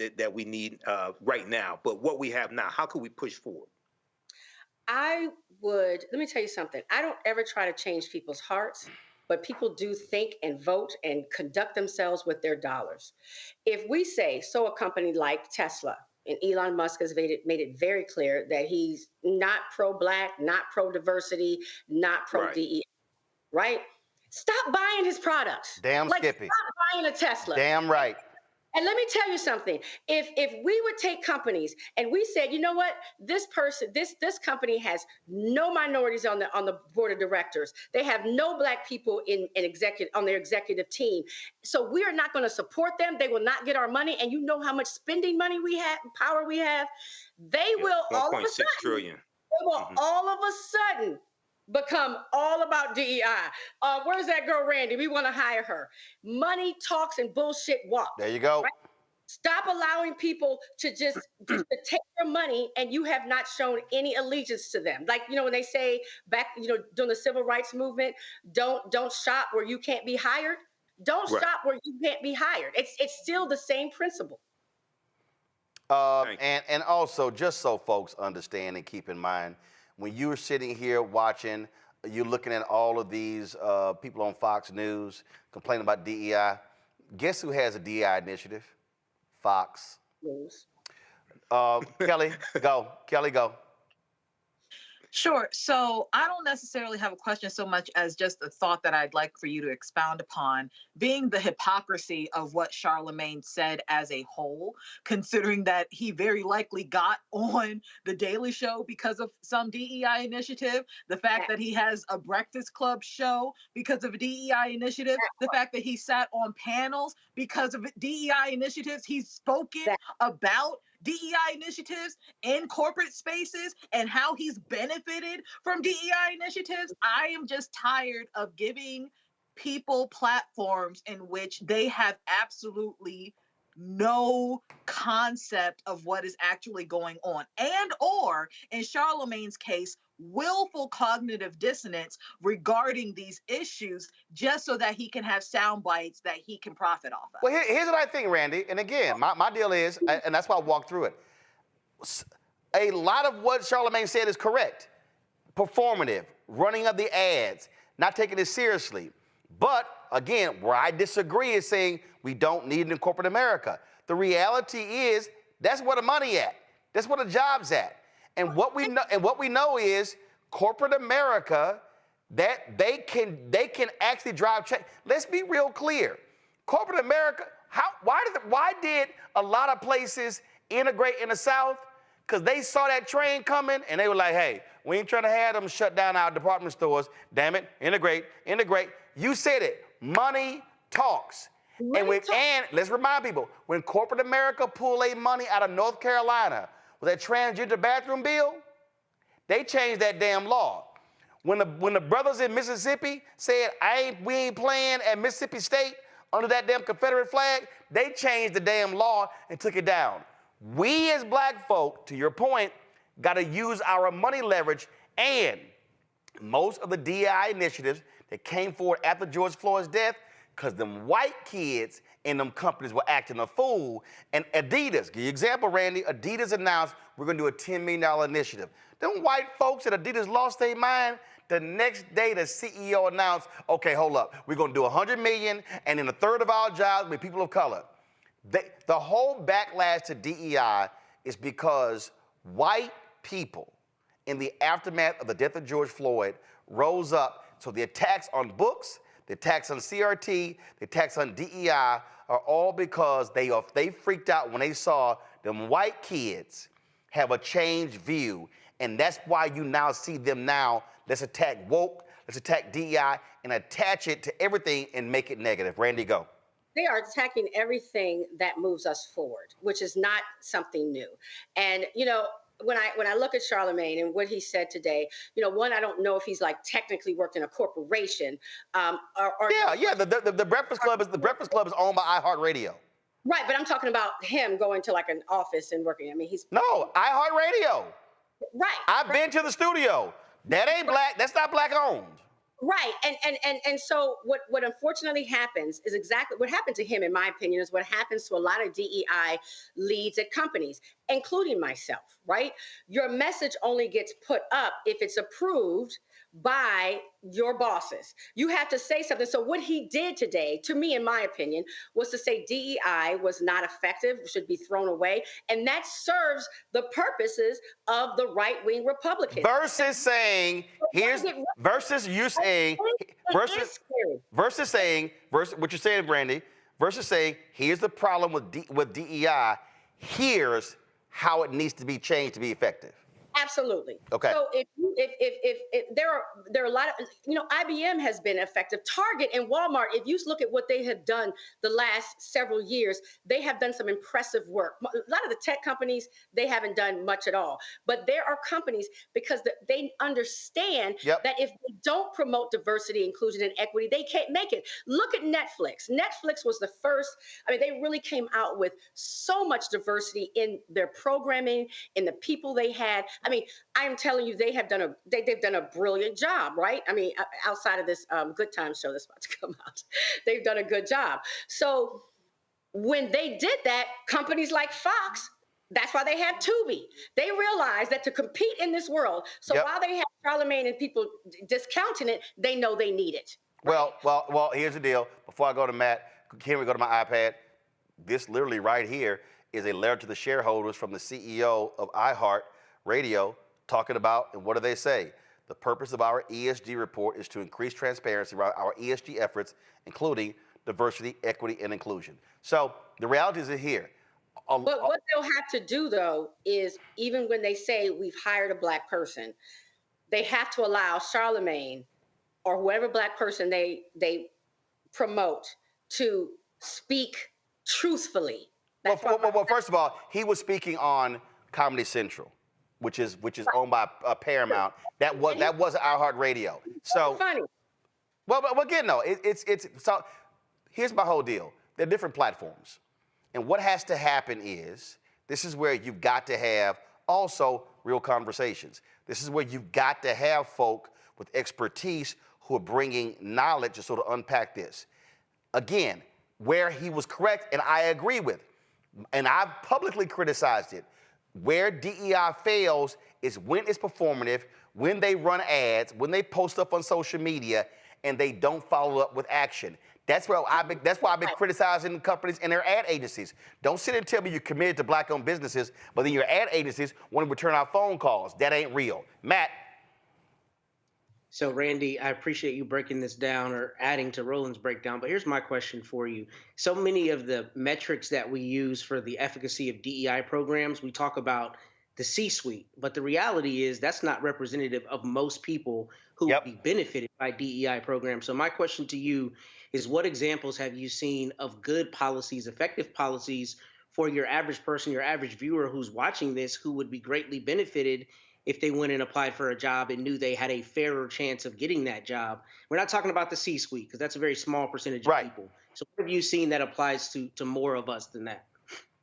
need right now. But what we have now, how can we push forward? Let me tell you something. I don't ever try to change people's hearts, but people do think and vote and conduct themselves with their dollars. If we say, so a company like Tesla, and Elon Musk has made it very clear that he's not pro-Black, not pro-diversity, not pro-DEI, right? Stop buying his products. Skippy. Stop buying a Tesla. Damn right. And let me tell you something. If we would take companies and we said, you know what, this company has no minorities on the board of directors. They have no Black people on their executive team. So we are not going to support them. They will not get our money. And you know how much spending money we have, power we have. They will all of a sudden. 1.6 trillion. They will all of a sudden become all about DEI. Where's that girl, Randy? We want to hire her. Money talks and bullshit walks. There you go. Right? Stop allowing people to just to take your money and you have not shown any allegiance to them. Like, when they say back, during the civil rights movement, don't shop where you can't be hired. Don't shop where you can't be hired. It's still the same principle. And also, just so folks understand and keep in mind, when you're sitting here watching you're looking at all of these people on Fox News complaining about DEI. Guess who has a DEI initiative? Fox. News. Kelly, go. Kelly, go. Sure. So I don't necessarily have a question so much as just a thought that I'd like for you to expound upon, being the hypocrisy of what Charlamagne said as a whole, considering that he very likely got on The Daily Show because of some DEI initiative, the fact that he has a Breakfast Club show because of a DEI initiative, the fact that he sat on panels because of DEI initiatives, he's spoken about DEI initiatives in corporate spaces and how he's benefited from DEI initiatives. I am just tired of giving people platforms in which they have absolutely no concept of what is actually going on, and or in Charlamagne's case, willful cognitive dissonance regarding these issues just so that he can have sound bites that he can profit off of. Well, here's what I think, Randy. And again, my deal is, and that's why I walked through it. A lot of what Charlamagne said is correct. Performative, running of the ads, not taking it seriously. But again, where I disagree is saying we don't need it in corporate America. The reality is that's where the money at. That's where the job's at. And what we know is corporate America, that they can actually drive change. Let's be real clear. Corporate America, why did a lot of places integrate in the South? Because they saw that train coming and they were like, hey, we ain't trying to have them shut down our department stores. Damn it, integrate. You said it, money talks. And let's remind people, when corporate America pulled their money out of North Carolina with that transgender bathroom bill, they changed that damn law. When the brothers in Mississippi said, we ain't playing at Mississippi State under that damn Confederate flag, they changed the damn law and took it down. We as black folk, to your point, got to use our money leverage, and most of the DEI initiatives that came forward after George Floyd's death, because them white kids in them companies were acting a fool. And Adidas, give you an example, Randy, Adidas announced we're going to do a $10 million initiative. Them white folks at Adidas lost their mind. The next day, the CEO announced, okay, hold up, we're going to do $100 million, and then a third of our jobs will be people of color. The whole backlash to DEI is because white people in the aftermath of the death of George Floyd rose up. So the attacks on books, the attacks on CRT, the attacks on DEI are all because they freaked out when they saw them white kids have a changed view. And that's why you now see them now, let's attack woke, let's attack DEI, and attach it to everything and make it negative. Randy, go. They are attacking everything that moves us forward, which is not something new. And, you know, when I look at Charlamagne and what he said today, you know, one, I don't know if he's like technically worked in a corporation. The Breakfast Club is owned by iHeartRadio. Right, but I'm talking about him going to like an office and working. I mean, No, iHeartRadio. Right. I've been to the studio. That ain't black. That's not black owned. Right. And so what unfortunately happens is exactly what happened to him, in my opinion, is what happens to a lot of DEI leads at companies, including myself, right? Your message only gets put up if it's approved by your bosses. You have to say something. So what he did today, to me, in my opinion, was to say DEI was not effective, should be thrown away. And that serves the purposes of the right-wing Republicans. Versus saying, versus what you're saying, Brandy, versus saying, here's the problem with DEI, here's how it needs to be changed to be effective. Absolutely. Okay. So if there are a lot of, you know, IBM has been effective. Target and Walmart, if you look at what they have done the last several years, they have done some impressive work. A lot of the tech companies, they haven't done much at all. But there are companies, because they understand that if they don't promote diversity, inclusion, and equity, they can't make it. Look at Netflix. Netflix was the first. I mean, they really came out with so much diversity in their programming, in the people they had. I mean, I'm telling you, they've done a brilliant job, right? I mean, outside of this Good Time show that's about to come out, they've done a good job. So when they did that, companies like Fox That's why they have Tubi. They realize that to compete in this world, so while they have Charlamagne and people discounting it, they know they need it. Right? Well, here's the deal. Before I go to Matt, can we go to my iPad? This literally right here is a letter to the shareholders from the CEO of iHeart Radio talking about, and what do they say? The purpose of our ESG report is to increase transparency around our ESG efforts, including diversity, equity, and inclusion. So the reality is here. But what they'll have to do, though, is even when they say we've hired a Black person, they have to allow Charlamagne or whoever Black person they promote to speak truthfully. Well, first of all, he was speaking on Comedy Central, which is owned by Paramount. That was iHeart Radio. So funny. Well, again, no, it's so. Here's my whole deal. They're different platforms. And what has to happen is, this is where you've got to have also real conversations. This is where you've got to have folk with expertise who are bringing knowledge to sort of unpack this. Again, where he was correct, and I agree with, and I've publicly criticized it, where DEI fails is when it's performative, when they run ads, when they post stuff on social media, and they don't follow up with action. That's why I've been criticizing companies and their ad agencies. Don't sit and tell me you're committed to Black-owned businesses, but then your ad agencies want to return our phone calls. That ain't real. Matt. So, Randy, I appreciate you breaking this down or adding to Roland's breakdown, but here's my question for you. So many of the metrics that we use for the efficacy of DEI programs, we talk about the C-suite, but the reality is that's not representative of most people who would be benefited by DEI programs. So my question to you is, what examples have you seen of good policies, effective policies for your average person, your average viewer who's watching this, who would be greatly benefited if they went and applied for a job and knew they had a fairer chance of getting that job? We're not talking about the C-suite, because that's a very small percentage of people. So what have you seen that applies to more of us than that?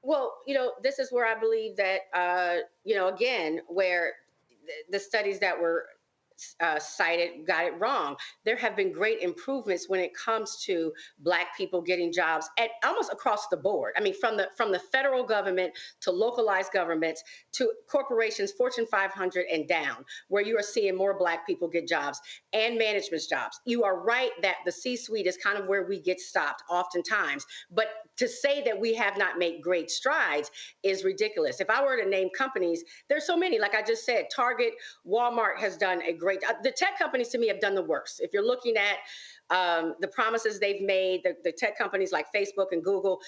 Well, this is where I believe that, again, where the studies that were cited got it wrong. There have been great improvements when it comes to Black people getting jobs at almost across the board. I mean, from the federal government to localized governments to corporations, Fortune 500 and down, where you are seeing more Black people get jobs and management jobs. You are right that the C-suite is kind of where we get stopped oftentimes, but to say that we have not made great strides is ridiculous. If I were to name companies, there's so many. Like I just said, Target, Walmart has done a great. The tech companies to me have done the worst. If you're looking at the promises they've made, the tech companies like Facebook and Google,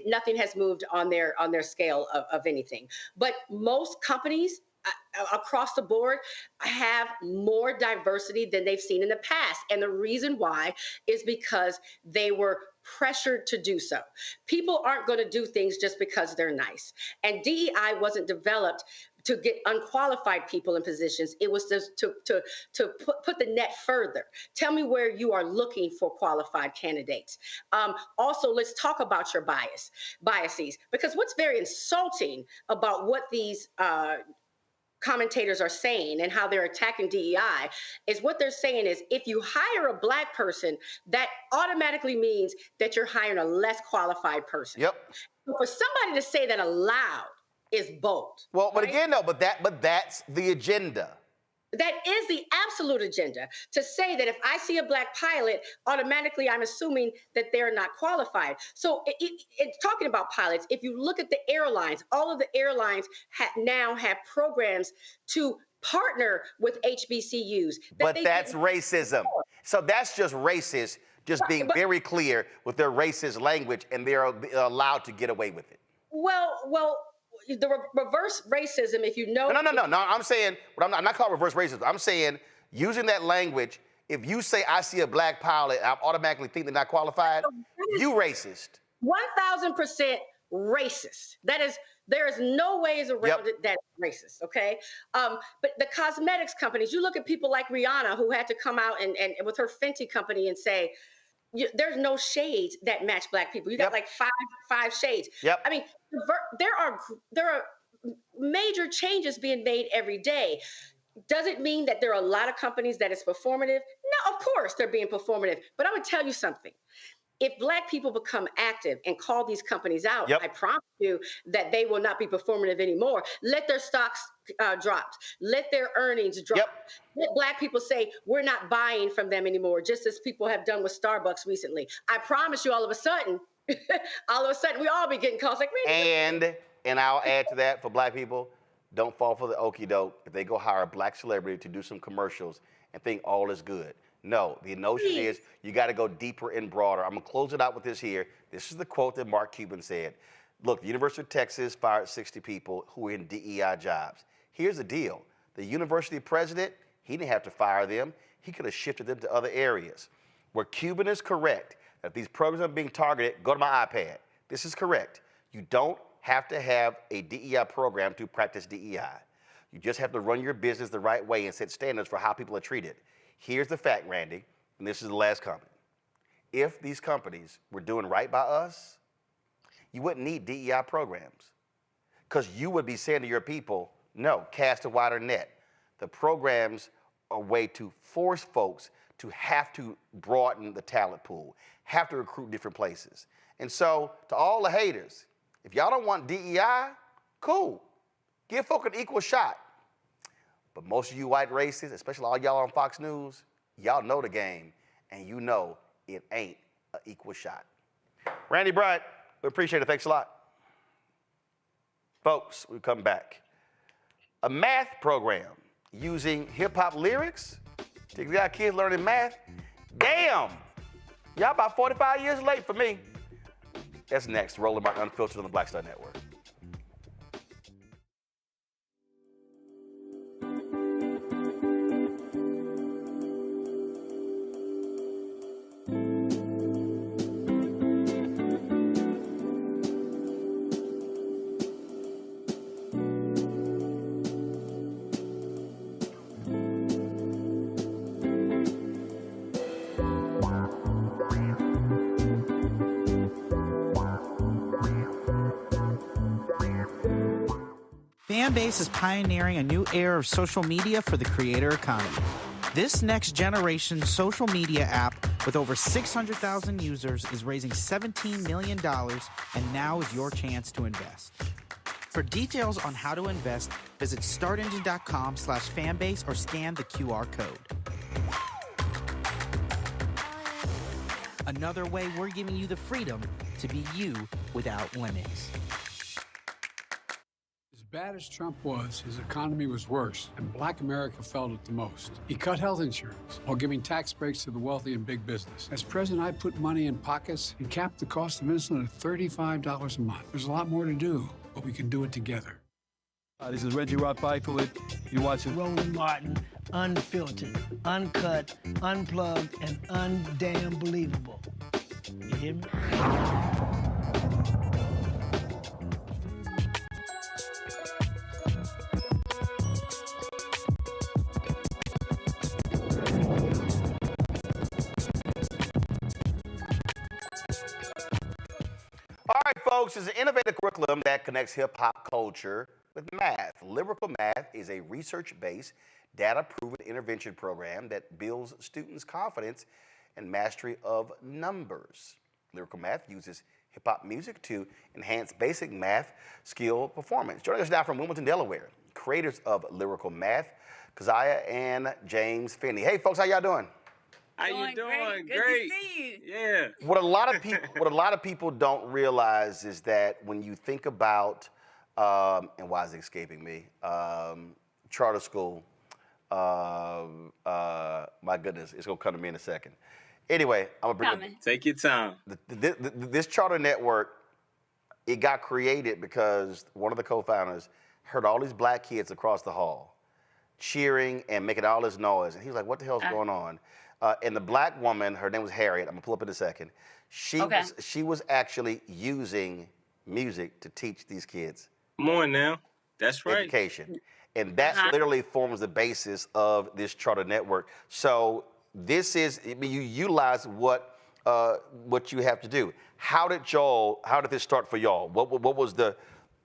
nothing has moved on their scale of anything. But most companies across the board have more diversity than they've seen in the past. And the reason why is because they were pressured to do so. People aren't going to do things just because they're nice. And DEI wasn't developed to get unqualified people in positions. It was just to put the net further. Tell me where you are looking for qualified candidates. Also, let's talk about your biases, because what's very insulting about what these commentators are saying and how they're attacking DEI is what they're saying is, if you hire a Black person, that automatically means that you're hiring a less qualified person. Yep. So for somebody to say that aloud is bold. Well, but again, no, but that's the agenda. That is the absolute agenda, to say that if I see a Black pilot, automatically I'm assuming that they're not qualified. So it's talking about pilots. If you look at the airlines, all of the airlines now have programs to partner with HBCUs. But that's racism. So that's just racist, just being very clear with their racist language, and they're allowed to get away with it. Well, the reverse racism, if you know. No. I'm saying, I'm not calling reverse racism. I'm saying using that language. If you say I see a Black pilot, I automatically think they're not qualified. You racist. 1,000% racist. There is no ways around it that's racist. Okay, but the cosmetics companies, you look at people like Rihanna, who had to come out and with her Fenty company and say, there's no shades that match Black people. You got like five shades. I mean, there are major changes being made every day. Does it mean that there are a lot of companies that it's performative? No, of course they're being performative. But I'm gonna tell you something. if Black people become active and call these companies out, Yep. I promise you that they will not be performative anymore. Let their stocks drop. Let their earnings drop. Yep. Let Black people say, we're not buying from them anymore, just as people have done with Starbucks recently. I promise you, all of a sudden, we all be getting calls like, and I'll add to that for Black people, don't fall for the okie doke if they go hire a Black celebrity to do some commercials and think all is good. No, the notion is you got to go deeper and broader. I'm going to close it out with this here. This is the quote that Mark Cuban said. Look, the University of Texas fired 60 people who were in DEI jobs. Here's the deal. The university president, he didn't have to fire them. He could have shifted them to other areas. Where Cuban is correct, that if these programs are being targeted, go to my iPad. This is correct. You don't have to have a DEI program to practice DEI. You just have to run your business the right way and set standards for how people are treated. Here's the fact, Randy, and this is the last comment. If these companies were doing right by us, you wouldn't need DEI programs because you would be saying to your people, no, cast a wider net. The programs are a way to force folks to have to broaden the talent pool, have to recruit different places. And so to all the haters, if y'all don't want DEI, cool. Give folk an equal shot. But most of you white racists, especially all y'all on Fox News, y'all know the game, and you know it ain't an equal shot. Randy Bryant, we appreciate it. Thanks a lot. Folks, we come back. A math program using hip-hop lyrics to get our kids learning math. Damn! Y'all about 45 years late for me. That's next. Roland Martin Unfiltered on the Black Star Network. Fanbase is pioneering a new era of social media for the creator economy. This next generation social media app with over 600,000 users is raising $17 million, and now is your chance to invest. For details on how to invest, visit startengine.com/fanbase or scan the QR code. Another way we're giving you the freedom to be you without limits. As bad as Trump was, his economy was worse, and Black America felt it the most. He cut health insurance while giving tax breaks to the wealthy and big business. As president, I put money in pockets and capped the cost of insulin at $35 a month. There's a lot more to do, but we can do it together. This is Reggie Rock-Byfield. You're watching Roland Martin, unfiltered, uncut, unplugged, and undamn believable. You hear me? All right, folks, it's an innovative curriculum that connects hip-hop culture with math. Lyrical Math is a research-based, data-proven intervention program that builds students' confidence and mastery of numbers. Lyrical Math uses hip-hop music to enhance basic math skill performance. Joining us now from Wilmington, Delaware, creators of Lyrical Math, Keziah and James Finney. Hey, folks, how y'all doing? How you doing? Great. To see you. Yeah. What a lot of people don't realize is that when you think about, and why is it escaping me? Charter school. My goodness, it's gonna come to me in a second. Anyway, I'm gonna bring Take your time. This charter network. It got created because one of the co-founders heard all these black kids across the hall cheering and making all this noise, and he was like, "What the hell's going on?" And the black woman, her name was Harriet. I'm gonna pull up in a second. She was actually using music to teach these kids. Come on now, that's right. Education, and that literally forms the basis of this charter network. So this is, I mean, you utilize what you have to do. How did this start for y'all? What was the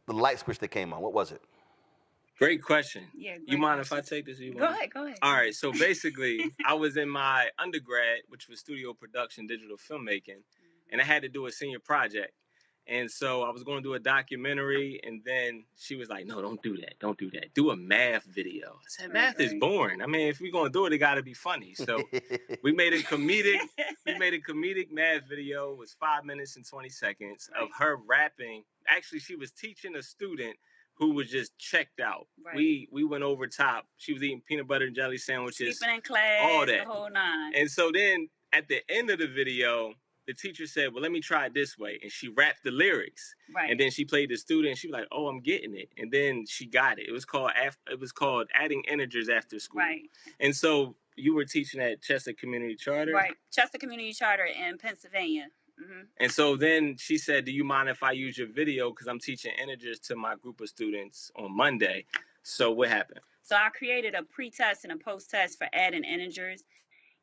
light switch that came on? What was it? Great question. Yeah, you mind if I take this? Go ahead. All right. So basically, I was in my undergrad, which was studio production, digital filmmaking, and I had to do a senior project. And so I was going to do a documentary, and then she was like, no, don't do that. Don't do that. Do a math video. I said, math is boring. I mean, if we're going to do it, it got to be funny. So we made a comedic math video. It was 5 minutes and 20 seconds of her rapping. Actually, she was teaching a student who was just checked out. We went over top. She was eating peanut butter and jelly sandwiches. Sleeping in class, all that. the whole nine. And so then at the end of the video, the teacher said, well, let me try it this way. And she rapped the lyrics. Right. And then she played the student. And she was like, oh, I'm getting it. And then she got it. It was called Adding Integers After School. Right. And so you were teaching at Chester Community Charter? Right. Chester Community Charter in Pennsylvania. Mm-hmm. And so then she said, do you mind if I use your video? Because I'm teaching integers to my group of students on Monday. So what happened? So I created a pre-test and a post-test for adding integers.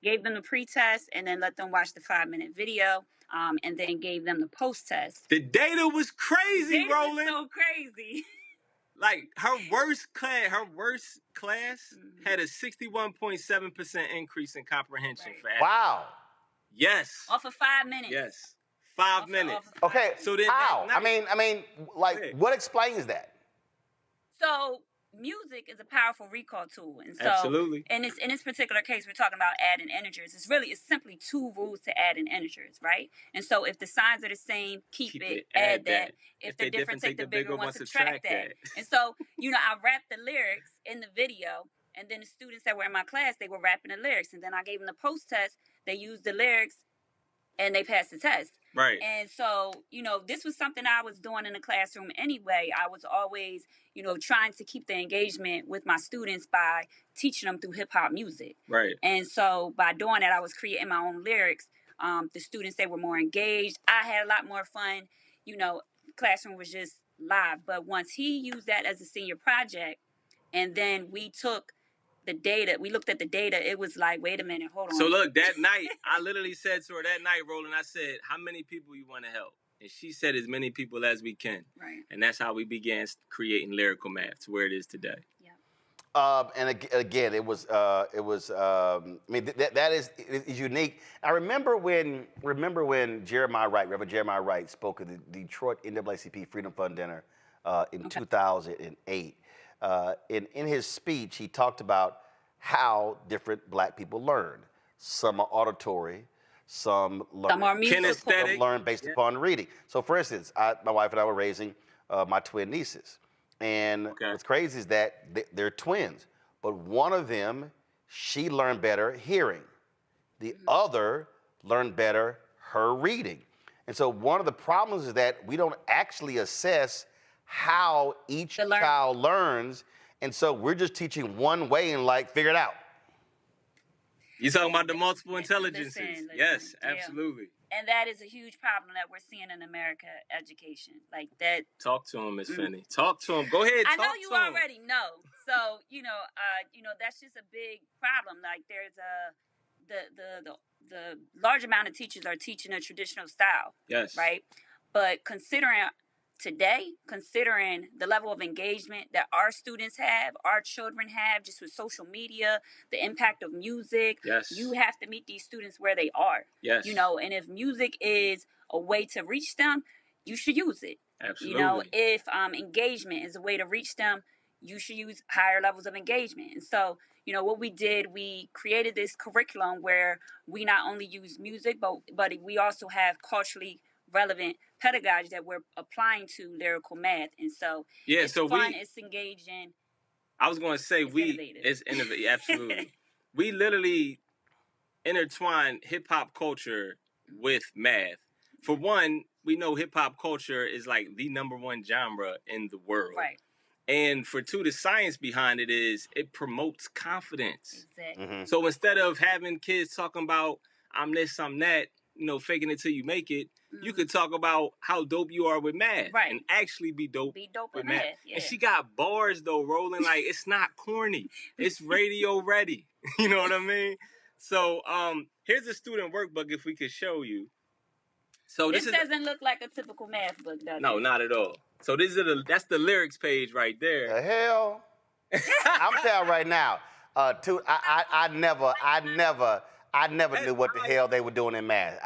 Gave them the pre-test and then let them watch the 5-minute video, and then gave them the post-test. The data was crazy, Roland. Was so crazy. Like her worst class had a 61.7% increase in comprehension for adding. Wow. Yes. Off of 5 minutes. Yes. 5 minutes. Okay. So then how? I mean, like, what explains that? So music is a powerful recall tool, and so absolutely. In this particular case, we're talking about adding integers. It's simply 2 rules to adding integers, right? And so if the signs are the same, keep it, add that. If they're different, take the bigger one, subtract that. And so, I rapped the lyrics in the video, and then the students that were in my class, they were rapping the lyrics, and then I gave them the post test. They used the lyrics, and they passed the test. Right. And so, this was something I was doing in the classroom anyway. I was always, trying to keep the engagement with my students by teaching them through hip hop music. Right. And so by doing that, I was creating my own lyrics. The students, they were more engaged. I had a lot more fun. Classroom was just live. But once he used that as a senior project, and then we took the data, we looked at the data, it was like, wait a minute, hold on. So look, that night, I literally said to her that night, Roland, I said, how many people you want to help? And she said, as many people as we can. Right. And that's how we began creating lyrical math to where it is today. And again, it was. I mean, that is unique. I remember when Reverend Jeremiah Wright spoke at the Detroit NAACP Freedom Fund dinner in 2008. In his speech, he talked about how different Black people learn. Some are auditory, some learn based upon reading. So, for instance, my wife and I were raising my twin nieces. And what's crazy is that they're twins, but one of them, she learned better hearing. The other learned better her reading. And so one of the problems is that we don't actually assess how each child learns. And so we're just teaching one way and figure it out. You're talking about the multiple intelligences. Yes, absolutely. And that is a huge problem that we're seeing in America education. Like that. Talk to him, Miss Finney. Talk to him. Go ahead. I know you already know. So that's just a big problem. Like there's the large amount of teachers are teaching a traditional style. Yes. Right. But considering the level of engagement that our students have, our children have, just with social media, the impact of music, you have to meet these students where they are. Yes. And if music is a way to reach them, you should use it. Absolutely. If engagement is a way to reach them, you should use higher levels of engagement. And so, what we did, we created this curriculum where we not only use music, but we also have culturally relevant pedagogy that we're applying to lyrical math. And so it's fun, it's engaging. I was going to say it's innovative. Absolutely. We literally intertwine hip hop culture with math. For one, we know hip hop culture is like the #1 genre in the world. Right. And for two, the science behind it is it promotes confidence. Exactly. Mm-hmm. So instead of having kids talking about I'm this, I'm that, faking it till you make it, you could talk about how dope you are with math and actually be dope with math. Yeah. And she got bars though, Roland. Like it's not corny. It's radio ready. You know what I mean? So here's a student workbook if we could show you. So this doesn't look like a typical math book, does it? No, not at all. So that's the lyrics page right there. The hell? I'm telling you right now. I never knew what the hell they were doing in math.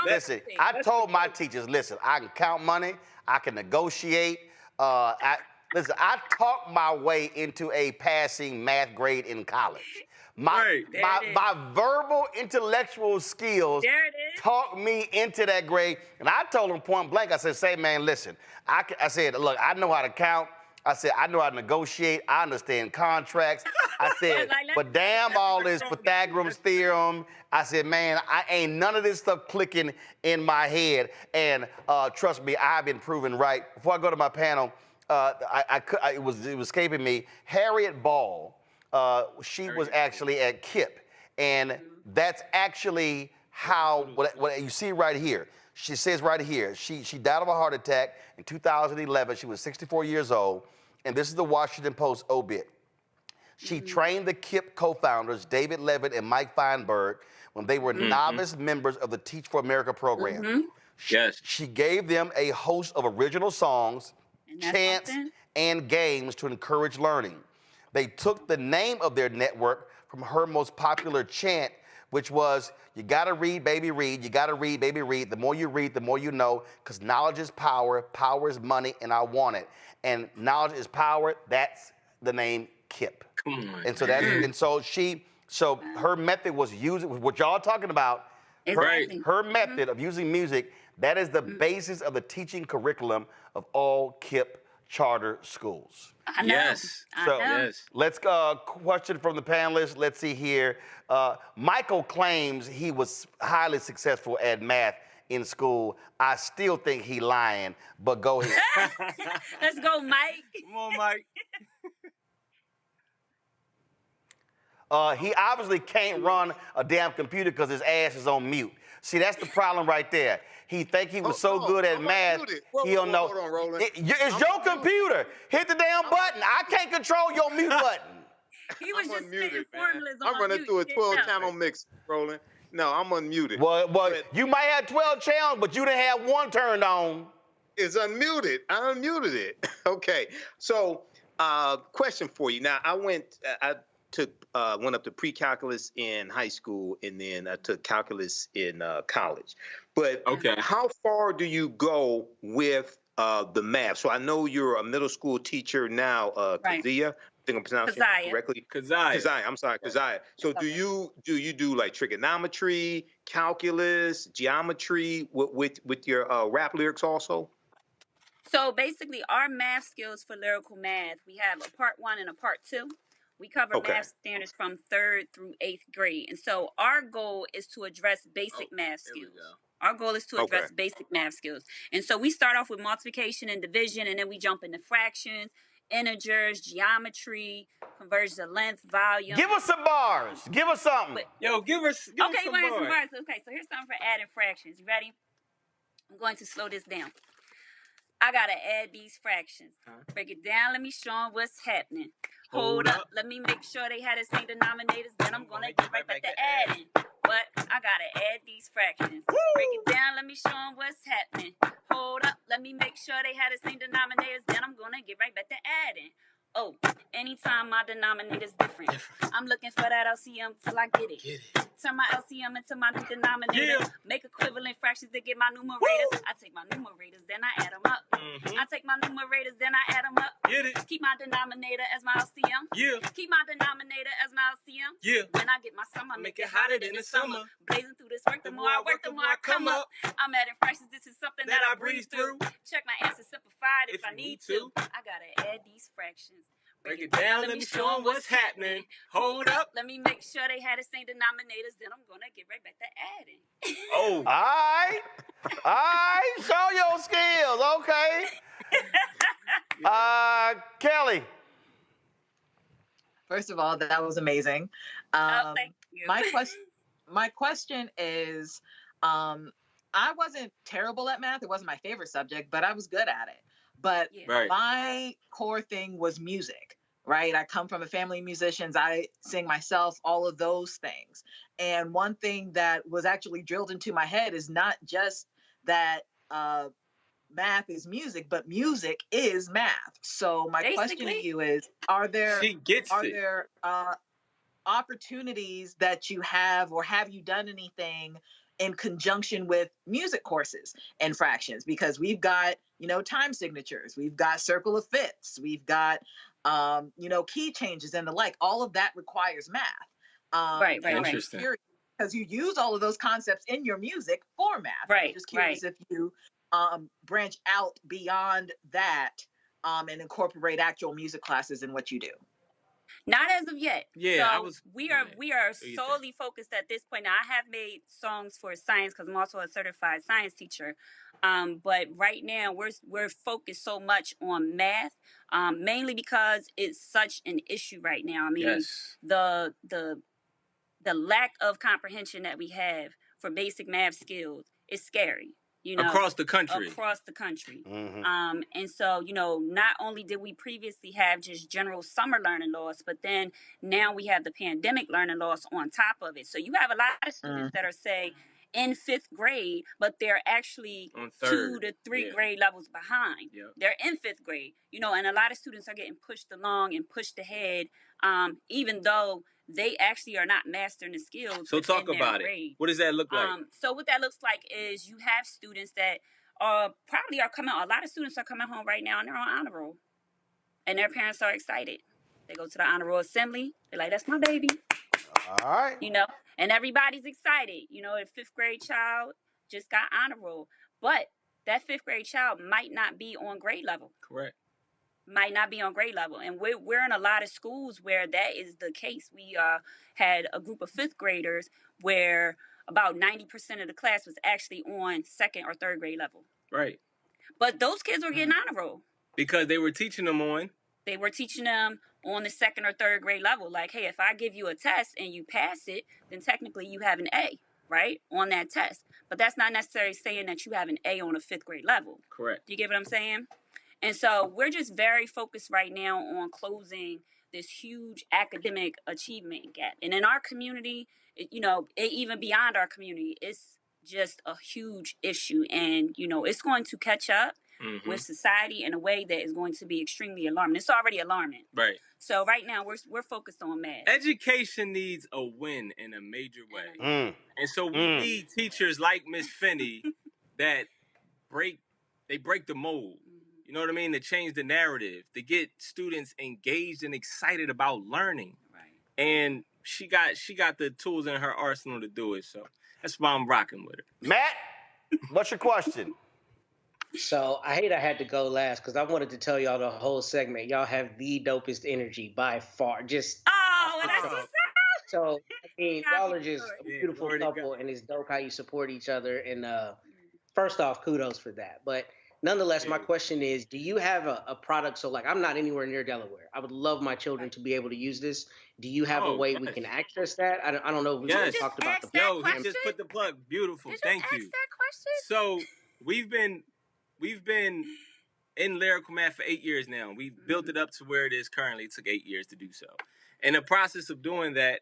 Listen, I told my teachers, listen, I can count money, I can negotiate. Listen, I talked my way into a passing math grade in college. My verbal intellectual skills talked me into that grade. And I told them point blank, I said, say, man, listen, I said, look, I know how to count. I said, I know how to negotiate. I understand contracts. I said, but damn all this Pythagoras theorem. I said, man, I ain't none of this stuff clicking in my head. And trust me, I've been proven right. Before I go to my panel, it was escaping me. Harriet Ball, she was actually at KIPP. And that's actually how, what you see right here. She says right here, she died of a heart attack in 2011. She was 64 years old. And this is the Washington Post obit. She trained the KIPP co-founders, David Levitt and Mike Feinberg, when they were novice members of the Teach for America program. She gave them a host of original songs, chants, and games to encourage learning. They took the name of their network from her most popular chant, which was, you gotta read, baby, read. You gotta read, baby, read. The more you read, the more you know, because knowledge is power, power is money, and I want it. And knowledge is power, that's the name KIPP. And so so her method was using, what y'all talking about, her method of using music, that is the basis of the teaching curriculum of all KIPP charter schools. Let's question from the panelists. Let's see here. Michael claims he was highly successful at math in school. I still think he lying, but go ahead. Let's go, Mike. Come on, Mike. He obviously can't run a damn computer because his ass is on mute. See, that's the problem right there. He think he was so good at math, he don't know. Hold on, Roland. It's your computer. Hit the damn button. I can't control your mute button. He was just spitting formulas on I'm running through a 12-channel mix, Roland. No, I'm unmuted. Well, you might have 12 channels, but you didn't have one turned on. It's unmuted. I unmuted it. Okay. So, question for you. Now, I went up to pre-calculus in high school, and then I took calculus in college. But how far do you go with the math? So I know you're a middle school teacher now, Kazia. I think I'm pronouncing it correctly. Kazia. I'm sorry, Kazia. So do you do like trigonometry, calculus, geometry with your rap lyrics also? So basically, our math skills for lyrical math, we have a part 1 and a part 2. We cover math standards from 3rd through 8th grade. And so our goal is to address basic math skills. Our goal is to address basic math skills. And so we start off with multiplication and division, and then we jump into fractions, integers, geometry, conversions of length, volume. Give us some bars. Give us something. Give us some bars. Okay, so here's something for adding fractions. You ready? I'm going to slow this down. I gotta add these fractions. Break it down, let me show them what's happening. Hold up, let me make sure they had the same denominators, then I'm gonna get right back to adding. But I gotta add these fractions. Break it down, let me show them what's happening. Hold up, let me make sure they had the same denominators, then I'm gonna get right back to adding. Oh, anytime my denominator's different. I'm looking for that LCM till I get it. Turn my LCM into my new denominator. Make equivalent fractions to get my numerators. I take my numerators, then I add them up. I take my numerators, then I add them up. Keep my denominator as my LCM. Keep my denominator as my LCM. Then I get my sum, I make it hotter than the summer. Blazing through this work, the more I work, the more I come up. I'm adding fractions, this is something that I breeze through. Check my answer simplified if I need to. I gotta add these fractions. Break it down, let me show them what's happening. Hold up. Let me make sure they had the same denominators, then I'm gonna get right back to adding. All right. Show your skills, okay. Kelly. First of all, that was amazing. Thank you. My question is, I wasn't terrible at math. It wasn't my favorite subject, but I was good at it. But my core thing was music, right? I come from a family of musicians. I sing myself, all of those things. And one thing that was actually drilled into my head is not just that math is music, but music is math. So my question to you is, are there opportunities that you have, or have you done anything in conjunction with music courses and fractions, because we've got, time signatures, we've got circle of fifths, we've got, key changes and the like. All of that requires math. Right. Interesting. Because you use all of those concepts in your music for math. Right. I'm just curious if you branch out beyond that and incorporate actual music classes in what you do. Not as of yet. Yeah, so we are solely focused at this point. Now, I have made songs for science because I'm also a certified science teacher. But right now we're focused so much on math, mainly because it's such an issue right now. I mean, Yes. the lack of comprehension that we have for basic math skills is scary. Across the country. Mm-hmm. And so, not only did we previously have just general summer learning loss, but then now we have the pandemic learning loss on top of it. So you have a lot of students that are, say, in 5th grade, but they're actually 2 to 3 grade levels behind. Yep. They're in 5th grade, and a lot of students are getting pushed along and pushed ahead, even though they actually are not mastering the skills. So talk about grade. It. What does that look like? So what that looks like is you have students that probably are coming. A lot of students are coming home right now and they're on honor roll, and their parents are excited. They go to the honor roll assembly. They're like, "That's my baby." All right. And everybody's excited. A 5th grade child just got honor roll, but that 5th grade child might not be on grade level. Correct. Might not be on grade level. And we're in a lot of schools where that is the case. We had a group of 5th graders where about 90% of the class was actually on 2nd or 3rd grade level. Right. But those kids were getting honor roll. Because they were teaching them on? They were teaching them on the 2nd or 3rd grade level. Like, hey, if I give you a test and you pass it, then technically you have an A, right, on that test. But that's not necessarily saying that you have an A on a 5th grade level. Correct. Do you get what I'm saying? And so we're just very focused right now on closing this huge academic achievement gap. And in our community, even beyond our community, it's just a huge issue. And, it's going to catch up with society in a way that is going to be extremely alarming. It's already alarming. Right. So right now we're focused on math. Education needs a win in a major way. And so we need teachers like Miss Finney that break the mold. You know what I mean? To change the narrative, to get students engaged and excited about learning. Right. And she got the tools in her arsenal to do it. So that's why I'm rocking with her. Matt, what's your question? So I hate I had to go last because I wanted to tell y'all the whole segment. Y'all have the dopest energy by far. Just so I mean, y'all are just a beautiful couple, and it's dope how you support each other. And first off, kudos for that. But nonetheless, my question is, do you have a product? So like, I'm not anywhere near Delaware. I would love my children to be able to use this. Do you have a way we can access that? I don't know if we talked about the he just put the plug. Beautiful. Thank you. Ask that question? So we've been in lyrical math for 8 years now. We've built it up to where it is currently. It took 8 years to do so. In the process of doing that,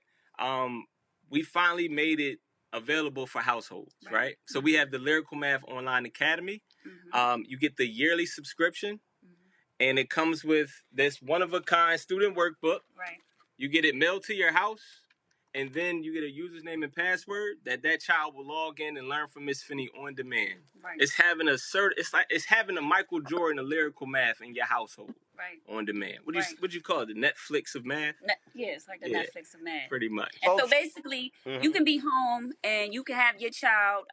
we finally made it available for households, right? So we have the Lyrical Math Online Academy. You get the yearly subscription, and it comes with this one-of-a-kind student workbook. Right. You get it mailed to your house, and then you get a username and password that child will log in and learn from Miss Finney on demand. Right. It's having a Michael Jordan of lyrical math in your household. Right. On demand. What do you call it? The Netflix of math? Yeah, it's like the Netflix of math. Pretty much. And so basically, you can be home and you can have your child,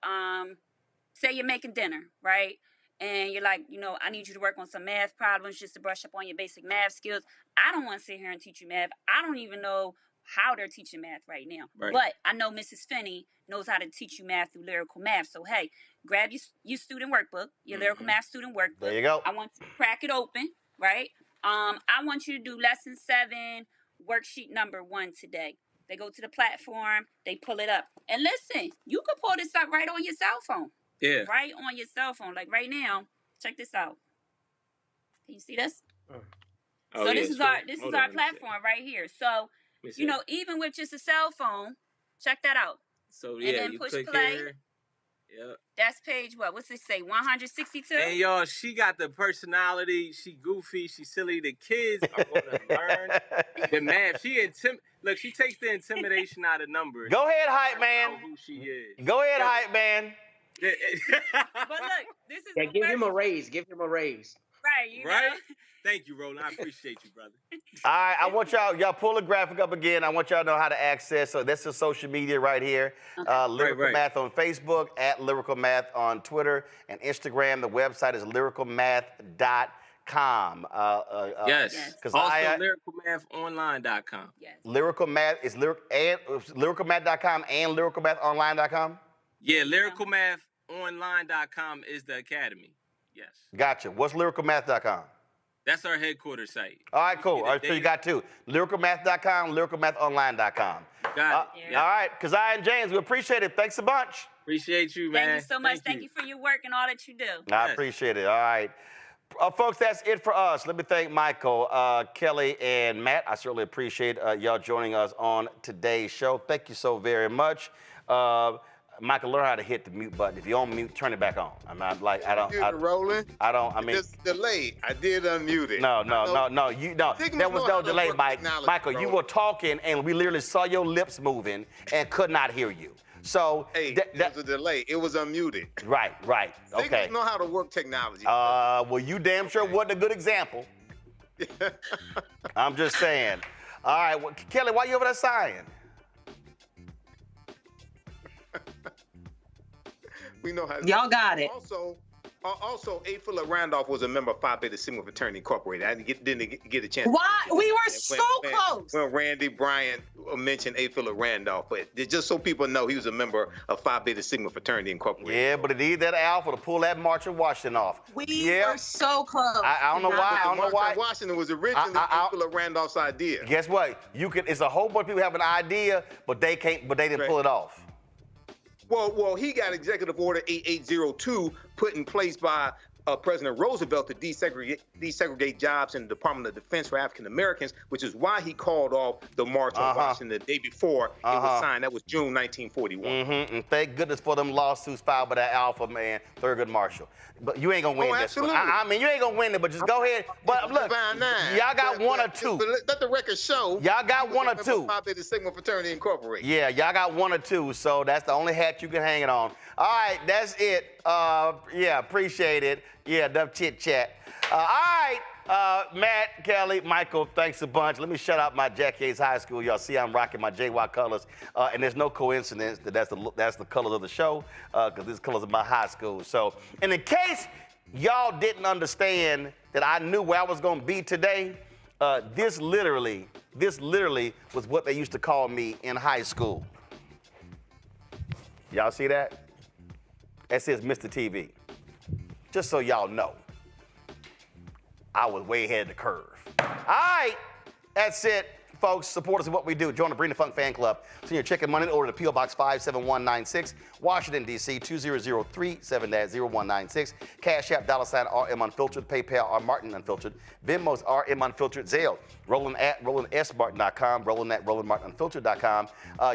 say you're making dinner, right? And you're like, I need you to work on some math problems just to brush up on your basic math skills. I don't want to sit here and teach you math. I don't even know how they're teaching math right now. Right. But I know Mrs. Finney knows how to teach you math through lyrical math. So, hey, grab your student workbook, your lyrical math student workbook. There you go. I want you to crack it open, right? I want you to do lesson 7, worksheet number 1 today. They go to the platform, they pull it up. And listen, you can pull this up right on your cell phone. Yeah. Right on your cell phone. Like right now, check this out. Can you see this? So this is our platform right here. So, even with just a cell phone, check that out. So and then you push click play. here. Yep. That's page what? What's it say? 162. And y'all, she got the personality. She goofy. She silly. The kids are gonna learn the math. Look, she takes the intimidation out of numbers. Go ahead, hype man. Who she is. Go ahead, hype man. But look, this is Yeah, give him a raise. Give him a raise. Right, you Right? know. Thank you, Roland. I appreciate you, brother. All right, I want y'all pull the graphic up again. I want y'all to know how to access. So this is social media right here. Lyrical Math on Facebook, at Lyrical Math on Twitter and Instagram. The website is lyricalmath.com. Yes. Also, lyricalmathonline.com. Yes. Lyrical Math is lyricalmath.com and lyricalmathonline.com? Yeah, lyricalmathonline.com is the academy. Yes. Gotcha. What's lyricalmath.com? That's our headquarters site. All right, cool. All right, so you got two. Lyricalmath.com, lyricalmathonline.com. Got it. All right, Keziah and James, we appreciate it. Thanks a bunch. Appreciate you, man. Thank you so much. Thank you for your work and all that you do. I appreciate it. All right. Folks, that's it for us. Let me thank Michael, Kelly, and Matt. I certainly appreciate y'all joining us on today's show. Thank you so very much. Michael, learn how to hit the mute button. If you're on mute, turn it back on. I'm not like, Roland. I mean. It's delayed. I did unmute it. No. There was no delay, Mike. Michael, you were talking, and we literally saw your lips moving and could not hear you. So. Hey, there was a delay. It was unmuted. Right. Okay. Signals know how to work technology. Well, you damn sure wasn't a good example. I'm just saying. All right, well, Kelly, why you over there sighing? We know how. Y'all got it. Also, A. Philip Randolph was a member of Phi Beta Sigma Fraternity Incorporated. I didn't get a chance. Why? We were so close. When Randy Bryant mentioned A. Philip Randolph, but just so people know, he was a member of Phi Beta Sigma Fraternity Incorporated. Yeah, but it needed that alpha to pull that March of Washington off. We were so close. I don't know why. I don't know why. Washington was originally A. Philip Randolph's idea. Guess what? It's a whole bunch of people have an idea, but they can't. But they didn't pull it off. Well, he got Executive Order 8802 put in place by President Roosevelt to desegregate jobs in the Department of Defense for African Americans, which is why he called off the March on Washington the day before it was signed. That was June 1941. And thank goodness for them lawsuits filed by that alpha man, Thurgood Marshall. But you ain't gonna win this one. I mean, you ain't gonna win it, but just go ahead. But look, y'all got one or two. Let the record show. Y'all got one or two. Phi Beta Sigma Fraternity Incorporated. Yeah, y'all got one or two, so that's the only hat you can hang it on. All right, that's it. Yeah, appreciate it. Yeah, enough chit chat. All right, Matt, Kelly, Michael, thanks a bunch. Let me shout out my Jack Yates High School. Y'all see I'm rocking my JY colors, and there's no coincidence that that's the colors of the show, because these colors of my high school. So, and in case y'all didn't understand that I knew where I was going to be today, this literally was what they used to call me in high school. Y'all see that? That says Mr. TV. Just so y'all know, I was way ahead of the curve. All right, that's it, folks. Support us in what we do. Join the Bring the Funk Fan Club. Send your check and money order to P.O. Box 57196, Washington, D.C. 20037, 0196. Cash App, $RM Unfiltered. PayPal, R Martin Unfiltered. Venmo's RM Unfiltered. Zelle, Roland at RolandSMartin.com, Roland at RolandMartinUnfiltered.com.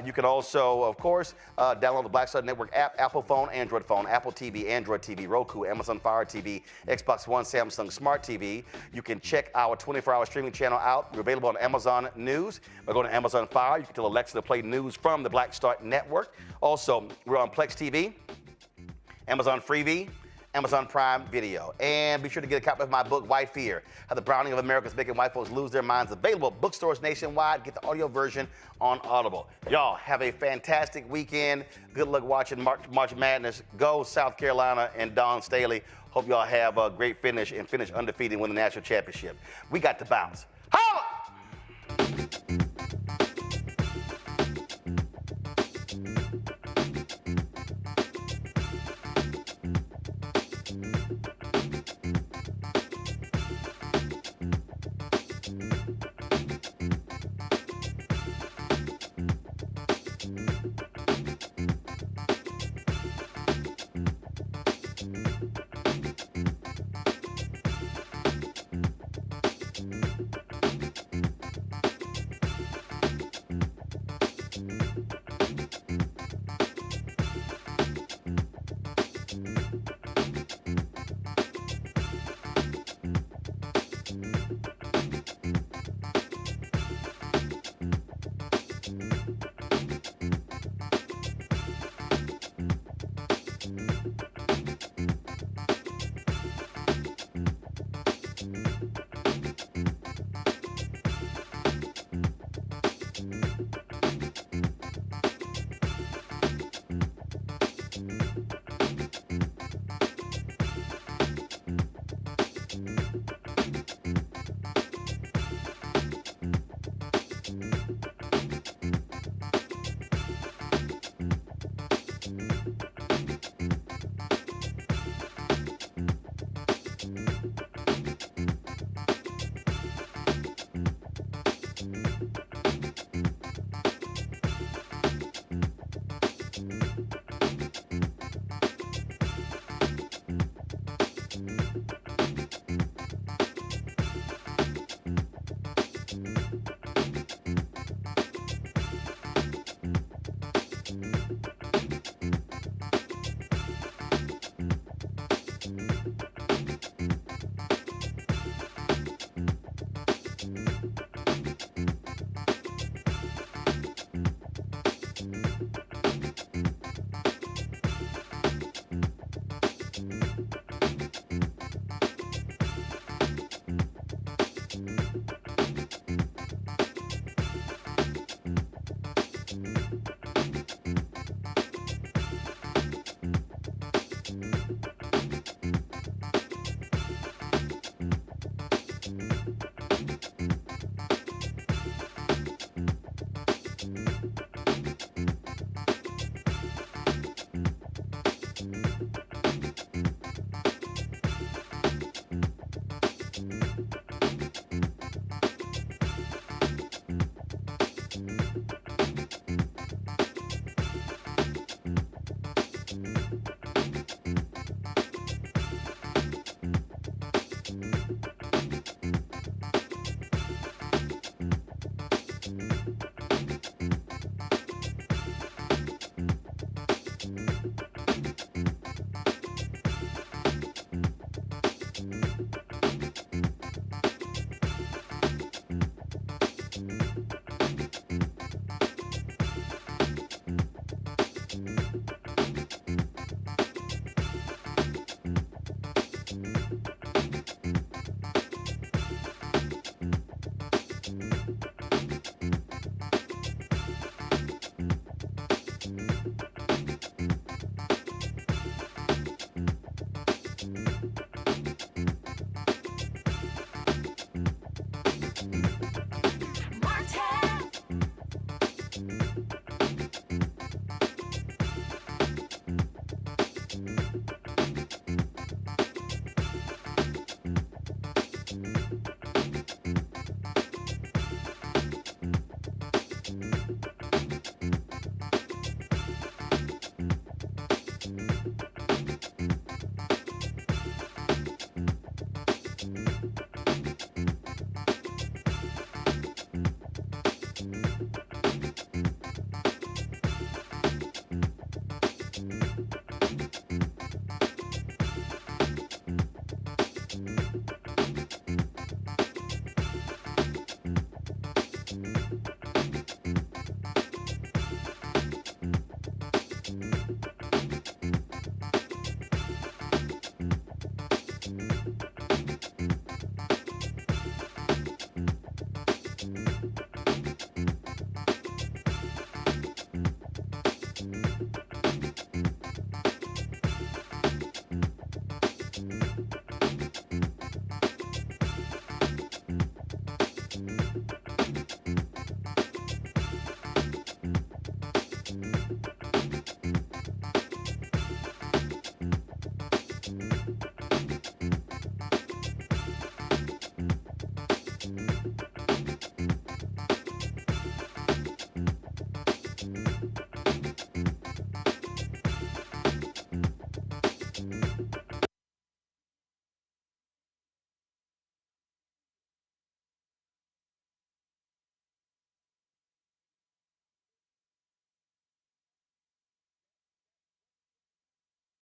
You can also, of course, download the Black Star Network app, Apple phone, Apple TV, Android TV, Roku, Amazon Fire TV, Xbox One, Samsung Smart TV. You can check our 24-hour streaming channel out. We're available on Amazon News. By going to Amazon Fire, you can tell Alexa to play news from the Black Star Network. Also, we're on Plex TV, Amazon Freevee, Amazon Prime Video. And be sure to get a copy of my book, White Fear, How the Browning of America is Making White Folks Lose Their Minds. Available at bookstores nationwide. Get the audio version on Audible. Y'all have a fantastic weekend. Good luck watching March Madness. Go South Carolina and Dawn Staley. Hope y'all have a great finish and finish undefeated and win the national championship. We got to bounce. Holla!